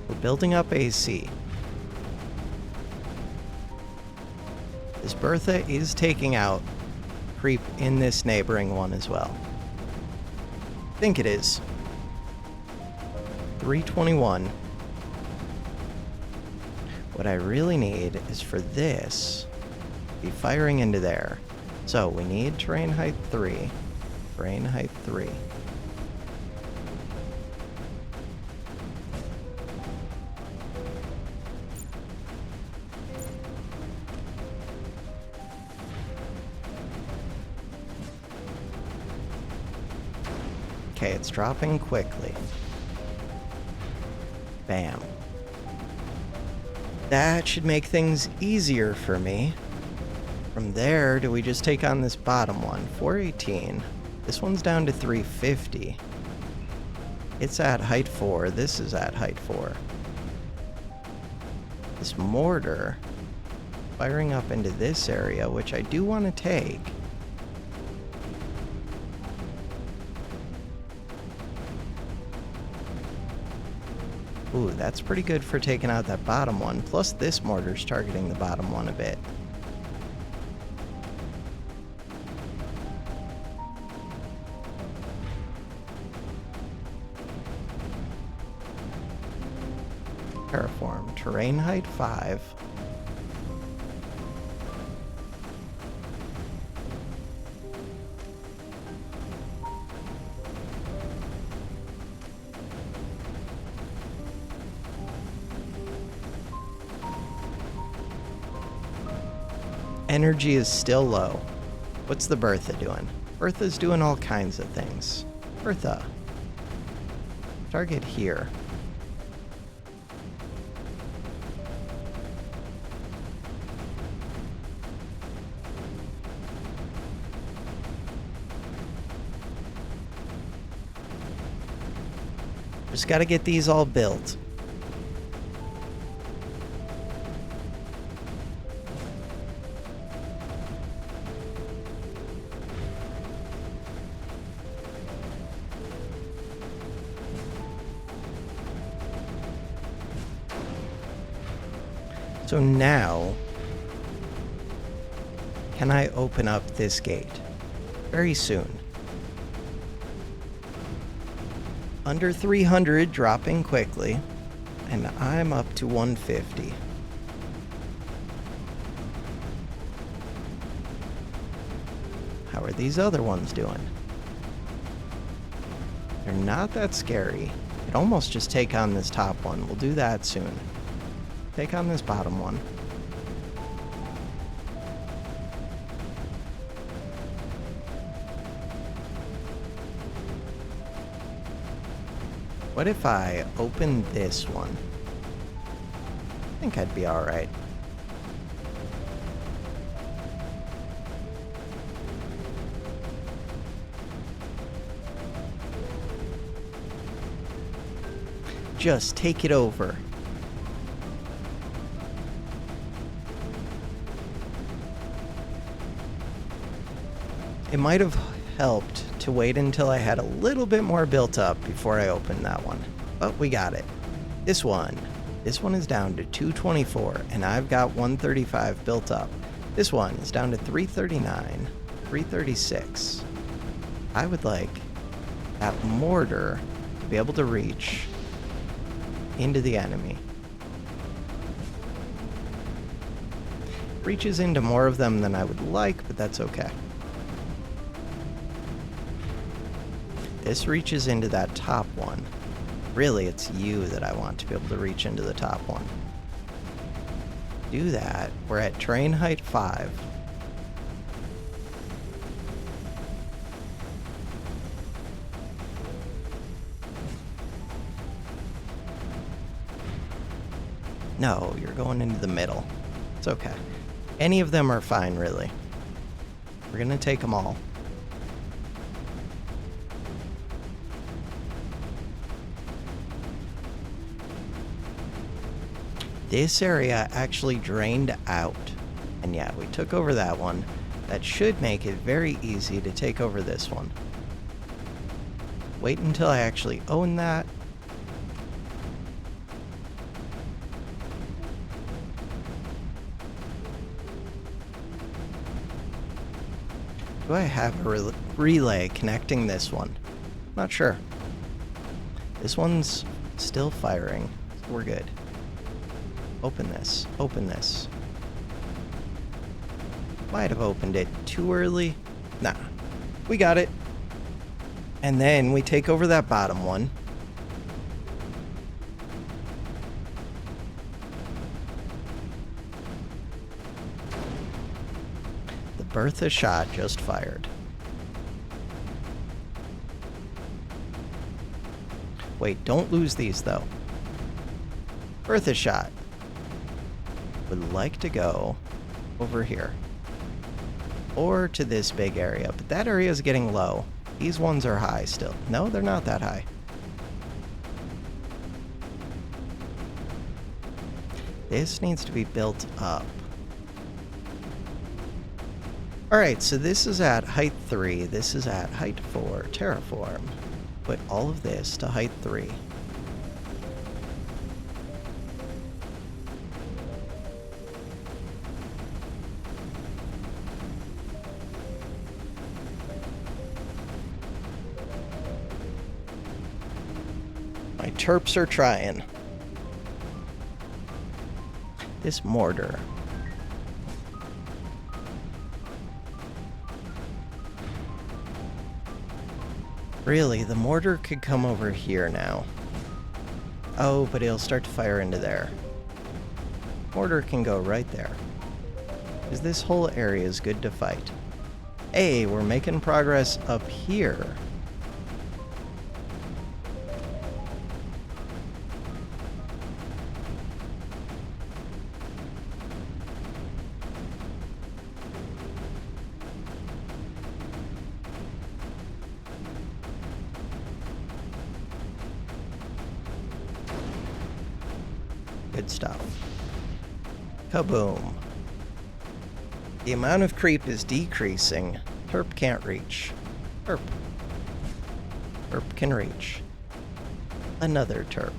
We're building up AC. This Bertha is taking out creep in this neighboring one as well. I think it is. 321. What I really need is for this to be firing into there. So we need terrain height 3. Terrain height 3. Okay, it's dropping quickly. Bam. That should make things easier for me. From there, do we just take on this bottom one? 418. This one's down to 350. It's at height 4. This is at height 4. This mortar firing up into this area, which I do want to take. Ooh, that's pretty good for taking out that bottom one. Plus this mortar's targeting the bottom one a bit. Terraform. Terrain height 5. Energy is still low. What's the Bertha doing? Bertha's doing all kinds of things. Bertha. Target here. Just gotta get these all built. So now, can I open up this gate? Very soon. Under 300, dropping quickly. And I'm up to 150. How are these other ones doing? They're not that scary. Could almost just take on this top one. We'll do that soon. Take on this bottom one. What if I open this one? I think I'd be alright. Just take it over. It might have helped to wait until I had a little bit more built up before I opened that one. But we got it. This one is down to 224, and I've got 135 built up. This one is down to 339, 336. I would like that mortar to be able to reach into the enemy. Reaches into more of them than I would like, but that's okay. This reaches into that top one. Really, it's you that I want to be able to reach into the top one. Do that. We're at terrain height 5. No, you're going into the middle. It's okay. Any of them are fine, really. We're gonna take them all. This area actually drained out. And yeah, we took over that one. That should make it very easy to take over this one. Wait until I actually own that. Do I have a relay connecting this one? Not sure. This one's still firing, so we're good. Open this. Open this. Might have opened it too early. Nah. We got it. And then we take over that bottom one. The Bertha shot just fired. Wait, don't lose these though. Bertha shot. Would like to go over here. Or to this big area, but that area is getting low. These ones are high still. No, they're not that high. This needs to be built up. Alright, so this is at height 3. This is at height 4. Terraform. Put all of this to height 3. My terps are trying. This mortar. Really, the mortar could come over here now. Oh, but it'll start to fire into there. Mortar can go right there. Because this whole area is good to fight. Hey, we're making progress up here. Good stuff. Kaboom. The amount of creep is decreasing. Terp can't reach. Terp. Terp can reach. Another terp.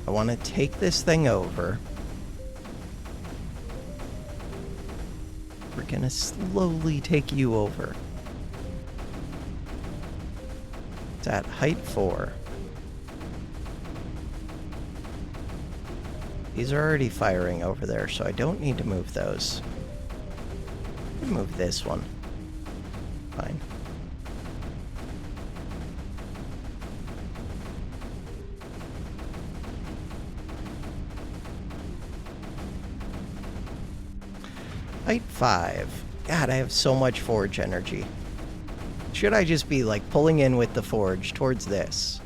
I want to take this thing over. We're gonna slowly take you over. It's at height 4. These are already firing over there, so I don't need to move those. I can move this one. Fine. Height 5. God, I have so much forge energy. Should I just be like pulling in with the forge towards this?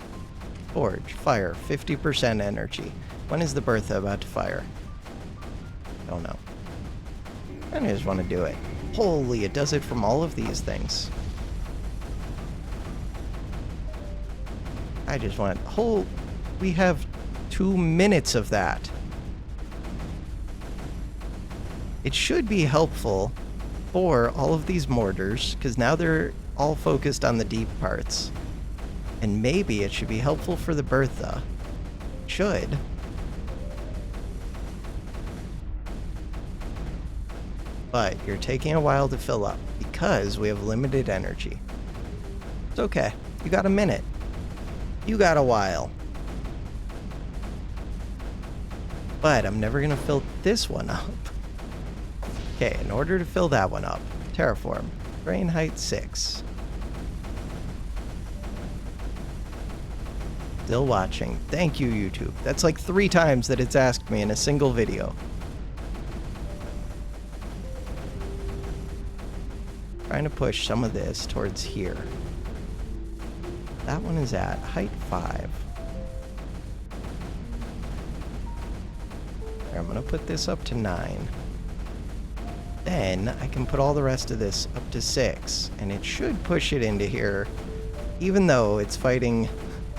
Forge, fire, 50% energy. When is the Bertha about to fire? Don't know. I just want to do it. Holy, it does it from all of these things. I just want... we have 2 minutes of that. It should be helpful for all of these mortars, because now they're all focused on the deep parts. And maybe it should be helpful for the Bertha. Should. But you're taking a while to fill up because we have limited energy. It's okay. You got a minute. You got a while. But I'm never going to fill this one up. Okay, in order to fill that one up, terraform. Terrain height 6. Still watching. Thank you, YouTube. That's like 3 times that it's asked me in a single video. Trying to push some of this towards here. That one is at height 5. Here, I'm going to put this up to 9. Then I can put all the rest of this up to 6. And it should push it into here, even though it's fighting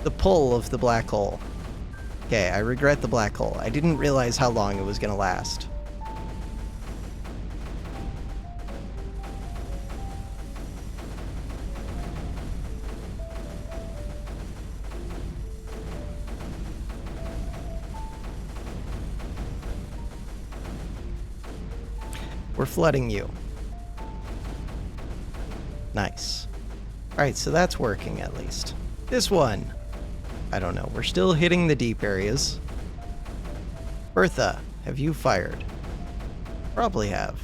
the pull of the black hole. Okay, I regret the black hole. I didn't realize how long it was going to last. We're flooding you. Nice. Alright, so that's working at least. This one. I don't know. We're still hitting the deep areas. Bertha, have you fired? Probably have.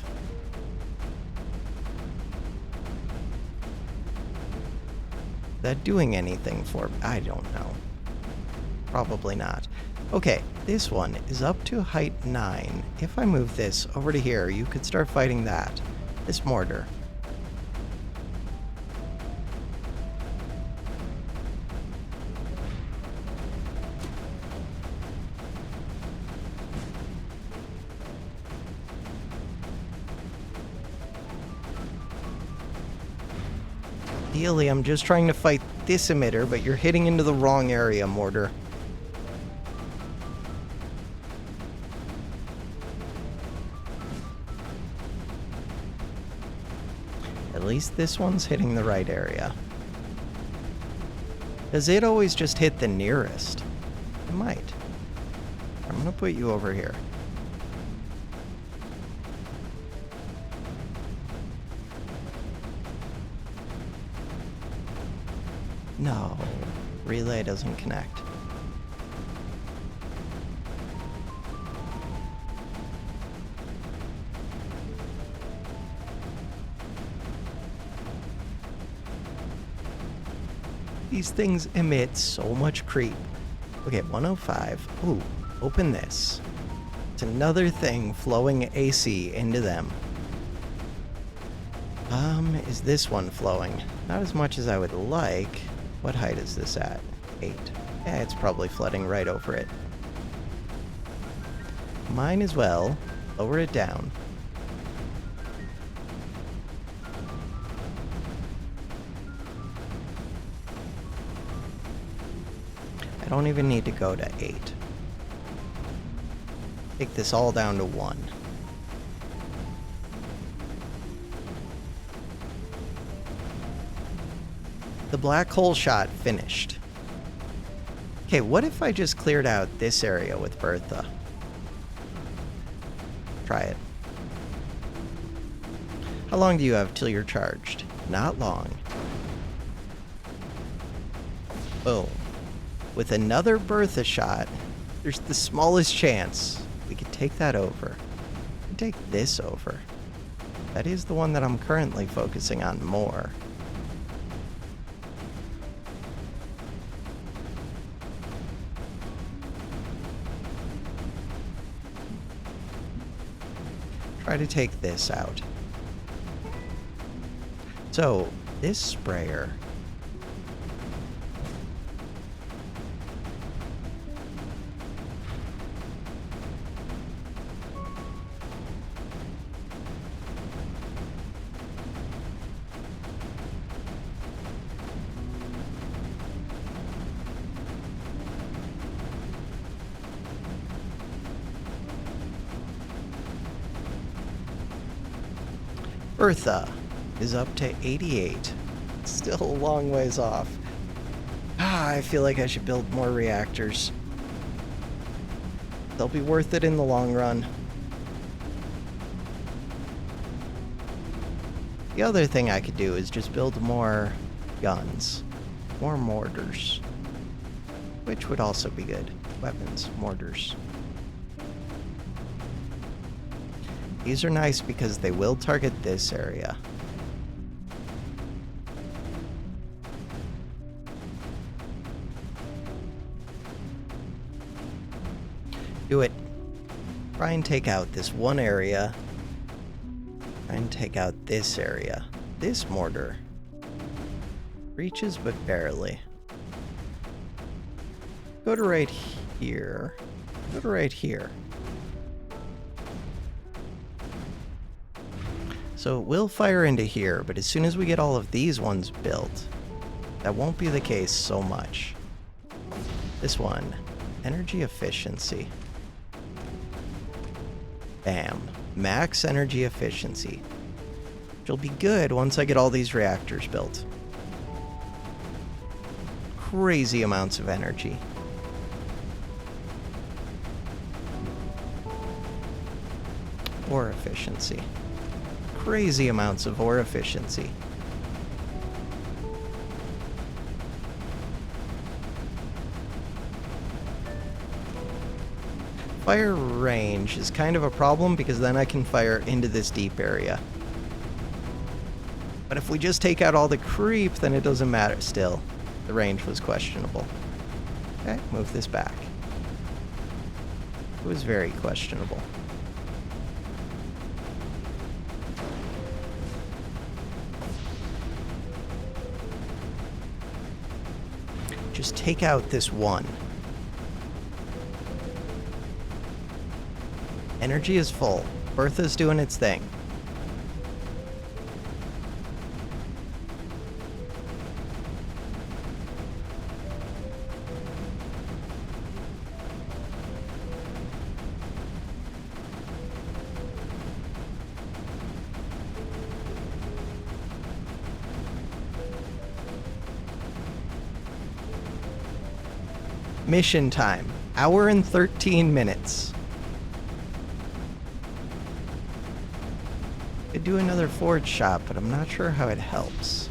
Is that doing anything for me? I don't know. Probably not. Okay, this one is up to height 9. If I move this over to here, you could start fighting that. This mortar. Ideally, I'm just trying to fight this emitter, but you're hitting into the wrong area, mortar. At least this one's hitting the right area. Does it always just hit the nearest? It might. I'm gonna put you over here. No, relay doesn't connect. These things emit so much creep. Okay, 105. Ooh, open this. It's another thing flowing AC into them. Is this one flowing? Not as much as I would like. What height is this at? 8. Yeah, it's probably flooding right over it. Mine as well. Lower it down. I don't even need to go to 8. Take this all down to 1. The black hole shot finished. Okay, what if I just cleared out this area with Bertha? Try it. How long do you have till you're charged? Not long. Boom. With another Bertha shot, there's the smallest chance we could take that over. We could take this over. That is the one that I'm currently focusing on more. Try to take this out. So, this sprayer. Bertha is up to 88. Still a long ways off. I feel like I should build more reactors. They'll be worth it in the long run. The other thing I could do is just build more guns. More mortars. Which would also be good. Weapons, mortars. These are nice because they will target this area. Do it. Try and take out this one area. Try and take out this area. This mortar reaches but barely. Go to right here. Go to right here. So it will fire into here, but as soon as we get all of these ones built, that won't be the case so much. This one, energy efficiency. Bam. Max energy efficiency. Which will be good once I get all these reactors built. Crazy amounts of energy. Ore efficiency. Crazy amounts of ore efficiency. Fire range is kind of a problem because then I can fire into this deep area. But if we just take out all the creep, then it doesn't matter still. The range was questionable. Okay, move this back. It was very questionable. Just take out this one. Energy is full. Bertha's doing its thing. Mission time. Hour and 13 minutes. Could do another forge shop, but I'm not sure how it helps.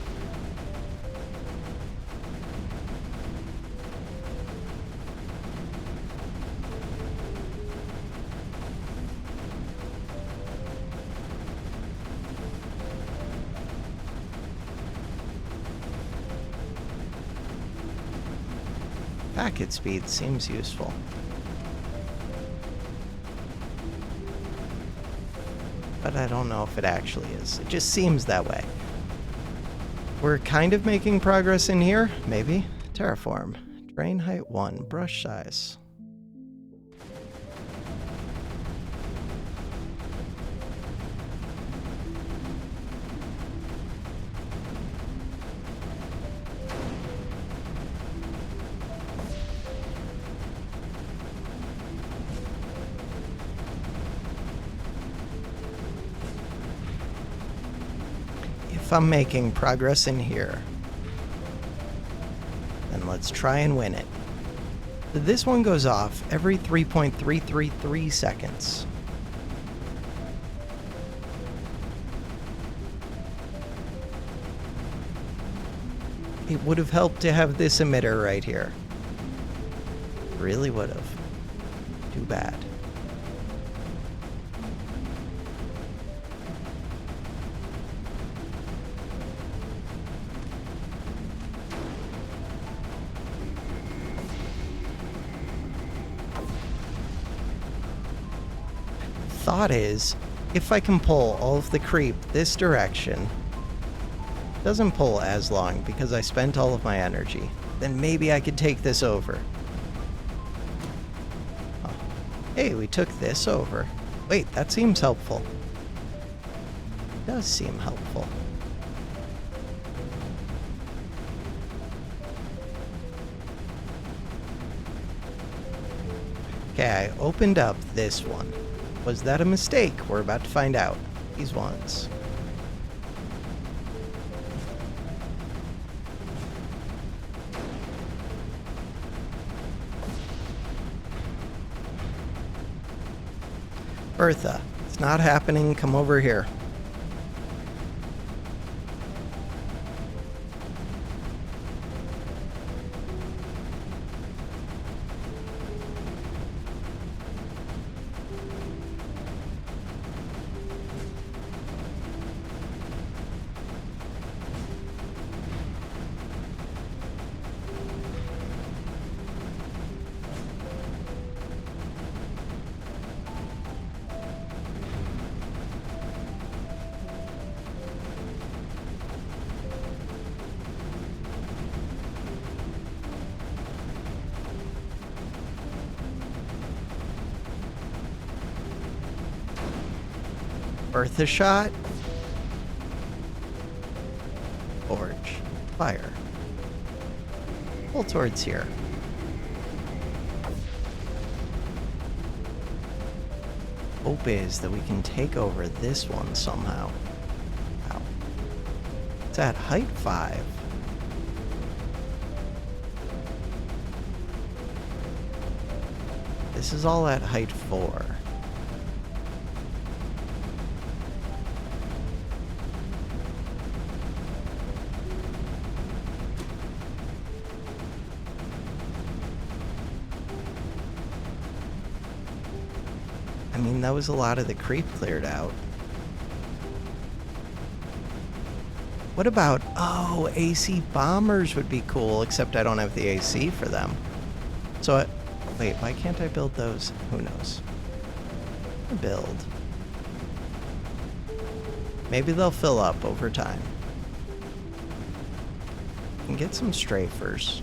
Packet speed seems useful. But I don't know if it actually is. It just seems that way. We're kind of making progress in here, maybe. Terraform. Drain height 1. Brush size. If I'm making progress in here, then let's try and win it. This one goes off every 3.333 seconds. It would have helped to have this emitter right here. Really would have. Too bad. Thought is, if I can pull all of the creep this direction, doesn't pull as long because I spent all of my energy, then maybe I could take this over. Oh. Hey, we took this over. Wait, that seems helpful. It does seem helpful. Okay, I opened up this one. Was that a mistake? We're about to find out. These ones. Bertha, it's not happening. Come over here. Bertha shot. Forge. Fire. Pull towards here. Hope is that we can take over this one somehow. Wow. It's at height 5. This is all at height 4. I mean, that was a lot of the creep cleared out. What about, oh, AC bombers would be cool, except I don't have the AC for them. So, wait, why can't I build those? Who knows? Build. Maybe they'll fill up over time. I can get some strafers.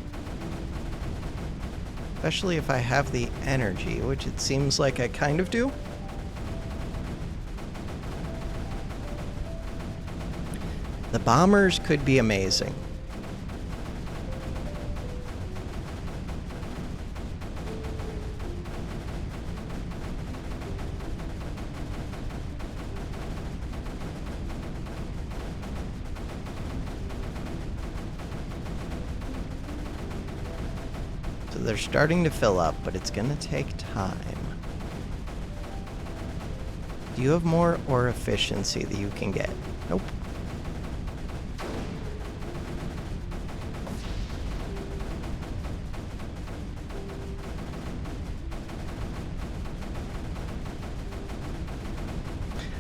Especially if I have the energy, which it seems like I kind of do. The bombers could be amazing. So they're starting to fill up, but it's going to take time. Do you have more ore efficiency that you can get? Nope.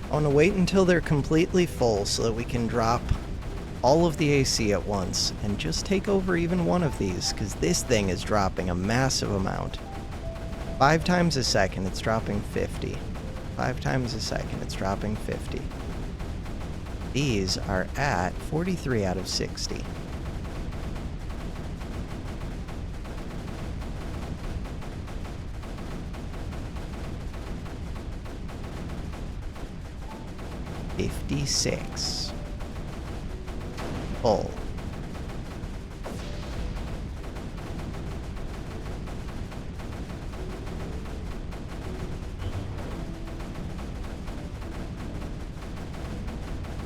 I want to wait until they're completely full so that we can drop all of the AC at once and just take over even one of these, because this thing is dropping a massive amount. 5 times a second, it's dropping 50. 5 times a second, it's dropping 50. These are at 43 out of 60. $56. Full.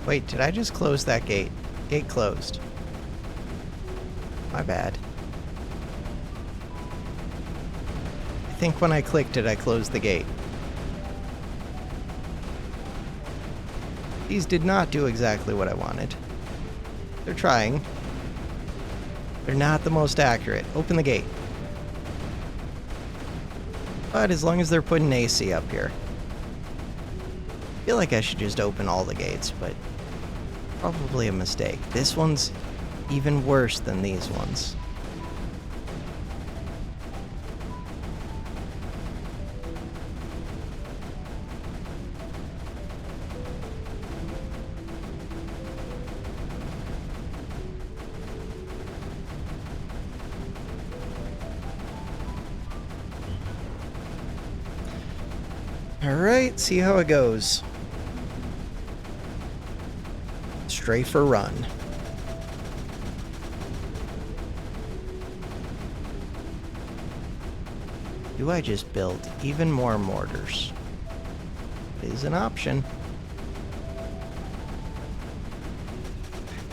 Wait, did I just close that gate? Gate closed. My bad. think when I clicked it, I closed the gate. These did not do exactly what I wanted. They're trying. They're not the most accurate. Open the gate. But as long as they're putting AC up here. I feel like I should just open all the gates, but probably a mistake. This one's even worse than these ones. Alright, see how it goes. Strafe or run. Do I just build even more mortars? It is an option.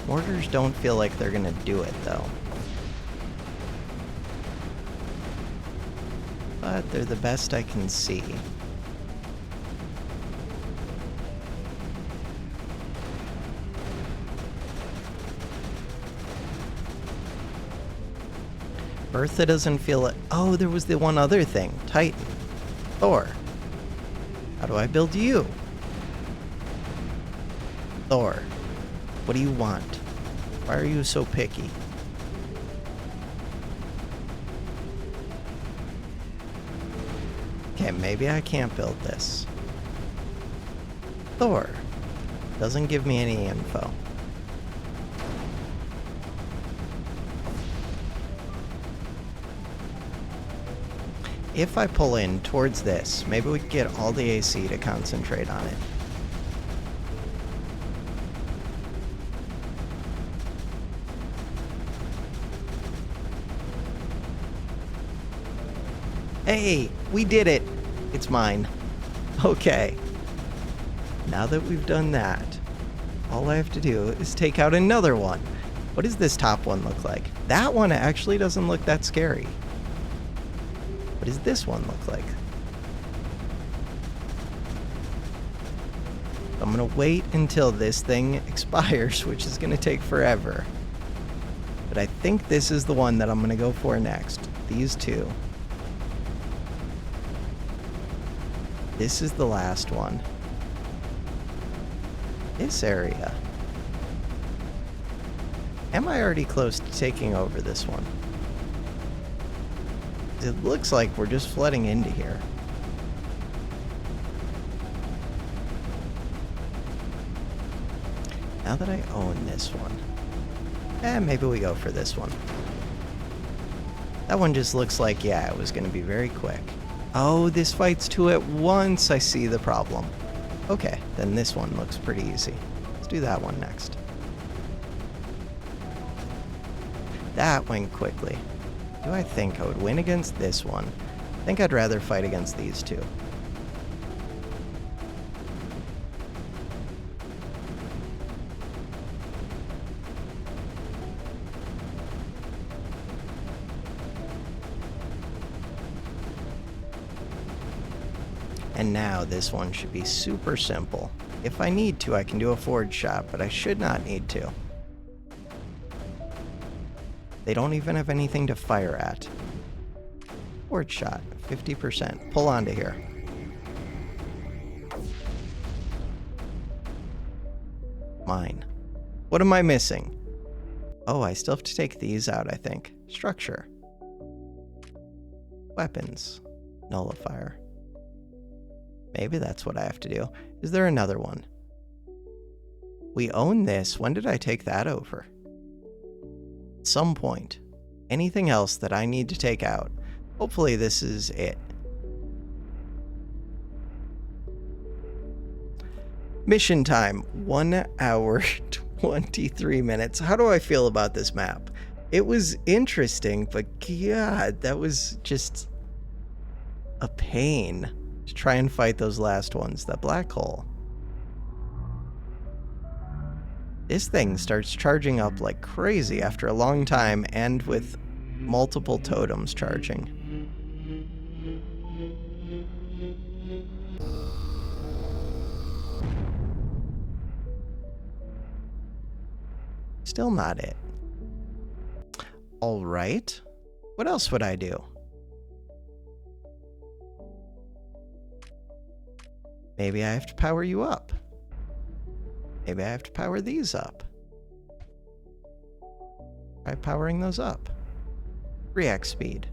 Mortars don't feel like they're gonna do it, though. But they're the best I can see. Bertha doesn't feel it. Oh, there was the one other thing. Titan. Thor. How do I build you? Thor. What do you want? Why are you so picky? Okay, maybe I can't build this. Thor. Doesn't give me any info. If I pull in towards this, maybe we can get all the AC to concentrate on it. Hey, we did it! It's mine. Okay. Now that we've done that, all I have to do is take out another one. What does this top one look like? That one actually doesn't look that scary. What does this one look like? I'm gonna wait until this thing expires, which is gonna take forever. But I think this is the one that I'm gonna go for next. These two. This is the last one. This area. Am I already close to taking over this one? It looks like we're just flooding into here. Now that I own this one, maybe we go for this one. That one just looks like, yeah, it was going to be very quick. Oh, this fights two at once. I see the problem. Okay, then this one looks pretty easy. Let's do that one next. That went quickly. Do I think I would win against this one? I think I'd rather fight against these two. And now this one should be super simple. If I need to, I can do a forge shot, but I should not need to. They don't even have anything to fire at. Forge shot, 50%. Pull onto here. Mine. What am I missing? Oh, I still have to take these out, I think. Structure. Weapons. Nullifier. Maybe that's what I have to do. Is there another one? We own this. When did I take that over? At some point. Anything else that I need to take out? Hopefully this is it. Mission time. 1 hour, 23 minutes. How do I feel about this map? It was interesting, but God, that was just a pain to try and fight those last ones. That black hole. This thing starts charging up like crazy after a long time and with multiple totems charging. Still not it. All right. What else would I do? Maybe I have to power you up. Maybe I have to power these up. Try powering those up. 3x speed.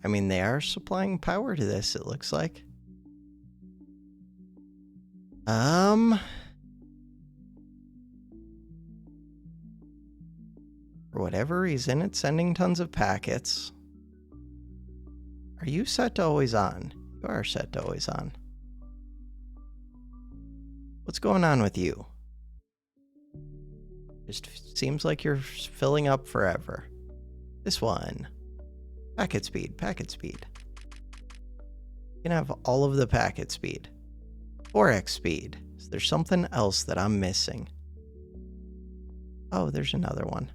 I mean, they are supplying power to this, it looks like. For whatever reason, it's sending tons of packets. Are you set to always on? You are set to always on. What's going on with you? Just seems like you're filling up forever. This one. Packet speed, packet speed. You can have all of the packet speed. 4x speed. Is there something else that I'm missing? Oh, there's another one.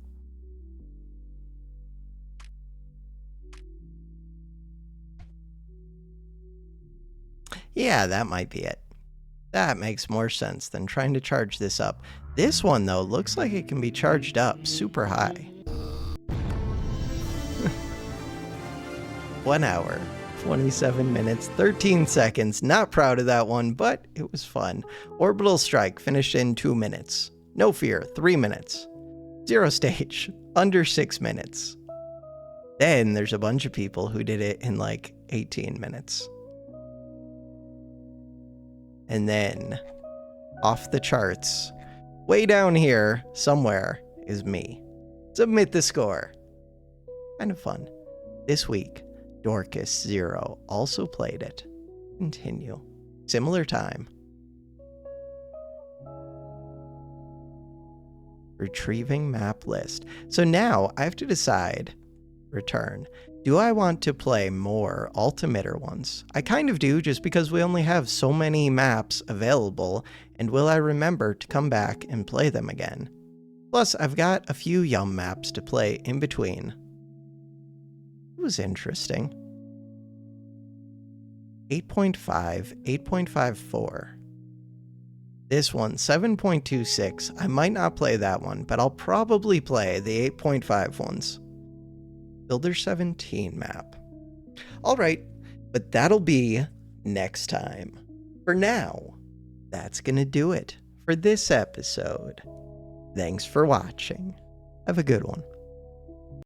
Yeah, that might be it. That makes more sense than trying to charge this up. This one, though, looks like it can be charged up super high. 1 hour, 27 minutes, 13 seconds. Not proud of that one, but it was fun. Orbital strike finished in 2 minutes. No fear, 3 minutes. Zero stage, under 6 minutes. Then there's a bunch of people who did it in like 18 minutes. And then, off the charts, way down here, somewhere, is me. Submit the score. Kind of fun. This week, Dorcas0 also played it. Continue. Similar time. Retrieving map list. So now, I have to decide, return. Do I want to play more AltEmiter ones? I kind of do, just because we only have so many maps available, and will I remember to come back and play them again? Plus, I've got a few Yum maps to play in between. It was interesting. 8.5, 8.54. This one, 7.26. I might not play that one, but I'll probably play the 8.5 ones. Builder 17 map. All right, but that'll be next time. For now, that's gonna do it for this episode. Thanks for watching. Have a good one.